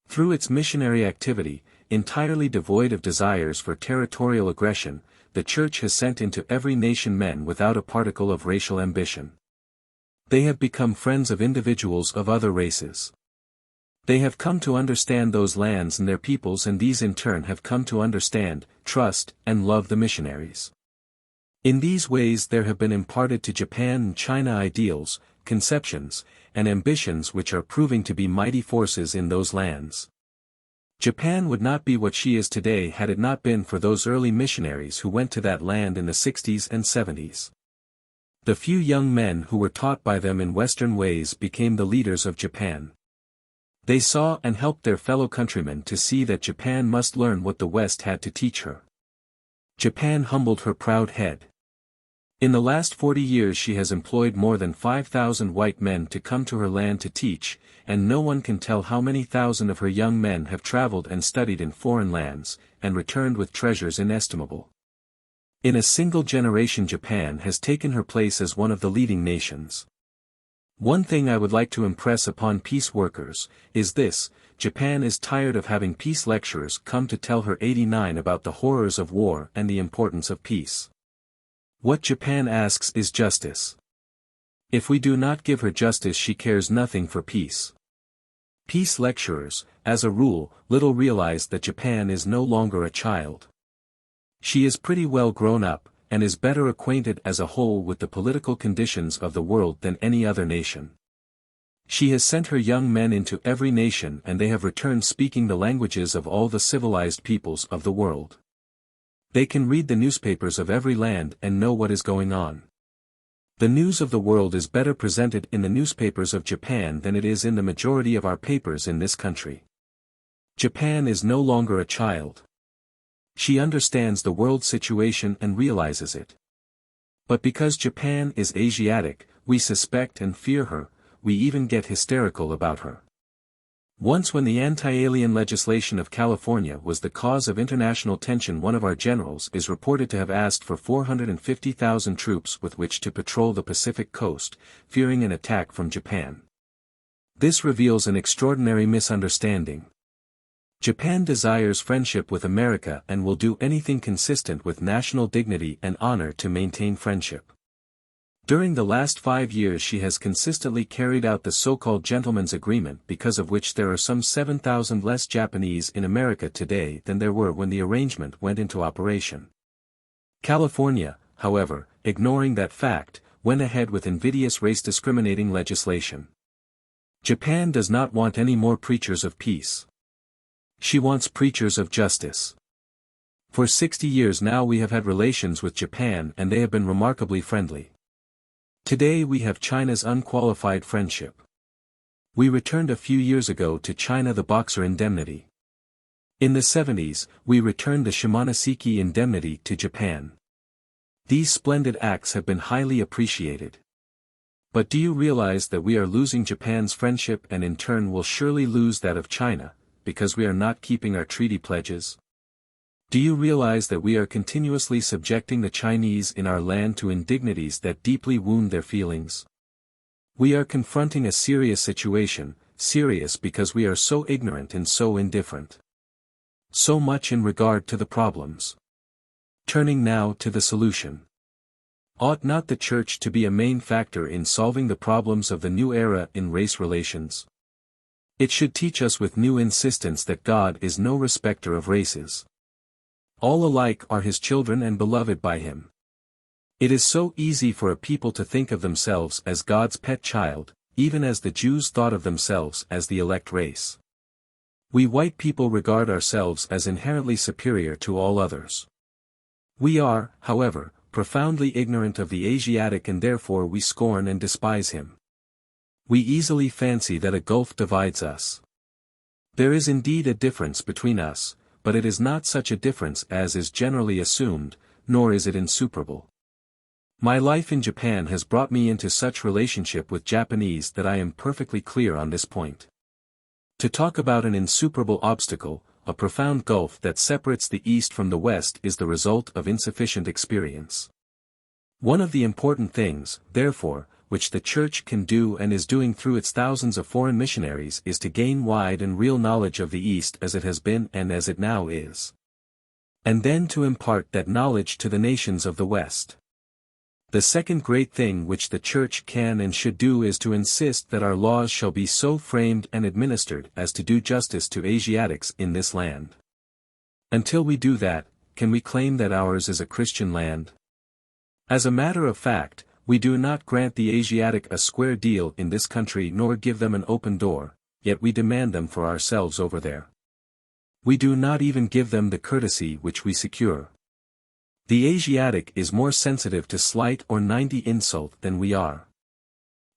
Through its missionary activity, entirely devoid of desires for territorial aggression, the Church has sent into every nation men without a particle of racial ambition. They have become friends of individuals of other races. They have come to understand those lands and their peoples, and these in turn have come to understand, trust, and love the missionaries. In these ways there have been imparted to Japan and China ideals, conceptions, and ambitions which are proving to be mighty forces in those lands. Japan would not be what she is today had it not been for those early missionaries who went to that land in the 60s and 70s. The few young men who were taught by them in Western ways became the leaders of Japan. They saw and helped their fellow countrymen to see that Japan must learn what the West had to teach her. Japan humbled her proud head. In the last 40 years she has employed more than 5,000 white men to come to her land to teach, and no one can tell how many thousand of her young men have traveled and studied in foreign lands, and returned with treasures inestimable. In a single generation Japan has taken her place as one of the leading nations. One thing I would like to impress upon peace workers, is this: Japan is tired of having peace lecturers come to tell her 89 about the horrors of war and the importance of peace. What Japan asks is justice. If we do not give her justice, she cares nothing for peace. Peace lecturers, as a rule, little realize that Japan is no longer a child. She is pretty well grown up, and is better acquainted as a whole with the political conditions of the world than any other nation. She has sent her young men into every nation, and they have returned speaking the languages of all the civilized peoples of the world. They can read the newspapers of every land and know what is going on. The news of the world is better presented in the newspapers of Japan than it is in the majority of our papers in this country. Japan is no longer a child. She understands the world situation and realizes it. But because Japan is Asiatic, we suspect and fear her, we even get hysterical about her. Once when the anti-alien legislation of California was the cause of international tension, one of our generals is reported to have asked for 450,000 troops with which to patrol the Pacific coast, fearing an attack from Japan. This reveals an extraordinary misunderstanding. Japan desires friendship with America and will do anything consistent with national dignity and honor to maintain friendship. During the last 5 years she has consistently carried out the so-called gentleman's agreement, because of which there are some 7,000 less Japanese in America today than there were when the arrangement went into operation. California, however, ignoring that fact, went ahead with invidious race-discriminating legislation. Japan does not want any more preachers of peace. She wants preachers of justice. For 60 years now we have had relations with Japan and they have been remarkably friendly. Today we have China's unqualified friendship. We returned a few years ago to China the Boxer indemnity. In the 70s, we returned the Shimonoseki indemnity to Japan. These splendid acts have been highly appreciated. But do you realize that we are losing Japan's friendship and in turn will surely lose that of China, because we are not keeping our treaty pledges? Do you realize that we are continuously subjecting the Chinese in our land to indignities that deeply wound their feelings? We are confronting a serious situation, serious because we are so ignorant and so indifferent. So much in regard to the problems. Turning now to the solution. Ought not the Church to be a main factor in solving the problems of the new era in race relations? It should teach us with new insistence that God is no respecter of races. All alike are his children and beloved by him. It is so easy for a people to think of themselves as God's pet child, even as the Jews thought of themselves as the elect race. We white people regard ourselves as inherently superior to all others. We are, however, profoundly ignorant of the Asiatic and therefore we scorn and despise him. We easily fancy that a gulf divides us. There is indeed a difference between us, but it is not such a difference as is generally assumed, nor is it insuperable. My life in Japan has brought me into such relationship with Japanese that I am perfectly clear on this point. To talk about an insuperable obstacle, a profound gulf that separates the East from the West is the result of insufficient experience. One of the important things, therefore, which the Church can do and is doing through its thousands of foreign missionaries is to gain wide and real knowledge of the East as it has been and as it now is. And then to impart that knowledge to the nations of the West. The second great thing which the Church can and should do is to insist that our laws shall be so framed and administered as to do justice to Asiatics in this land. Until we do that, can we claim that ours is a Christian land? As a matter of fact, we do not grant the Asiatic a square deal in this country nor give them an open door, yet we demand them for ourselves over there. We do not even give them the courtesy which we secure. The Asiatic is more sensitive to slight or 90 insult than we are.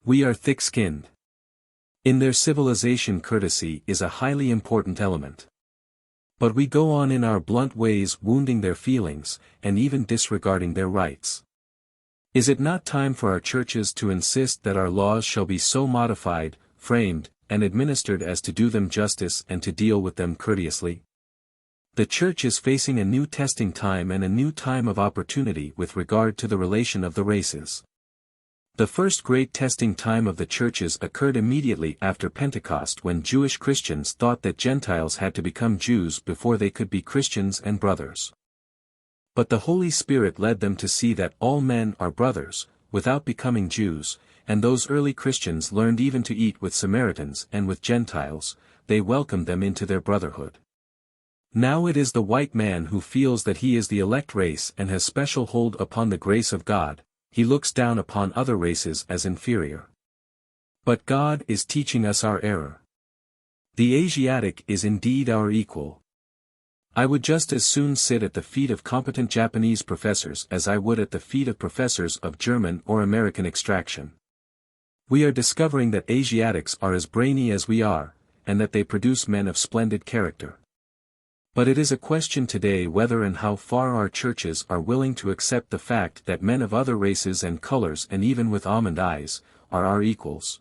We are thick-skinned. In their civilization courtesy is a highly important element. But we go on in our blunt ways wounding their feelings, and even disregarding their rights. Is it not time for our churches to insist that our laws shall be so modified, framed, and administered as to do them justice and to deal with them courteously? The Church is facing a new testing time and a new time of opportunity with regard to the relation of the races. The first great testing time of the churches occurred immediately after Pentecost when Jewish Christians thought that Gentiles had to become Jews before they could be Christians and brothers. But the Holy Spirit led them to see that all men are brothers, without becoming Jews, and those early Christians learned even to eat with Samaritans and with Gentiles, they welcomed them into their brotherhood. Now it is the white man who feels that he is the elect race and has special hold upon the grace of God, he looks down upon other races as inferior. But God is teaching us our error. The Asiatic is indeed our equal. I would just as soon sit at the feet of competent Japanese professors as I would at the feet of professors of German or American extraction. We are discovering that Asiatics are as brainy as we are, and that they produce men of splendid character. But it is a question today whether and how far our churches are willing to accept the fact that men of other races and colors and even with almond eyes, are our equals.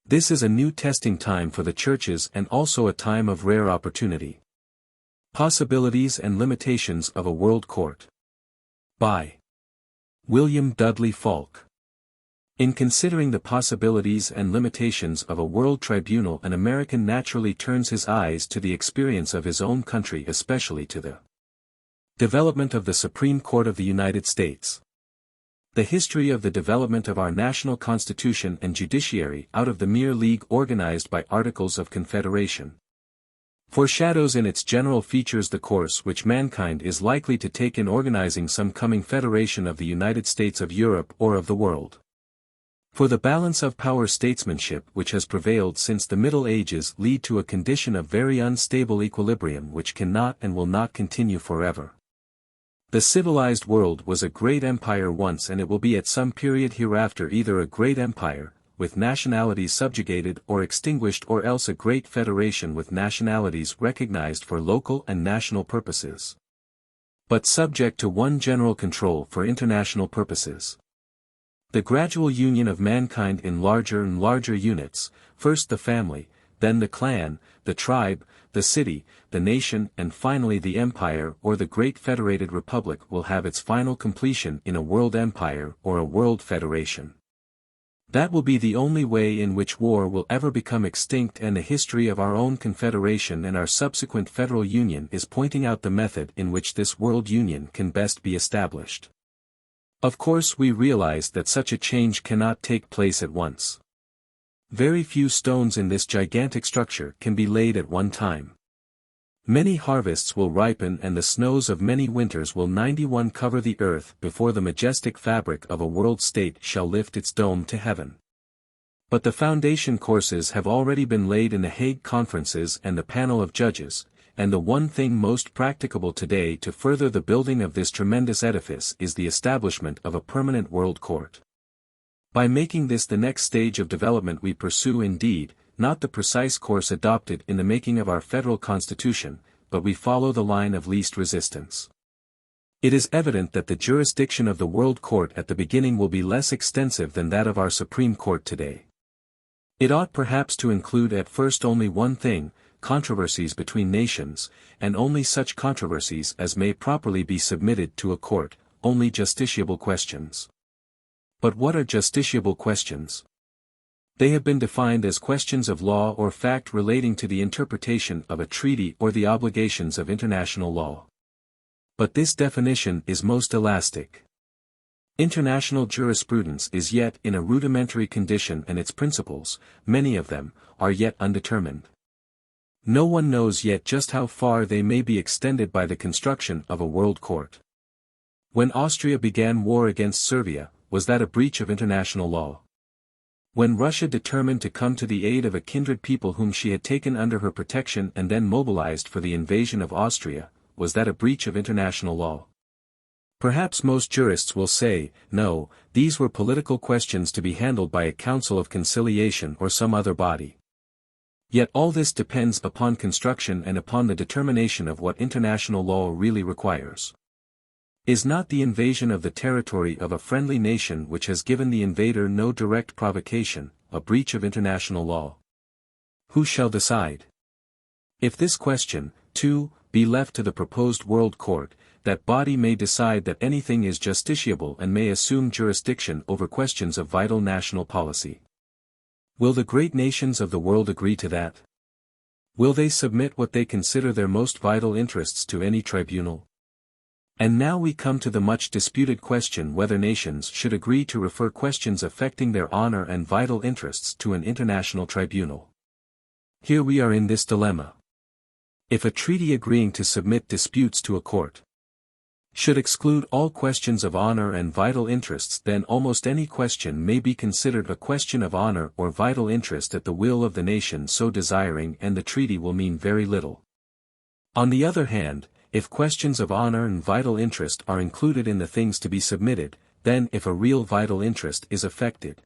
This is a new testing time for the churches and also a time of rare opportunity. Possibilities and Limitations of a World Court. By William Dudley Falk. In considering the possibilities and limitations of a world tribunal, an American naturally turns his eyes to the experience of his own country, especially to the development of the Supreme Court of the United States. The history of the development of our national constitution and judiciary out of the mere league organized by Articles of Confederation foreshadows in its general features the course which mankind is likely to take in organizing some coming federation of the United States of Europe or of the world. For the balance of power statesmanship which has prevailed since the Middle Ages lead to a condition of very unstable equilibrium which cannot and will not continue forever. The civilized world was a great empire once and it will be at some period hereafter either a great empire, with nationalities subjugated or extinguished, or else a great federation with nationalities recognized for local and national purposes, but subject to one general control for international purposes. The gradual union of mankind in larger and larger units, first the family, then the clan, the tribe, the city, the nation, and finally the empire or the great federated republic will have its final completion in a world empire or a world federation. That will be the only way in which war will ever become extinct, and the history of our own confederation and our subsequent federal union is pointing out the method in which this world union can best be established. Of course, we realize that such a change cannot take place at once. Very few stones in this gigantic structure can be laid at one time. Many harvests will ripen and the snows of many winters will 91 cover the earth before the majestic fabric of a world state shall lift its dome to heaven. But the foundation courses have already been laid in the Hague conferences and the panel of judges, and the one thing most practicable today to further the building of this tremendous edifice is the establishment of a permanent world court. By making this the next stage of development, we pursue indeed, not the precise course adopted in the making of our federal constitution, but we follow the line of least resistance. It is evident that the jurisdiction of the World Court at the beginning will be less extensive than that of our Supreme Court today. It ought perhaps to include at first only one thing, controversies between nations, and only such controversies as may properly be submitted to a court, only justiciable questions. But what are justiciable questions? They have been defined as questions of law or fact relating to the interpretation of a treaty or the obligations of international law. But this definition is most elastic. International jurisprudence is yet in a rudimentary condition, and its principles, many of them, are yet undetermined. No one knows yet just how far they may be extended by the construction of a world court. When Austria began war against Serbia, was that a breach of international law? When Russia determined to come to the aid of a kindred people whom she had taken under her protection and then mobilized for the invasion of Austria, was that a breach of international law? Perhaps most jurists will say, no, these were political questions to be handled by a council of conciliation or some other body. Yet all this depends upon construction and upon the determination of what international law really requires. Is not the invasion of the territory of a friendly nation which has given the invader no direct provocation, a breach of international law? Who shall decide? If this question, too, be left to the proposed World Court, that body may decide that anything is justiciable and may assume jurisdiction over questions of vital national policy. Will the great nations of the world agree to that? Will they submit what they consider their most vital interests to any tribunal? And now we come to the much disputed question whether nations should agree to refer questions affecting their honor and vital interests to an international tribunal. Here we are in this dilemma. If a treaty agreeing to submit disputes to a court should exclude all questions of honor and vital interests, then almost any question may be considered a question of honor or vital interest at the will of the nation so desiring, and the treaty will mean very little. On the other hand, if questions of honor and vital interest are included in the things to be submitted, then if a real vital interest is affected,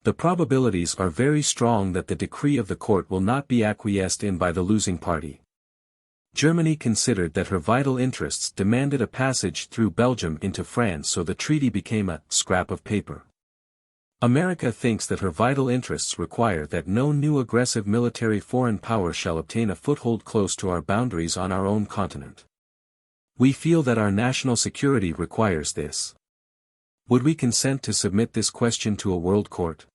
the probabilities are very strong that the decree of the court will not be acquiesced in by the losing party. Germany considered that her vital interests demanded a passage through Belgium into France, so the treaty became a scrap of paper. America thinks that her vital interests require that no new aggressive military foreign power shall obtain a foothold close to our boundaries on our own continent. We feel that our national security requires this. Would we consent to submit this question to a world court?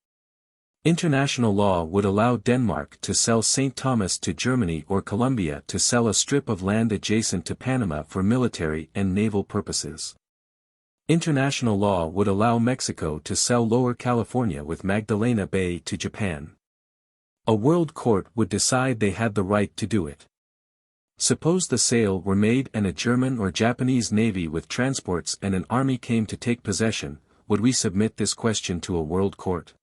International law would allow Denmark to sell St. Thomas to Germany or Colombia to sell a strip of land adjacent to Panama for military and naval purposes. International law would allow Mexico to sell Lower California with Magdalena Bay to Japan. A world court would decide they had the right to do it. Suppose the sale were made and a German or Japanese navy with transports and an army came to take possession, would we submit this question to a world court?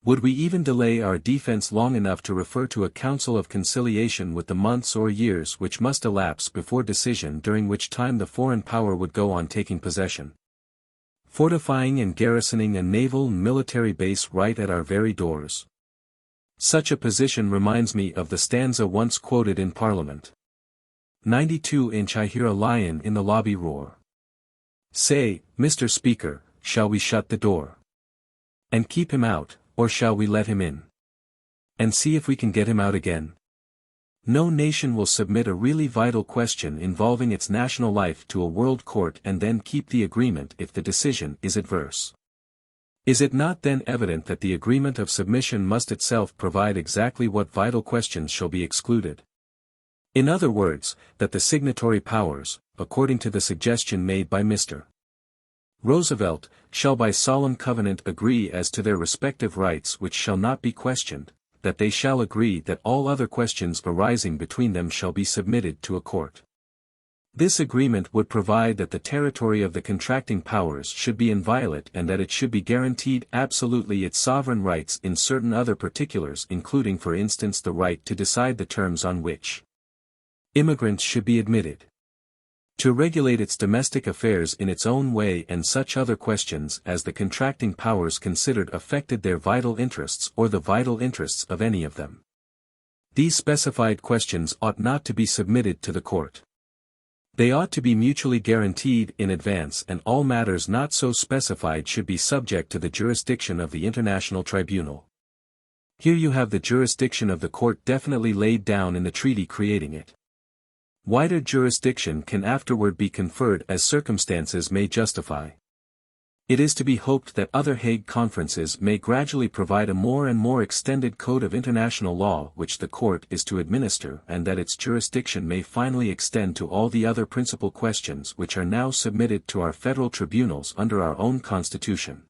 Would we even delay our defense long enough to refer to a council of conciliation with the months or years which must elapse before decision, during which time the foreign power would go on taking possession, fortifying and garrisoning a naval and military base right at our very doors? Such a position reminds me of the stanza once quoted in Parliament. 92 I hear a lion in the lobby roar. Say, Mr. Speaker, shall we shut the door and keep him out, or shall we let him in? And see if we can get him out again. No nation will submit a really vital question involving its national life to a world court and then keep the agreement if the decision is adverse. Is it not then evident that the agreement of submission must itself provide exactly what vital questions shall be excluded? In other words, that the signatory powers, according to the suggestion made by Mr. Roosevelt, shall by solemn covenant agree as to their respective rights which shall not be questioned, that they shall agree that all other questions arising between them shall be submitted to a court. This agreement would provide that the territory of the contracting powers should be inviolate and that it should be guaranteed absolutely its sovereign rights in certain other particulars, including for instance the right to decide the terms on which immigrants should be admitted, to regulate its domestic affairs in its own way and such other questions as the contracting powers considered affected their vital interests or the vital interests of any of them. These specified questions ought not to be submitted to the court. They ought to be mutually guaranteed in advance, and all matters not so specified should be subject to the jurisdiction of the International Tribunal. Here you have the jurisdiction of the court definitely laid down in the treaty creating it. Wider jurisdiction can afterward be conferred as circumstances may justify. It is to be hoped that other Hague conferences may gradually provide a more and more extended code of international law which the court is to administer, and that its jurisdiction may finally extend to all the other principal questions which are now submitted to our federal tribunals under our own constitution.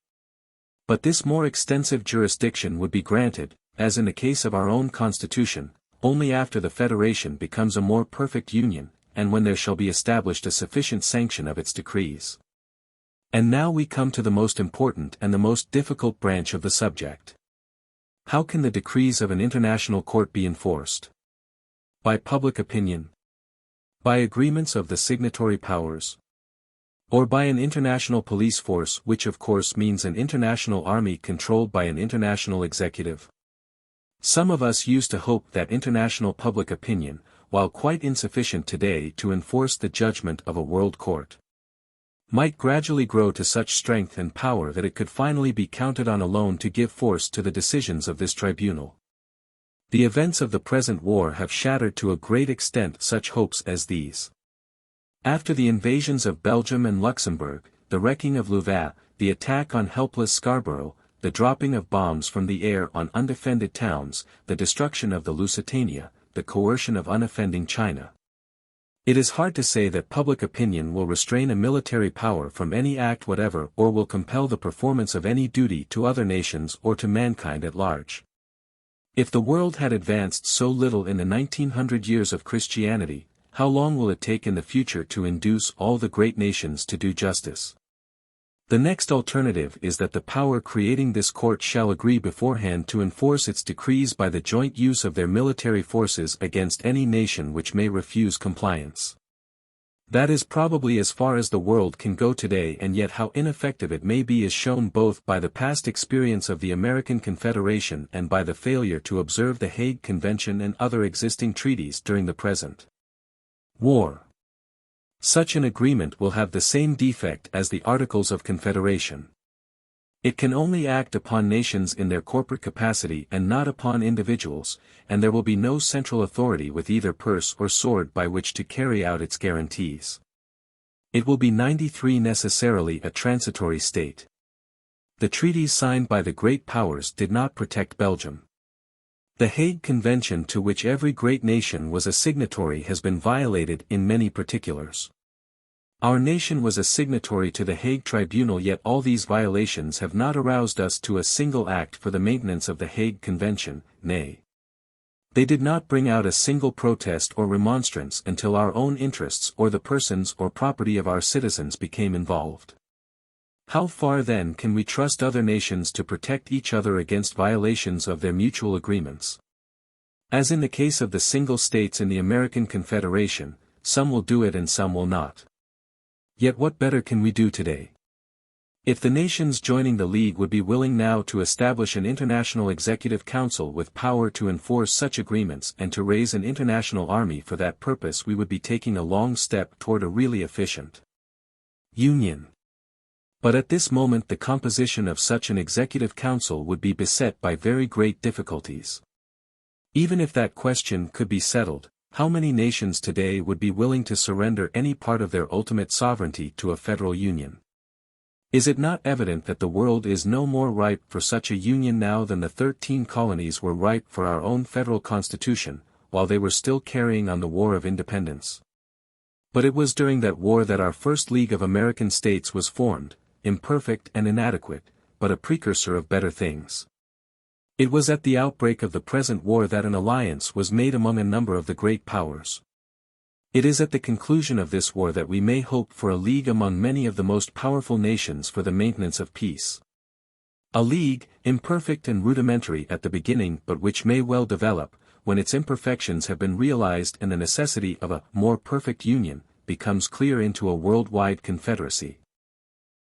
But this more extensive jurisdiction would be granted, as in the case of our own constitution, only after the federation becomes a more perfect union, and when there shall be established a sufficient sanction of its decrees. And now we come to the most important and the most difficult branch of the subject. How can the decrees of an international court be enforced? By public opinion? By agreements of the signatory powers? Or by an international police force, which of course means an international army controlled by an international executive? Some of us used to hope that international public opinion, while quite insufficient today to enforce the judgment of a world court, might gradually grow to such strength and power that it could finally be counted on alone to give force to the decisions of this tribunal. The events of the present war have shattered to a great extent such hopes as these. After the invasions of Belgium and Luxembourg, the wrecking of Louvain, the attack on helpless Scarborough, the dropping of bombs from the air on undefended towns, the destruction of the Lusitania, the coercion of unoffending China. It is hard to say that public opinion will restrain a military power from any act whatever or will compel the performance of any duty to other nations or to mankind at large. If the world had advanced so little in the 1900 years of Christianity, how long will it take in the future to induce all the great nations to do justice? The next alternative is that the power creating this court shall agree beforehand to enforce its decrees by the joint use of their military forces against any nation which may refuse compliance. That is probably as far as the world can go today, and yet how ineffective it may be is shown both by the past experience of the American Confederation and by the failure to observe the Hague Convention and other existing treaties during the present war. Such an agreement will have the same defect as the Articles of Confederation. It can only act upon nations in their corporate capacity and not upon individuals, and there will be no central authority with either purse or sword by which to carry out its guarantees. It will be 93 necessarily a transitory state. The treaties signed by the great powers did not protect Belgium. The Hague Convention, to which every great nation was a signatory, has been violated in many particulars. Our nation was a signatory to the Hague Tribunal, yet all these violations have not aroused us to a single act for the maintenance of the Hague Convention, nay, they did not bring out a single protest or remonstrance until our own interests or the persons or property of our citizens became involved. How far then can we trust other nations to protect each other against violations of their mutual agreements? As in the case of the single states in the American Confederation, some will do it and some will not. Yet what better can we do today? If the nations joining the League would be willing now to establish an international executive council with power to enforce such agreements and to raise an international army for that purpose, we would be taking a long step toward a really efficient union. But at this moment the composition of such an executive council would be beset by very great difficulties. Even if that question could be settled, how many nations today would be willing to surrender any part of their ultimate sovereignty to a federal union? Is it not evident that the world is no more ripe for such a union now than the 13 colonies were ripe for our own federal constitution, while they were still carrying on the War of Independence? But it was during that war that our first League of American States was formed, imperfect and inadequate, but a precursor of better things. It was at the outbreak of the present war that an alliance was made among a number of the great powers. It is at the conclusion of this war that we may hope for a league among many of the most powerful nations for the maintenance of peace. A league, imperfect and rudimentary at the beginning but which may well develop, when its imperfections have been realized and the necessity of a more perfect union becomes clear, into a worldwide confederacy,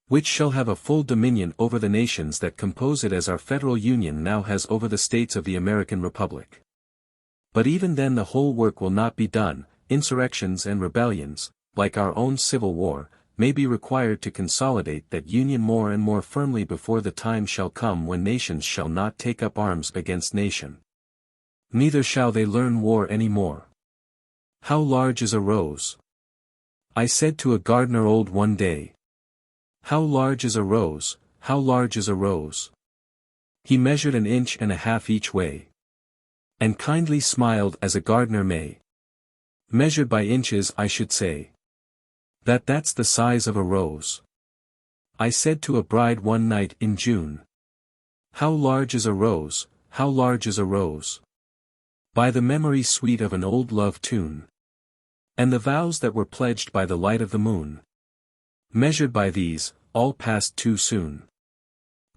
which shall have a full dominion over the nations that compose it, as our federal union now has over the states of the American Republic. But even then the whole work will not be done. Insurrections and rebellions, like our own Civil War, may be required to consolidate that union more and more firmly before the time shall come when nations shall not take up arms against nation. Neither shall they learn war any more. How large is a rose? I said to a gardener old one day. How large is a rose, how large is a rose? He measured 1.5 inches each way, and kindly smiled as a gardener may. Measured by inches I should say. That's the size of a rose. I said to a bride one night in June. How large is a rose, how large is a rose? By the memory sweet of an old love tune, and the vows that were pledged by the light of the moon. Measured by these, all passed too soon.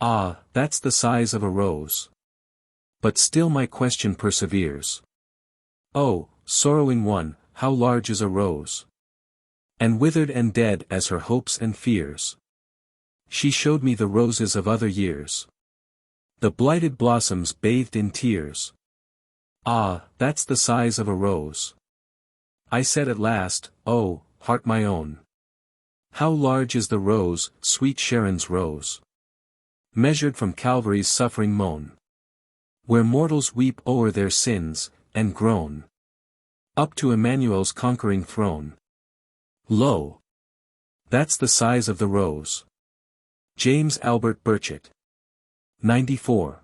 Ah, that's the size of a rose. But still my question perseveres. Oh, sorrowing one, how large is a rose? And withered and dead as her hopes and fears. She showed me the roses of other years, the blighted blossoms bathed in tears. Ah, that's the size of a rose. I said at last, oh, heart my own, how large is the rose, sweet Sharon's rose? Measured from Calvary's suffering moan, where mortals weep o'er their sins, and groan, up to Emmanuel's conquering throne. Lo! That's the size of the rose. James Albert Burchett. 94.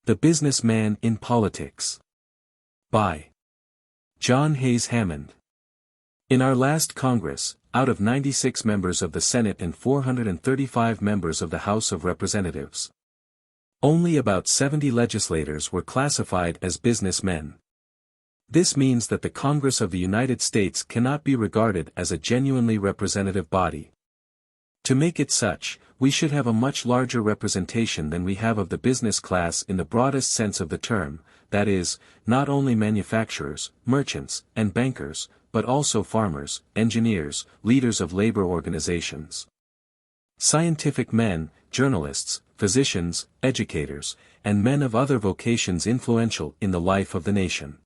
The Business Man in Politics. By John Hayes Hammond. In our last Congress, out of 96 members of the Senate and 435 members of the House of Representatives, only about 70 legislators were classified as businessmen. This means that the Congress of the United States cannot be regarded as a genuinely representative body. To make it such, we should have a much larger representation than we have of the business class in the broadest sense of the term, that is, not only manufacturers, merchants, and bankers, but also farmers, engineers, leaders of labor organizations, scientific men, journalists, physicians, educators, and men of other vocations influential in the life of the nation.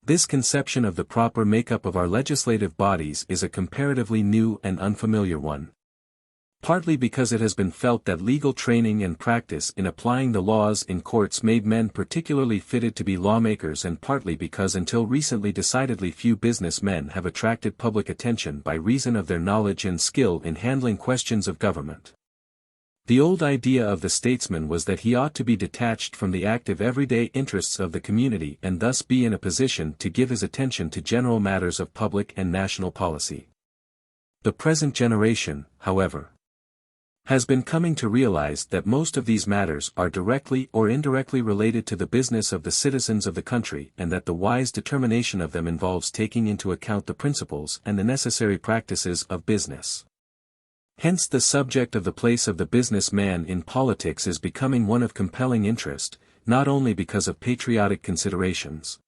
This conception of the proper makeup of our legislative bodies is a comparatively new and unfamiliar one. Partly because it has been felt that legal training and practice in applying the laws in courts made men particularly fitted to be lawmakers, and partly because until recently decidedly few business men have attracted public attention by reason of their knowledge and skill in handling questions of government. The old idea of the statesman was that he ought to be detached from the active everyday interests of the community and thus be in a position to give his attention to general matters of public and national policy. The present generation, however, has been coming to realize that most of these matters are directly or indirectly related to the business of the citizens of the country, and that the wise determination of them involves taking into account the principles and the necessary practices of business. Hence the subject of the place of the business man in politics is becoming one of compelling interest, not only because of patriotic considerations,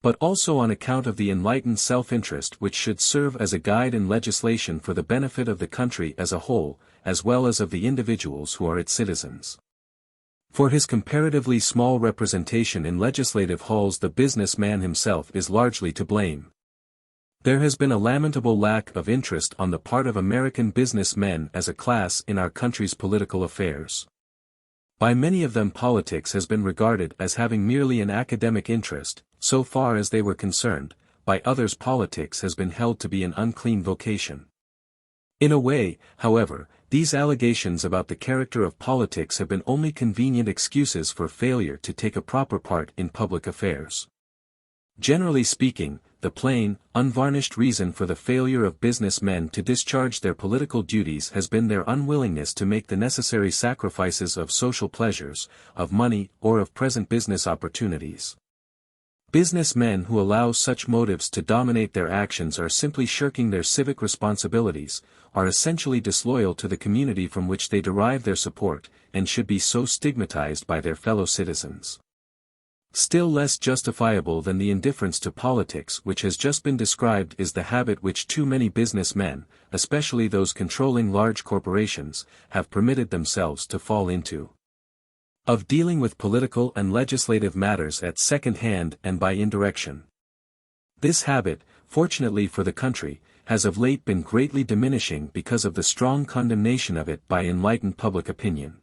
but also on account of the enlightened self-interest which should serve as a guide in legislation for the benefit of the country as a whole, as well as of the individuals who are its citizens. For his comparatively small representation in legislative halls the business man himself is largely to blame. There has been a lamentable lack of interest on the part of American business men as a class in our country's political affairs. By many of them politics has been regarded as having merely an academic interest, so far as they were concerned, by others politics has been held to be an unclean vocation. In a way, however, these allegations about the character of politics have been only convenient excuses for failure to take a proper part in public affairs. Generally speaking, the plain, unvarnished reason for the failure of businessmen to discharge their political duties has been their unwillingness to make the necessary sacrifices of social pleasures, of money, or of present business opportunities. Businessmen who allow such motives to dominate their actions are simply shirking their civic responsibilities, are essentially disloyal to the community from which they derive their support, and should be so stigmatized by their fellow citizens. Still less justifiable than the indifference to politics which has just been described is the habit which too many businessmen, especially those controlling large corporations, have permitted themselves to fall into. Of dealing with political and legislative matters at second hand and by indirection. This habit, fortunately for the country, has of late been greatly diminishing because of the strong condemnation of it by enlightened public opinion.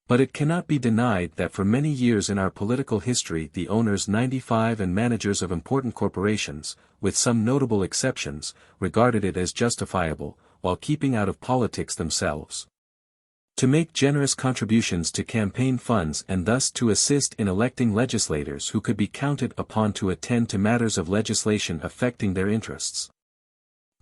But it cannot be denied that for many years in our political history the owners 95 and managers of important corporations, with some notable exceptions, regarded it as justifiable, while keeping out of politics themselves, to make generous contributions to campaign funds and thus to assist in electing legislators who could be counted upon to attend to matters of legislation affecting their interests.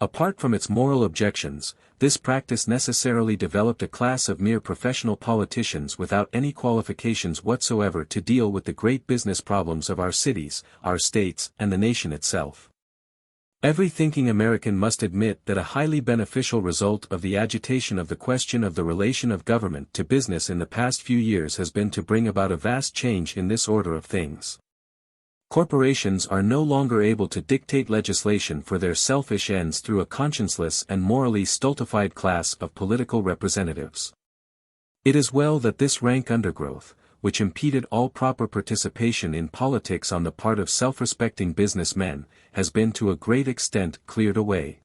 Apart from its moral objections, this practice necessarily developed a class of mere professional politicians without any qualifications whatsoever to deal with the great business problems of our cities, our states, and the nation itself. Every thinking American must admit that a highly beneficial result of the agitation of the question of the relation of government to business in the past few years has been to bring about a vast change in this order of things. Corporations are no longer able to dictate legislation for their selfish ends through a conscienceless and morally stultified class of political representatives. It is well that this rank undergrowth, which impeded all proper participation in politics on the part of self-respecting businessmen, has been to a great extent cleared away.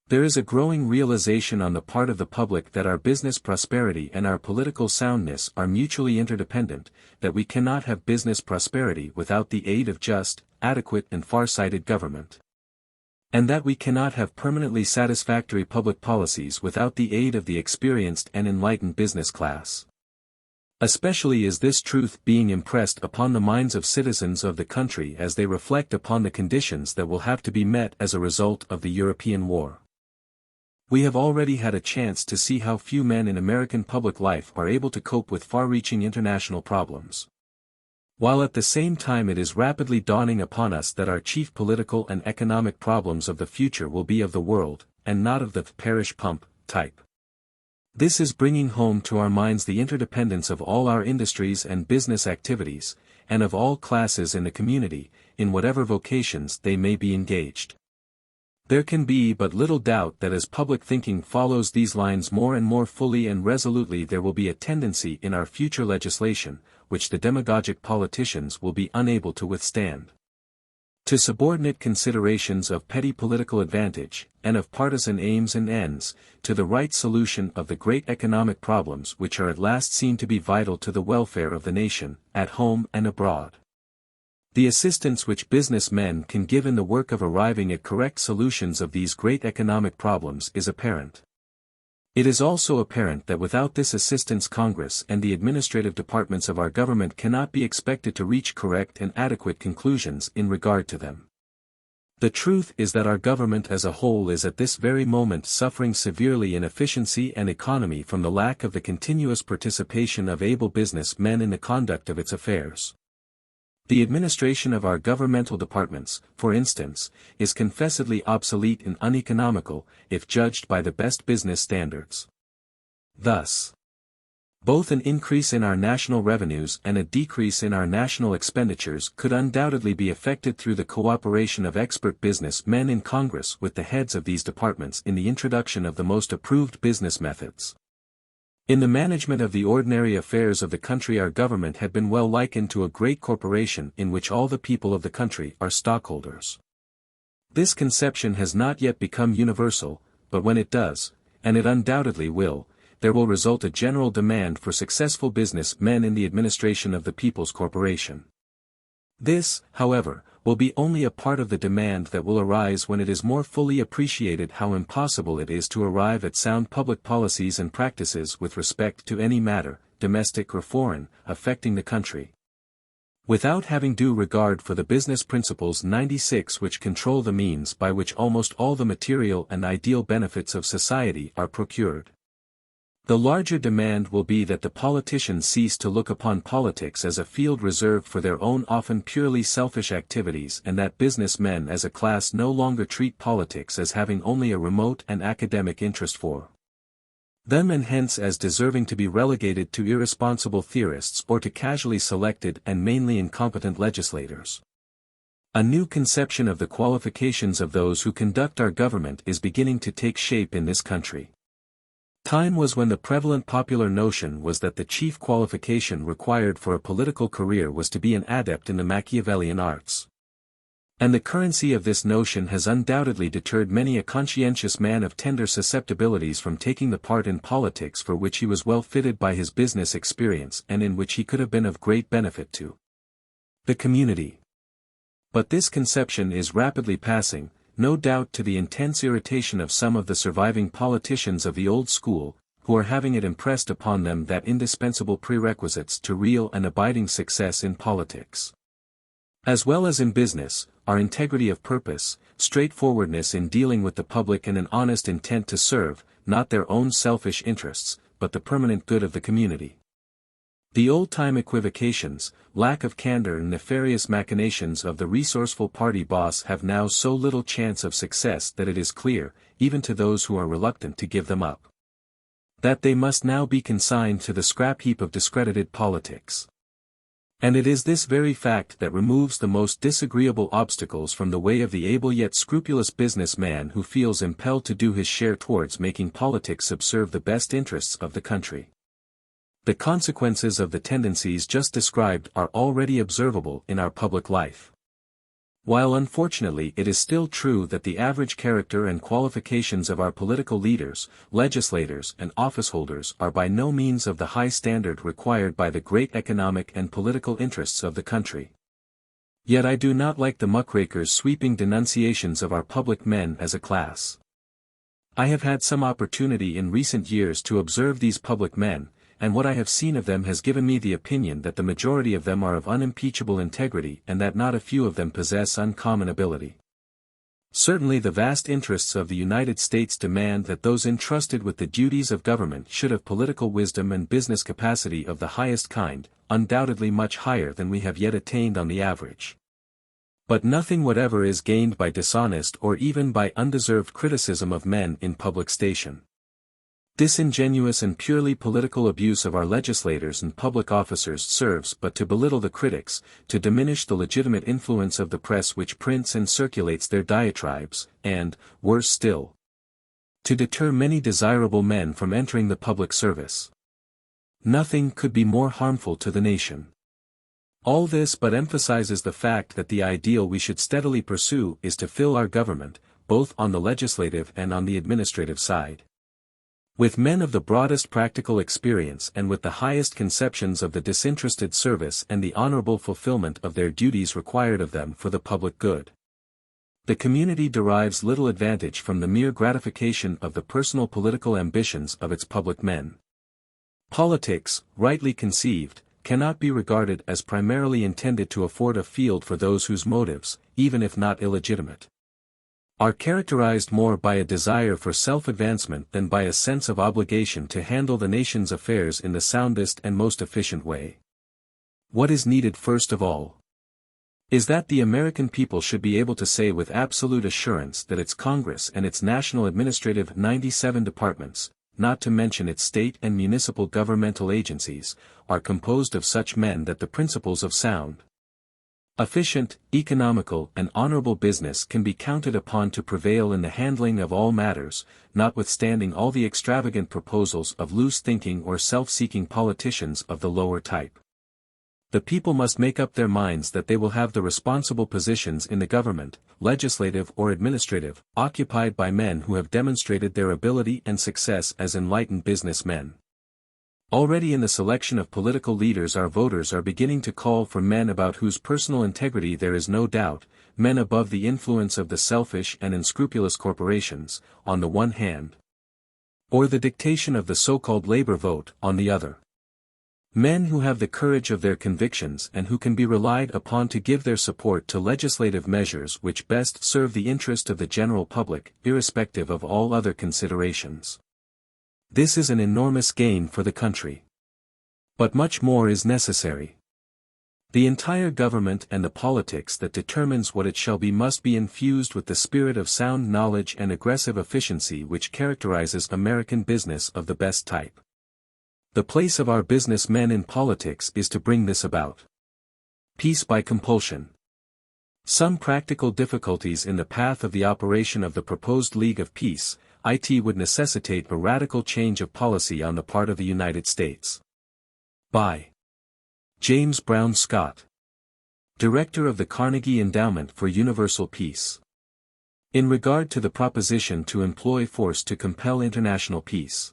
There is a growing realization on the part of the public that our business prosperity and our political soundness are mutually interdependent, that we cannot have business prosperity without the aid of just, adequate and far-sighted government. And that we cannot have permanently satisfactory public policies without the aid of the experienced and enlightened business class. Especially is this truth being impressed upon the minds of citizens of the country as they reflect upon the conditions that will have to be met as a result of the European war. We have already had a chance to see how few men in American public life are able to cope with far-reaching international problems. While at the same time it is rapidly dawning upon us that our chief political and economic problems of the future will be of the world, and not of the parish pump type. This is bringing home to our minds the interdependence of all our industries and business activities, and of all classes in the community, in whatever vocations they may be engaged. There can be but little doubt that as public thinking follows these lines more and more fully and resolutely there will be a tendency in our future legislation, which the demagogic politicians will be unable to withstand, to subordinate considerations of petty political advantage, and of partisan aims and ends, to the right solution of the great economic problems which are at last seen to be vital to the welfare of the nation, at home and abroad. The assistance which businessmen can give in the work of arriving at correct solutions of these great economic problems is apparent. It is also apparent that without this assistance Congress and the administrative departments of our government cannot be expected to reach correct and adequate conclusions in regard to them. The truth is that our government as a whole is at this very moment suffering severely in efficiency and economy from the lack of the continuous participation of able business men in the conduct of its affairs. The administration of our governmental departments, for instance, is confessedly obsolete and uneconomical, if judged by the best business standards. Thus, both an increase in our national revenues and a decrease in our national expenditures could undoubtedly be effected through the cooperation of expert business men in Congress with the heads of these departments in the introduction of the most approved business methods. In the management of the ordinary affairs of the country our government had been well likened to a great corporation in which all the people of the country are stockholders. This conception has not yet become universal, but when it does, and it undoubtedly will, there will result a general demand for successful business men in the administration of the People's Corporation. This, however, will be only a part of the demand that will arise when it is more fully appreciated how impossible it is to arrive at sound public policies and practices with respect to any matter, domestic or foreign, affecting the country, without having due regard for the business principles 96 which control the means by which almost all the material and ideal benefits of society are procured. The larger demand will be that the politicians cease to look upon politics as a field reserved for their own often purely selfish activities and that businessmen as a class no longer treat politics as having only a remote and academic interest for them and hence as deserving to be relegated to irresponsible theorists or to casually selected and mainly incompetent legislators. A new conception of the qualifications of those who conduct our government is beginning to take shape in this country. Time was when the prevalent popular notion was that the chief qualification required for a political career was to be an adept in the Machiavellian arts. And the currency of this notion has undoubtedly deterred many a conscientious man of tender susceptibilities from taking the part in politics for which he was well fitted by his business experience and in which he could have been of great benefit to the community. But this conception is rapidly passing, no doubt to the intense irritation of some of the surviving politicians of the old school, who are having it impressed upon them that indispensable prerequisites to real and abiding success in politics, as well as in business, are integrity of purpose, straightforwardness in dealing with the public and an honest intent to serve, not their own selfish interests, but the permanent good of the community. The old-time equivocations, lack of candor and nefarious machinations of the resourceful party boss have now so little chance of success that it is clear, even to those who are reluctant to give them up, that they must now be consigned to the scrap heap of discredited politics. And it is this very fact that removes the most disagreeable obstacles from the way of the able yet scrupulous businessman who feels impelled to do his share towards making politics subserve the best interests of the country. The consequences of the tendencies just described are already observable in our public life. While unfortunately it is still true that the average character and qualifications of our political leaders, legislators and officeholders are by no means of the high standard required by the great economic and political interests of the country. Yet I do not like the muckraker's sweeping denunciations of our public men as a class. I have had some opportunity in recent years to observe these public men, and what I have seen of them has given me the opinion that the majority of them are of unimpeachable integrity and that not a few of them possess uncommon ability. Certainly the vast interests of the United States demand that those entrusted with the duties of government should have political wisdom and business capacity of the highest kind, undoubtedly much higher than we have yet attained on the average. But nothing whatever is gained by dishonest or even by undeserved criticism of men in public station. Disingenuous and purely political abuse of our legislators and public officers serves but to belittle the critics, to diminish the legitimate influence of the press which prints and circulates their diatribes, and, worse still, to deter many desirable men from entering the public service. Nothing could be more harmful to the nation. All this but emphasizes the fact that the ideal we should steadily pursue is to fill our government, both on the legislative and on the administrative side, with men of the broadest practical experience and with the highest conceptions of the disinterested service and the honorable fulfillment of their duties required of them for the public good. The community derives little advantage from the mere gratification of the personal political ambitions of its public men. Politics, rightly conceived, cannot be regarded as primarily intended to afford a field for those whose motives, even if not illegitimate, are characterized more by a desire for self-advancement than by a sense of obligation to handle the nation's affairs in the soundest and most efficient way. What is needed first of all is that the American people should be able to say with absolute assurance that its Congress and its national administrative 97 departments, not to mention its state and municipal governmental agencies, are composed of such men that the principles of sound, efficient, economical and honorable business can be counted upon to prevail in the handling of all matters, notwithstanding all the extravagant proposals of loose-thinking or self-seeking politicians of the lower type. The people must make up their minds that they will have the responsible positions in the government, legislative or administrative, occupied by men who have demonstrated their ability and success as enlightened businessmen. Already in the selection of political leaders our voters are beginning to call for men about whose personal integrity there is no doubt, men above the influence of the selfish and unscrupulous corporations, on the one hand, or the dictation of the so-called labor vote, on the other. Men who have the courage of their convictions and who can be relied upon to give their support to legislative measures which best serve the interest of the general public, irrespective of all other considerations. This is an enormous gain for the country. But much more is necessary. The entire government and the politics that determines what it shall be must be infused with the spirit of sound knowledge and aggressive efficiency which characterizes American business of the best type. The place of our business men in politics is to bring this about. Peace by compulsion. Some practical difficulties in the path of the operation of the proposed League of Peace, it would necessitate a radical change of policy on the part of the United States. By James Brown Scott, Director of the Carnegie Endowment for Universal Peace. In regard to the proposition to employ force to compel international peace,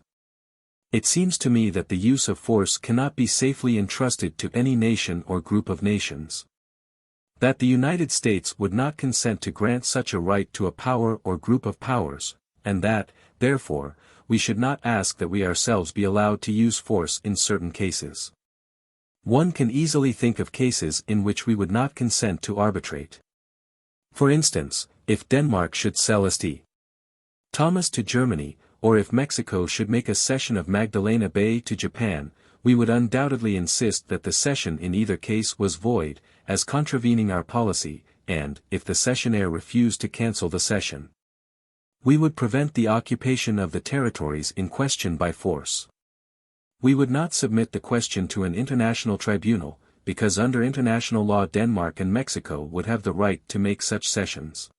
it seems to me that the use of force cannot be safely entrusted to any nation or group of nations. That the United States would not consent to grant such a right to a power or group of powers, and that, therefore, we should not ask that we ourselves be allowed to use force in certain cases. One can easily think of cases in which we would not consent to arbitrate. For instance, if Denmark should sell St. Thomas to Germany, or if Mexico should make a cession of Magdalena Bay to Japan, we would undoubtedly insist that the cession in either case was void, as contravening our policy, and, if the cessionaire refused to cancel the cession, we would prevent the occupation of the territories in question by force. We would not submit the question to an international tribunal, because under international law Denmark and Mexico would have the right to make such cessions.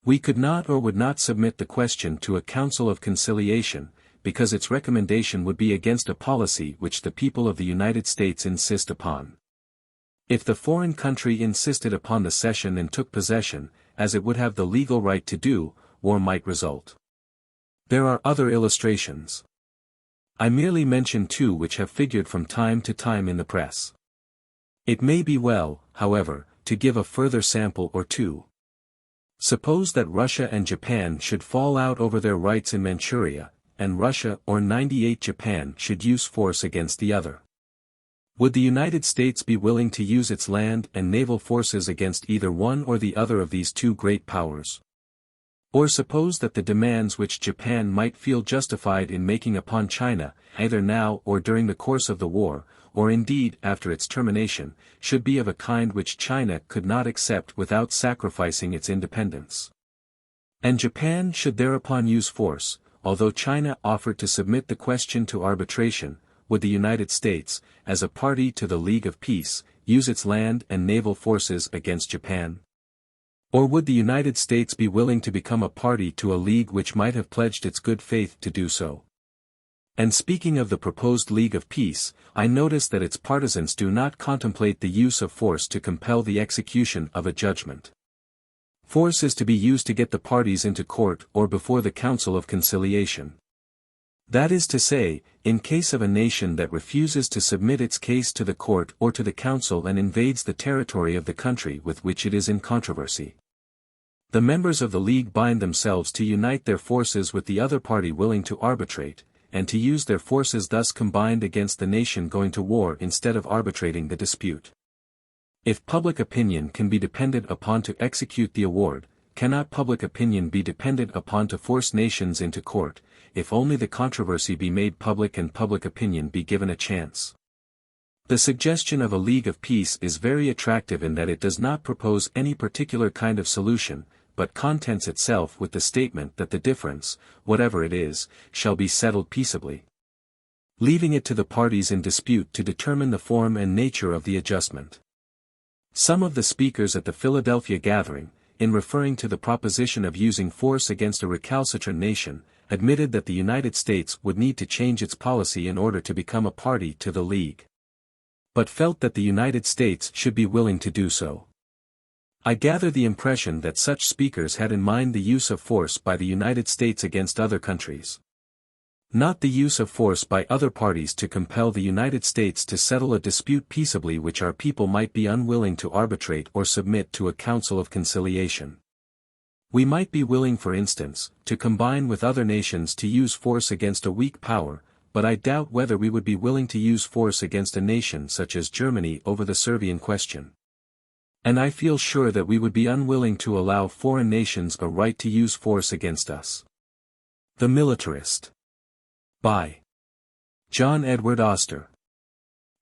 We could not or would not submit the question to a council of conciliation, because its recommendation would be against a policy which the people of the United States insist upon. If the foreign country insisted upon the cession and took possession, as it would have the legal right to do, war might result. There are other illustrations. I merely mention two which have figured from time to time in the press. It may be well, however, to give a further sample or two. Suppose that Russia and Japan should fall out over their rights in Manchuria, and Russia or 98 Japan should use force against the other. Would the United States be willing to use its land and naval forces against either one or the other of these two great powers? Or suppose that the demands which Japan might feel justified in making upon China, either now or during the course of the war, or indeed after its termination, should be of a kind which China could not accept without sacrificing its independence. And Japan should thereupon use force, although China offered to submit the question to arbitration, would the United States, as a party to the League of Peace, use its land and naval forces against Japan? Or would the United States be willing to become a party to a league which might have pledged its good faith to do so? And speaking of the proposed League of Peace, I notice that its partisans do not contemplate the use of force to compel the execution of a judgment. Force is to be used to get the parties into court or before the Council of Conciliation. That is to say, in case of a nation that refuses to submit its case to the court or to the council and invades the territory of the country with which it is in controversy. The members of the League bind themselves to unite their forces with the other party willing to arbitrate, and to use their forces thus combined against the nation going to war instead of arbitrating the dispute. If public opinion can be depended upon to execute the award, cannot public opinion be depended upon to force nations into court, if only the controversy be made public and public opinion be given a chance? The suggestion of a League of Peace is very attractive in that it does not propose any particular kind of solution, but contents itself with the statement that the difference, whatever it is, shall be settled peaceably, leaving it to the parties in dispute to determine the form and nature of the adjustment. Some of the speakers at the Philadelphia gathering, in referring to the proposition of using force against a recalcitrant nation, admitted that the United States would need to change its policy in order to become a party to the League. but felt that the United States should be willing to do so. I gather the impression that such speakers had in mind the use of force by the United States against other countries. Not the use of force by other parties to compel the United States to settle a dispute peaceably which our people might be unwilling to arbitrate or submit to a council of conciliation. We might be willing, for instance, to combine with other nations to use force against a weak power, but I doubt whether we would be willing to use force against a nation such as Germany over the Serbian question. And I feel sure that we would be unwilling to allow foreign nations a right to use force against us. The Militarist. By John Edward Auster.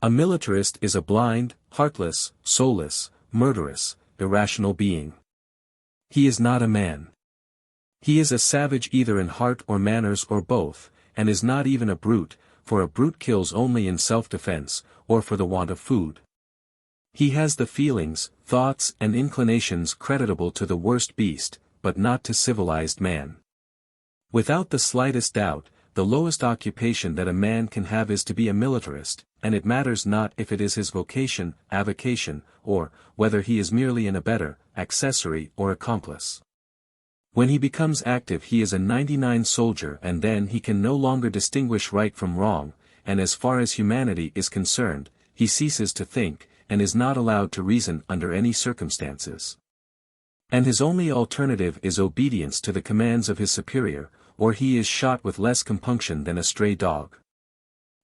A militarist is a blind, heartless, soulless, murderous, irrational being. He is not a man. He is a savage either in heart or manners or both, and is not even a brute, for a brute kills only in self-defense, or for the want of food. He has the feelings, thoughts and inclinations creditable to the worst beast, but not to civilized man. Without the slightest doubt, the lowest occupation that a man can have is to be a militarist, and it matters not if it is his vocation, avocation, or, whether he is merely an abettor, accessory or accomplice. When he becomes active he is a 99 soldier, and then he can no longer distinguish right from wrong, and as far as humanity is concerned, he ceases to think, and is not allowed to reason under any circumstances. And his only alternative is obedience to the commands of his superior, or he is shot with less compunction than a stray dog.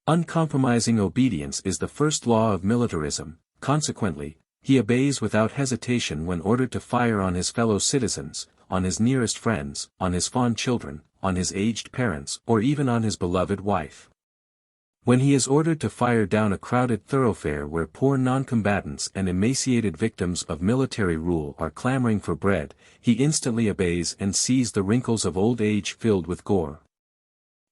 Uncompromising obedience is the first law of militarism, consequently, he obeys without hesitation when ordered to fire on his fellow citizens, on his nearest friends, on his fond children, on his aged parents, or even on his beloved wife. When he is ordered to fire down a crowded thoroughfare where poor non-combatants and emaciated victims of military rule are clamoring for bread, he instantly obeys and sees the wrinkles of old age filled with gore,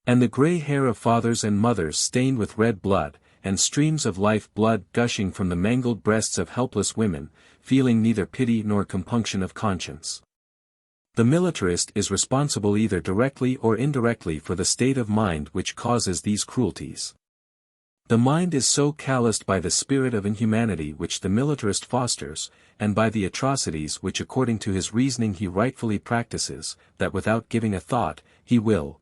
and the gray hair of fathers and mothers stained with red blood, and streams of life blood gushing from the mangled breasts of helpless women, feeling neither pity nor compunction of conscience. The militarist is responsible either directly or indirectly for the state of mind which causes these cruelties. The mind is so calloused by the spirit of inhumanity which the militarist fosters, and by the atrocities which according to his reasoning he rightfully practices, that without giving a thought, he will,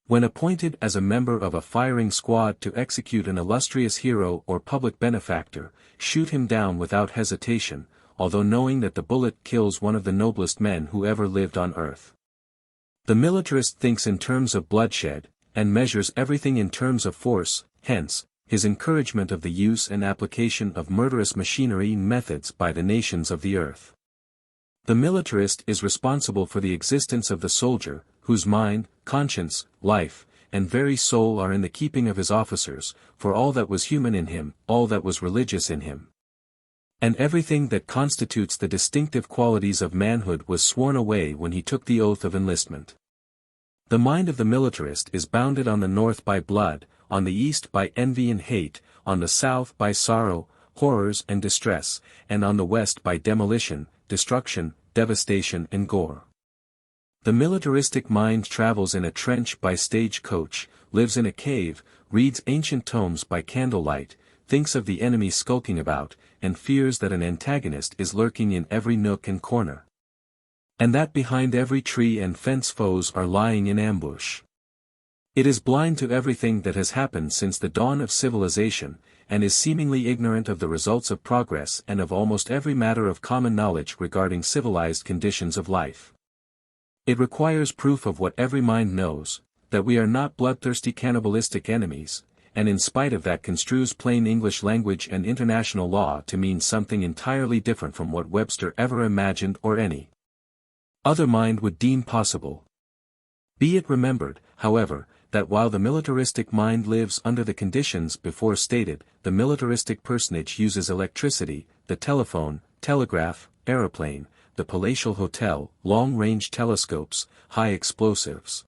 when appointed as a member of a firing squad to execute an illustrious hero or public benefactor, shoot him down without hesitation, although knowing that the bullet kills one of the noblest men who ever lived on earth. The militarist thinks in terms of bloodshed, and measures everything in terms of force, hence, his encouragement of the use and application of murderous machinery and methods by the nations of the earth. The militarist is responsible for the existence of the soldier, whose mind, conscience, life, and very soul are in the keeping of his officers, for all that was human in him, all that was religious in him, and everything that constitutes the distinctive qualities of manhood was sworn away when he took the oath of enlistment. The mind of the militarist is bounded on the north by blood, on the east by envy and hate, on the south by sorrow, horrors and distress, and on the west by demolition, destruction, devastation and gore. The militaristic mind travels in a trench by stage-coach, lives in a cave, reads ancient tomes by candlelight, thinks of the enemy skulking about, and fears that an antagonist is lurking in every nook and corner, and that behind every tree and fence foes are lying in ambush. It is blind to everything that has happened since the dawn of civilization, and is seemingly ignorant of the results of progress and of almost every matter of common knowledge regarding civilized conditions of life. It requires proof of what every mind knows, that we are not bloodthirsty cannibalistic enemies, and in spite of that construes plain English language and international law to mean something entirely different from what Webster ever imagined or any other mind would deem possible. Be it remembered, however, that while the militaristic mind lives under the conditions before stated, the militaristic personage uses electricity, the telephone, telegraph, aeroplane, the palatial hotel, long-range telescopes, high explosives,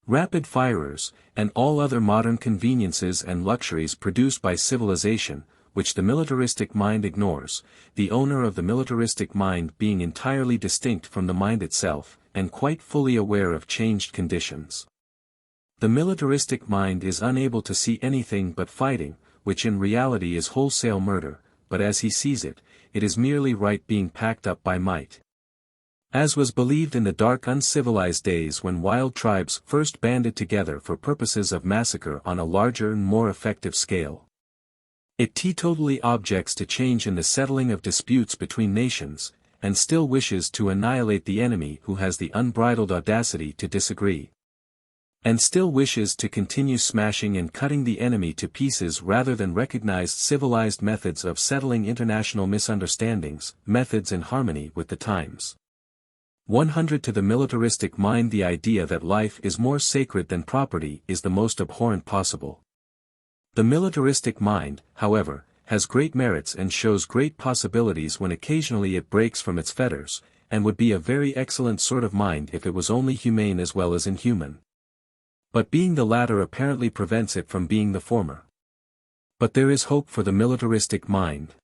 rapid firers, and all other modern conveniences and luxuries produced by civilization, which the militaristic mind ignores, the owner of the militaristic mind being entirely distinct from the mind itself, and quite fully aware of changed conditions. The militaristic mind is unable to see anything but fighting, which in reality is wholesale murder, but as he sees it, it is merely right being packed up by might. As was believed in the dark uncivilized days when wild tribes first banded together for purposes of massacre on a larger and more effective scale. It teetotally objects to change in the settling of disputes between nations, and still wishes to annihilate the enemy who has the unbridled audacity to disagree. And still wishes to continue smashing and cutting the enemy to pieces rather than recognize civilized methods of settling international misunderstandings, methods in harmony with the times. 100 To the militaristic mind, the idea that life is more sacred than property is the most abhorrent possible. The militaristic mind, however, has great merits and shows great possibilities when occasionally it breaks from its fetters, and would be a very excellent sort of mind if it was only humane as well as inhuman. But being the latter apparently prevents it from being the former. But there is hope for the militaristic mind.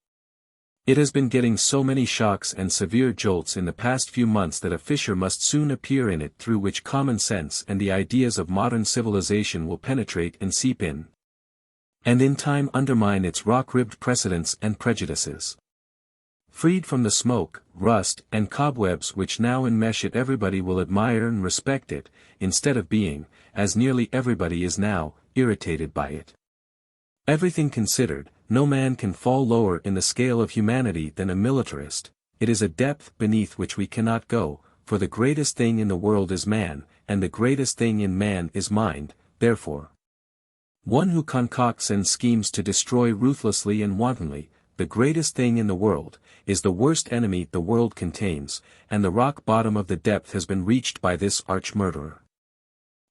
It has been getting so many shocks and severe jolts in the past few months that a fissure must soon appear in it through which common sense and the ideas of modern civilization will penetrate and seep in, and in time undermine its rock-ribbed precedents and prejudices. Freed from the smoke, rust, and cobwebs which now enmesh it, everybody will admire and respect it, instead of being, as nearly everybody is now, irritated by it. Everything considered, no man can fall lower in the scale of humanity than a militarist. It is a depth beneath which we cannot go, for the greatest thing in the world is man, and the greatest thing in man is mind, therefore. One who concocts and schemes to destroy ruthlessly and wantonly, the greatest thing in the world, is the worst enemy the world contains, and the rock bottom of the depth has been reached by this arch-murderer.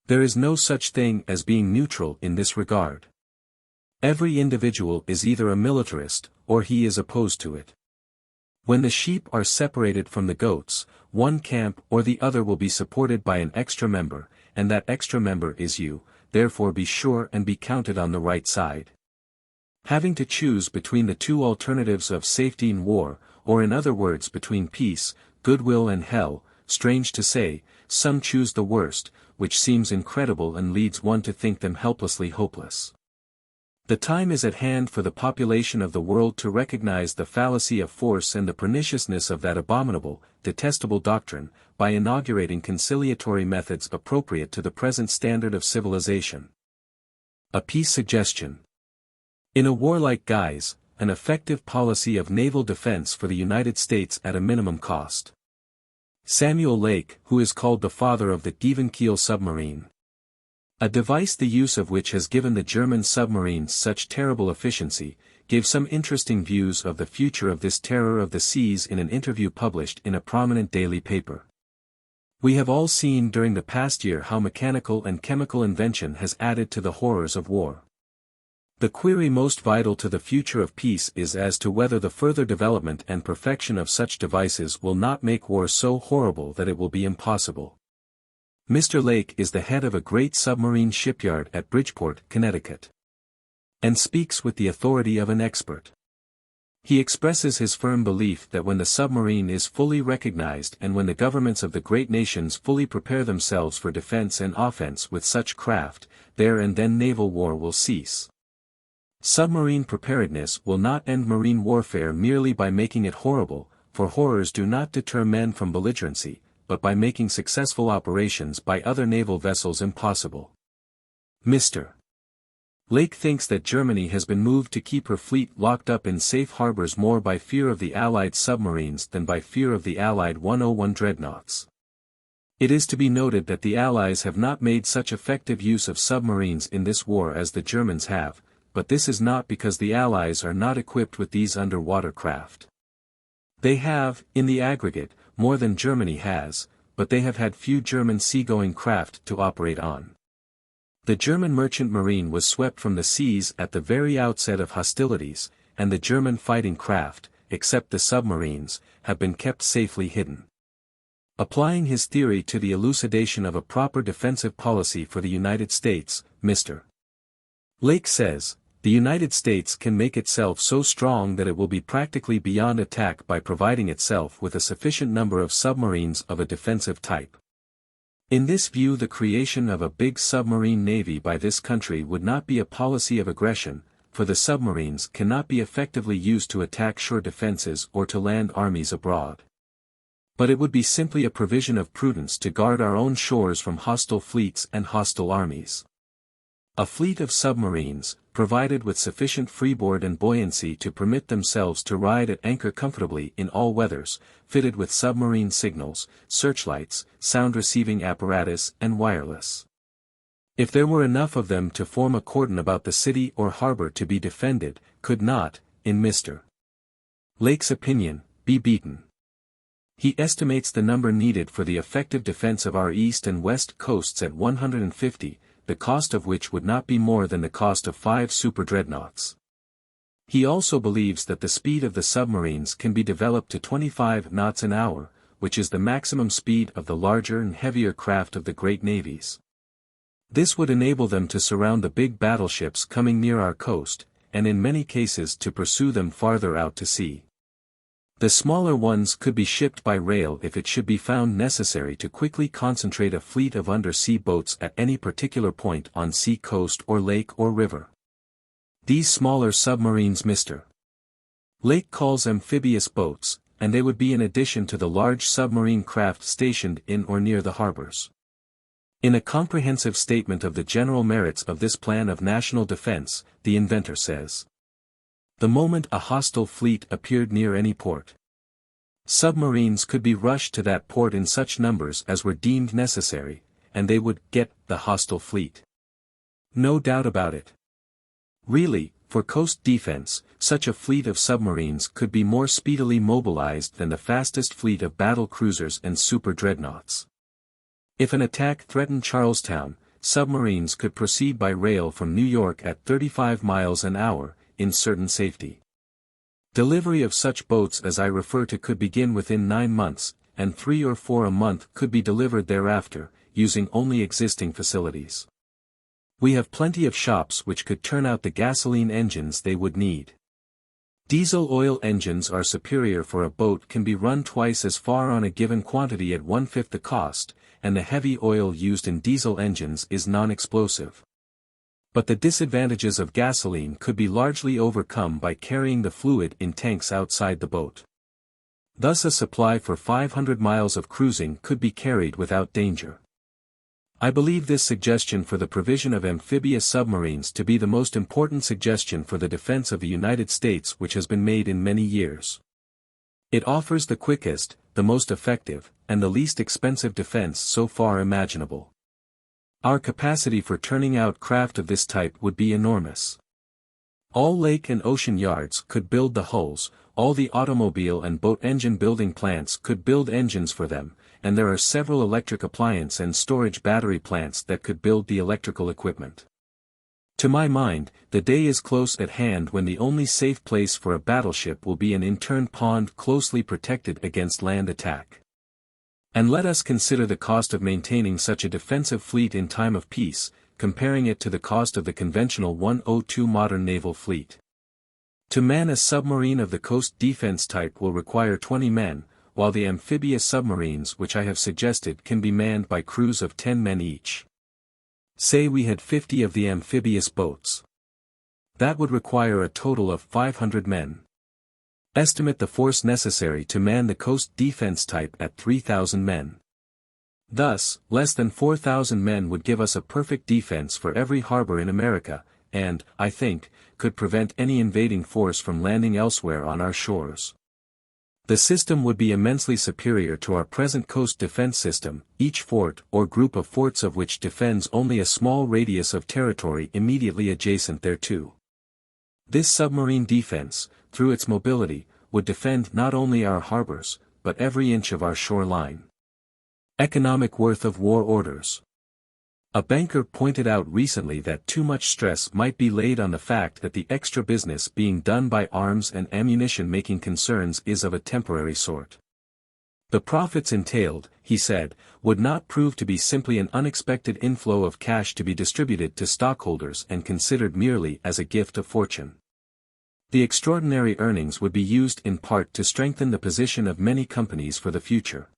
There is no such thing as being neutral in this regard. Every individual is either a militarist, or he is opposed to it. When the sheep are separated from the goats, one camp or the other will be supported by an extra member, and that extra member is you. Therefore be sure and be counted on the right side. Having to choose between the two alternatives of safety and war, or in other words between peace, goodwill and hell, strange to say, some choose the worst, which seems incredible and leads one to think them helplessly hopeless. The time is at hand for the population of the world to recognize the fallacy of force and the perniciousness of that abominable, detestable doctrine, by inaugurating conciliatory methods appropriate to the present standard of civilization. A peace suggestion. In a warlike guise, an effective policy of naval defense for the United States at a minimum cost. Samuel Lake, who is called the father of the even-keel submarine. A device the use of which has given the German submarines such terrible efficiency, gave some interesting views of the future of this terror of the seas in an interview published in a prominent daily paper. We have all seen during the past year how mechanical and chemical invention has added to the horrors of war. The query most vital to the future of peace is as to whether the further development and perfection of such devices will not make war so horrible that it will be impossible. Mr. Lake is the head of a great submarine shipyard at Bridgeport, Connecticut, and speaks with the authority of an expert. He expresses his firm belief that when the submarine is fully recognized and when the governments of the great nations fully prepare themselves for defense and offense with such craft, there and then naval war will cease. Submarine preparedness will not end marine warfare merely by making it horrible, for horrors do not deter men from belligerency, but by making successful operations by other naval vessels impossible. Mr. Lake thinks that Germany has been moved to keep her fleet locked up in safe harbors more by fear of the Allied submarines than by fear of the Allied 101 dreadnoughts. It is to be noted that the Allies have not made such effective use of submarines in this war as the Germans have, but this is not because the Allies are not equipped with these underwater craft. They have, in the aggregate, more than Germany has, but they have had few German seagoing craft to operate on. The German merchant marine was swept from the seas at the very outset of hostilities, and the German fighting craft, except the submarines, have been kept safely hidden. Applying his theory to the elucidation of a proper defensive policy for the United States, Mr. Lake says, the United States can make itself so strong that it will be practically beyond attack by providing itself with a sufficient number of submarines of a defensive type. In this view, the creation of a big submarine navy by this country would not be a policy of aggression, for the submarines cannot be effectively used to attack shore defenses or to land armies abroad. But it would be simply a provision of prudence to guard our own shores from hostile fleets and hostile armies. A fleet of submarines, provided with sufficient freeboard and buoyancy to permit themselves to ride at anchor comfortably in all weathers, fitted with submarine signals, searchlights, sound-receiving apparatus and wireless. If there were enough of them to form a cordon about the city or harbor to be defended, could not, in Mr. Lake's opinion, be beaten. He estimates the number needed for the effective defense of our east and west coasts at 150, the cost of which would not be more than the cost of 5 superdreadnoughts. He also believes that the speed of the submarines can be developed to 25 knots an hour, which is the maximum speed of the larger and heavier craft of the great navies. This would enable them to surround the big battleships coming near our coast, and in many cases to pursue them farther out to sea. The smaller ones could be shipped by rail if it should be found necessary to quickly concentrate a fleet of undersea boats at any particular point on sea coast or lake or river. These smaller submarines Mr. Lake calls amphibious boats, and they would be in addition to the large submarine craft stationed in or near the harbors. In a comprehensive statement of the general merits of this plan of national defense, the inventor says, "The moment a hostile fleet appeared near any port, submarines could be rushed to that port in such numbers as were deemed necessary, and they would get the hostile fleet. No doubt about it. Really, for coast defense, such a fleet of submarines could be more speedily mobilized than the fastest fleet of battle cruisers and super-dreadnoughts. If an attack threatened Charlestown, submarines could proceed by rail from New York at 35 miles an hour, in certain safety. Delivery of such boats as I refer to could begin within 9 months, and 3 or 4 a month could be delivered thereafter, using only existing facilities. We have plenty of shops which could turn out the gasoline engines they would need. Diesel oil engines are superior, for a boat can be run twice as far on a given quantity at 1/5 the cost, and the heavy oil used in diesel engines is non-explosive. But the disadvantages of gasoline could be largely overcome by carrying the fluid in tanks outside the boat. Thus a supply for 500 miles of cruising could be carried without danger. I believe this suggestion for the provision of amphibious submarines to be the most important suggestion for the defense of the United States which has been made in many years. It offers the quickest, the most effective, and the least expensive defense so far imaginable. Our capacity for turning out craft of this type would be enormous. All lake and ocean yards could build the hulls, all the automobile and boat engine building plants could build engines for them, and there are several electric appliance and storage battery plants that could build the electrical equipment. To my mind, the day is close at hand when the only safe place for a battleship will be an interned pond closely protected against land attack. And let us consider the cost of maintaining such a defensive fleet in time of peace, comparing it to the cost of the conventional 102 modern naval fleet. To man a submarine of the coast defense type will require 20 men, while the amphibious submarines which I have suggested can be manned by crews of 10 men each. Say we had 50 of the amphibious boats. That would require a total of 500 men. Estimate the force necessary to man the coast defense type at 3,000 men. Thus, less than 4,000 men would give us a perfect defense for every harbor in America, and, I think, could prevent any invading force from landing elsewhere on our shores. The system would be immensely superior to our present coast defense system, each fort or group of forts of which defends only a small radius of territory immediately adjacent thereto. This submarine defense, through its mobility, would defend not only our harbors, but every inch of our shoreline. Economic worth of war orders. A banker pointed out recently that too much stress might be laid on the fact that the extra business being done by arms and ammunition making concerns is of a temporary sort. The profits entailed, he said, would not prove to be simply an unexpected inflow of cash to be distributed to stockholders and considered merely as a gift of fortune. The extraordinary earnings would be used in part to strengthen the position of many companies for the future.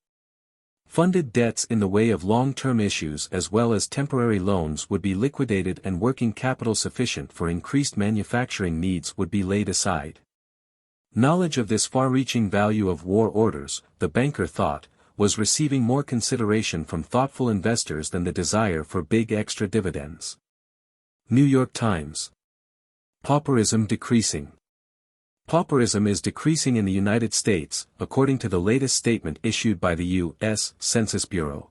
Funded debts in the way of long-term issues as well as temporary loans would be liquidated and working capital sufficient for increased manufacturing needs would be laid aside. Knowledge of this far-reaching value of war orders, the banker thought, was receiving more consideration from thoughtful investors than the desire for big extra dividends. New York Times. Pauperism decreasing. Pauperism is decreasing in the United States, according to the latest statement issued by the U.S. Census Bureau.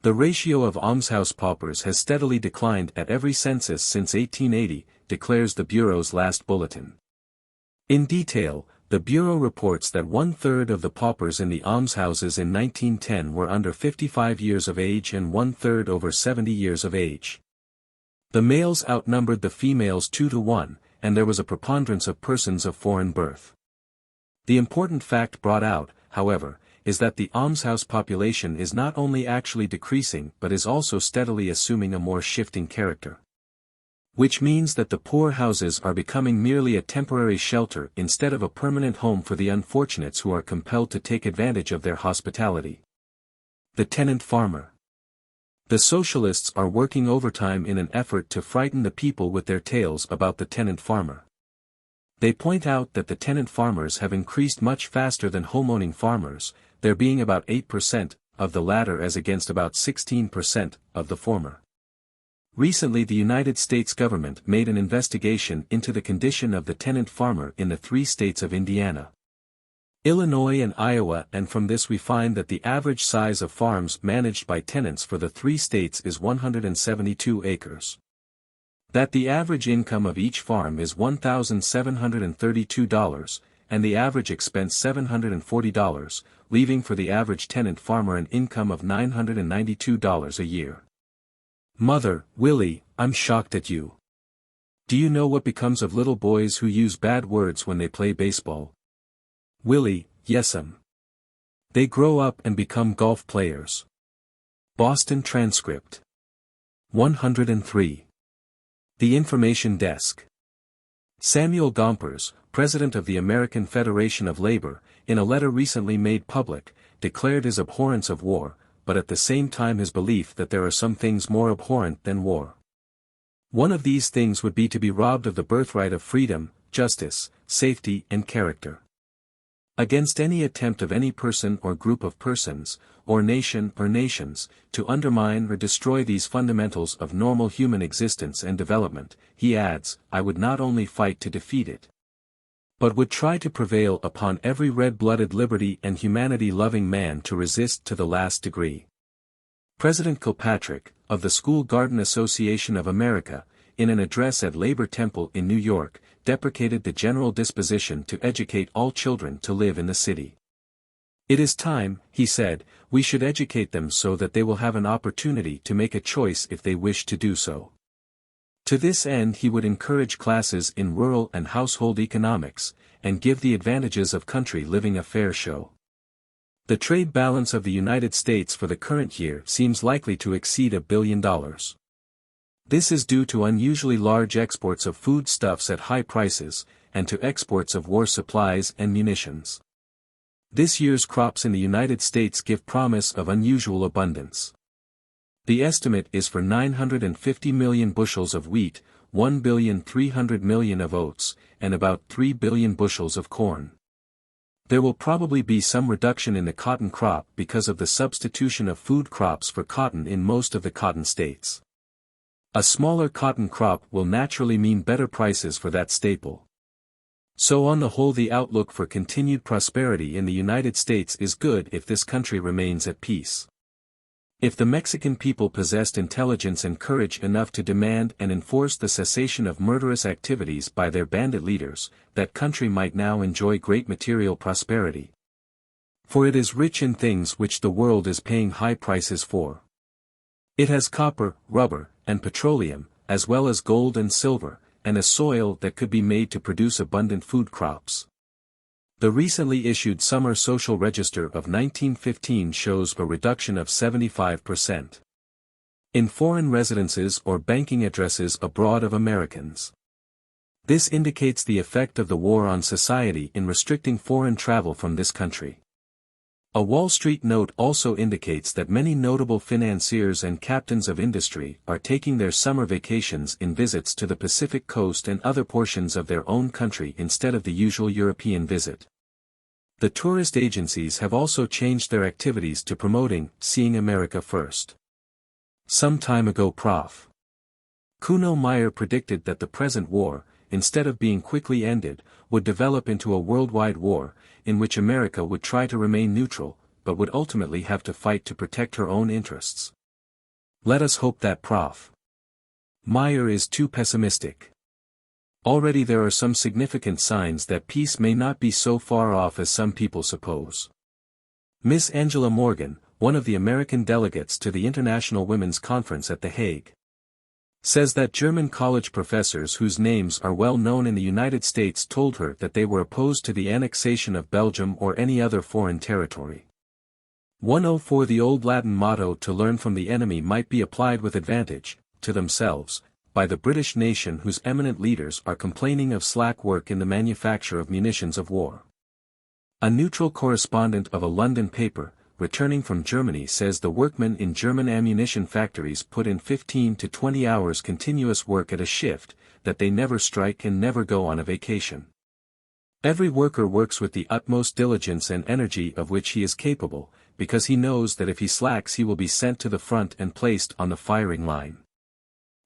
The ratio of almshouse paupers has steadily declined at every census since 1880, declares the Bureau's last bulletin. In detail, the Bureau reports that 1/3 of the paupers in the almshouses in 1910 were under 55 years of age and 1/3 over 70 years of age. The males outnumbered the females 2 to 1, and there was a preponderance of persons of foreign birth. The important fact brought out, however, is that the almshouse population is not only actually decreasing but is also steadily assuming a more shifting character. Which means that the poor houses are becoming merely a temporary shelter instead of a permanent home for the unfortunates who are compelled to take advantage of their hospitality. The tenant farmer. The socialists are working overtime in an effort to frighten the people with their tales about the tenant farmer. They point out that the tenant farmers have increased much faster than homeowning farmers, there being about 8% of the latter as against about 16% of the former. Recently the United States government made an investigation into the condition of the tenant farmer in the 3 states of Indiana, Illinois and Iowa, and from this we find that the average size of farms managed by tenants for the 3 states is 172 acres. That the average income of each farm is $1,732, and the average expense $740, leaving for the average tenant farmer an income of $992 a year. Mother, Willie, I'm shocked at you. Do you know what becomes of little boys who use bad words when they play baseball? Willie, yes'm. They grow up and become golf players. Boston Transcript. 103. The Information Desk. Samuel Gompers, president of the American Federation of Labor, in a letter recently made public, declared his abhorrence of war, but at the same time his belief that there are some things more abhorrent than war. One of these things would be to be robbed of the birthright of freedom, justice, safety and character. Against any attempt of any person or group of persons, or nation or nations, to undermine or destroy these fundamentals of normal human existence and development, he adds, I would not only fight to defeat it, but would try to prevail upon every red-blooded liberty and humanity-loving man to resist to the last degree. President Kilpatrick, of the School Garden Association of America, in an address at Labor Temple in New York, deprecated the general disposition to educate all children to live in the city. It is time, he said, we should educate them so that they will have an opportunity to make a choice if they wish to do so. To this end he would encourage classes in rural and household economics, and give the advantages of country living a fair show. The trade balance of the United States for the current year seems likely to exceed $1 billion. This is due to unusually large exports of foodstuffs at high prices, and to exports of war supplies and munitions. This year's crops in the United States give promise of unusual abundance. The estimate is for 950 million bushels of wheat, 1,300,000,000 of oats, and about 3 billion bushels of corn. There will probably be some reduction in the cotton crop because of the substitution of food crops for cotton in most of the cotton states. A smaller cotton crop will naturally mean better prices for that staple. So on the whole the outlook for continued prosperity in the United States is good if this country remains at peace. If the Mexican people possessed intelligence and courage enough to demand and enforce the cessation of murderous activities by their bandit leaders, that country might now enjoy great material prosperity. For it is rich in things which the world is paying high prices for. It has copper, rubber, and petroleum, as well as gold and silver, and a soil that could be made to produce abundant food crops. The recently issued Summer Social Register of 1915 shows a reduction of 75% in foreign residences or banking addresses abroad of Americans. This indicates the effect of the war on society in restricting foreign travel from this country. A Wall Street note also indicates that many notable financiers and captains of industry are taking their summer vacations in visits to the Pacific coast and other portions of their own country instead of the usual European visit. The tourist agencies have also changed their activities to promoting "Seeing America First." Some time ago Prof. Kuno Meyer predicted that the present war, instead of being quickly ended, would develop into a worldwide war, in which America would try to remain neutral, but would ultimately have to fight to protect her own interests. Let us hope that Prof. Meyer is too pessimistic. Already there are some significant signs that peace may not be so far off as some people suppose. Miss Angela Morgan, one of the American delegates to the International Women's Conference at The Hague, says that German college professors whose names are well known in the United States told her that they were opposed to the annexation of Belgium or any other foreign territory. 104 The old Latin motto "to learn from the enemy" might be applied with advantage, to themselves, by the British nation whose eminent leaders are complaining of slack work in the manufacture of munitions of war. A neutral correspondent of a London paper, returning from Germany, says the workmen in German ammunition factories put in 15 to 20 hours continuous work at a shift, that they never strike and never go on a vacation. Every worker works with the utmost diligence and energy of which he is capable, because he knows that if he slacks he will be sent to the front and placed on the firing line.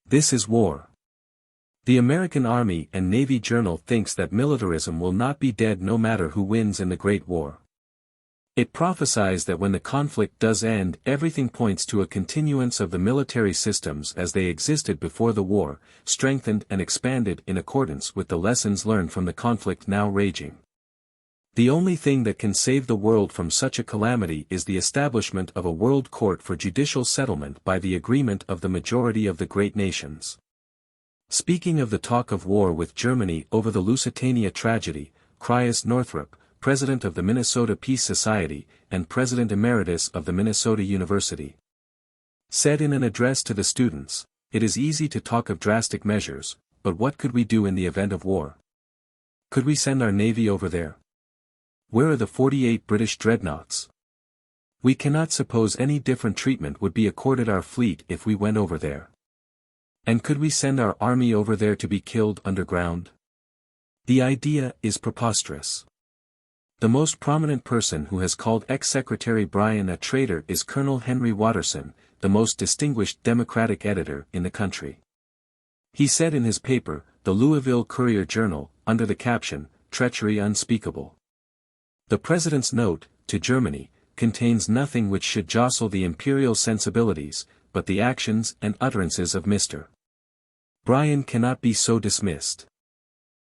This is war. The American Army and Navy Journal thinks that militarism will not be dead no matter who wins in the Great War. It prophesies that when the conflict does end, everything points to a continuance of the military systems as they existed before the war, strengthened and expanded in accordance with the lessons learned from the conflict now raging. The only thing that can save the world from such a calamity is the establishment of a world court for judicial settlement by the agreement of the majority of the great nations. Speaking of the talk of war with Germany over the Lusitania tragedy, Caius Northrup, President of the Minnesota Peace Society, and President Emeritus of the Minnesota University, said in an address to the students, "It is easy to talk of drastic measures, but what could we do in the event of war? Could we send our navy over there? Where are the 48 British dreadnoughts? We cannot suppose any different treatment would be accorded our fleet if we went over there. And could we send our army over there to be killed underground? The idea is preposterous." The most prominent person who has called ex-Secretary Bryan a traitor is Colonel Henry Watterson, the most distinguished Democratic editor in the country. He said in his paper, the Louisville Courier-Journal, under the caption, "Treachery Unspeakable." The President's note, to Germany, contains nothing which should jostle the imperial sensibilities, but the actions and utterances of Mr. Bryan cannot be so dismissed.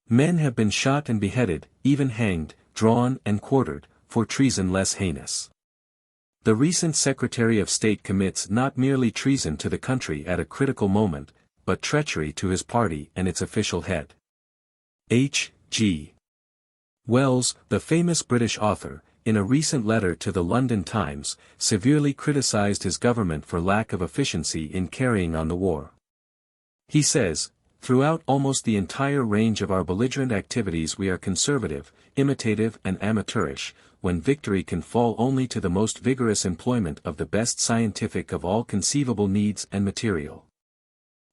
Men have been shot and beheaded, even hanged, drawn and quartered, for treason less heinous. The recent Secretary of State commits not merely treason to the country at a critical moment, but treachery to his party and its official head. H. G. Wells, the famous British author, in a recent letter to the London Times, severely criticized his government for lack of efficiency in carrying on the war. He says, "Throughout almost the entire range of our belligerent activities we are conservative, imitative and amateurish, when victory can fall only to the most vigorous employment of the best scientific of all conceivable needs and material.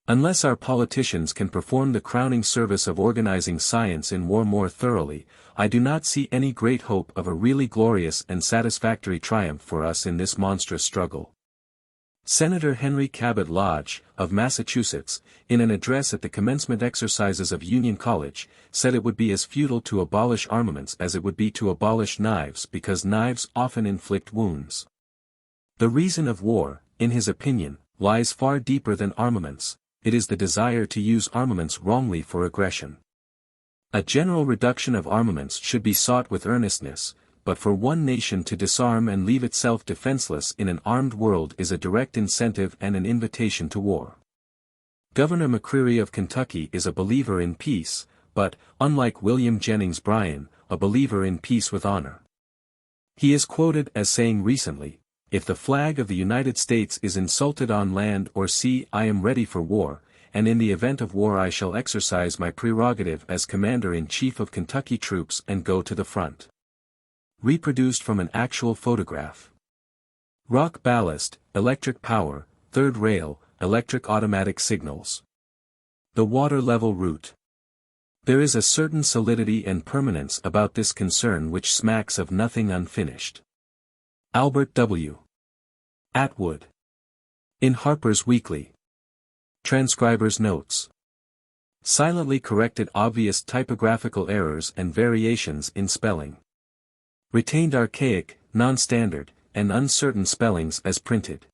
Unless our politicians can perform the crowning service of organizing science in war more thoroughly, I do not see any great hope of a really glorious and satisfactory triumph for us in this monstrous struggle." Senator Henry Cabot Lodge, of Massachusetts, in an address at the commencement exercises of Union College, said it would be as futile to abolish armaments as it would be to abolish knives because knives often inflict wounds. The reason of war, in his opinion, lies far deeper than armaments. It is the desire to use armaments wrongly for aggression. A general reduction of armaments should be sought with earnestness, but for one nation to disarm and leave itself defenseless in an armed world is a direct incentive and an invitation to war. Governor McCreary of Kentucky is a believer in peace, but, unlike William Jennings Bryan, a believer in peace with honor. He is quoted as saying recently, "If the flag of the United States is insulted on land or sea, I am ready for war, and in the event of war I shall exercise my prerogative as Commander-in-Chief of Kentucky troops and go to the front." Reproduced from an actual photograph. Rock ballast, electric power, third rail, electric automatic signals. The water level route. There is a certain solidity and permanence about this concern which smacks of nothing unfinished. Albert W. Atwood. In Harper's Weekly. Transcriber's notes. Silently corrected obvious typographical errors and variations in spelling. Retained archaic, non-standard, and uncertain spellings as printed.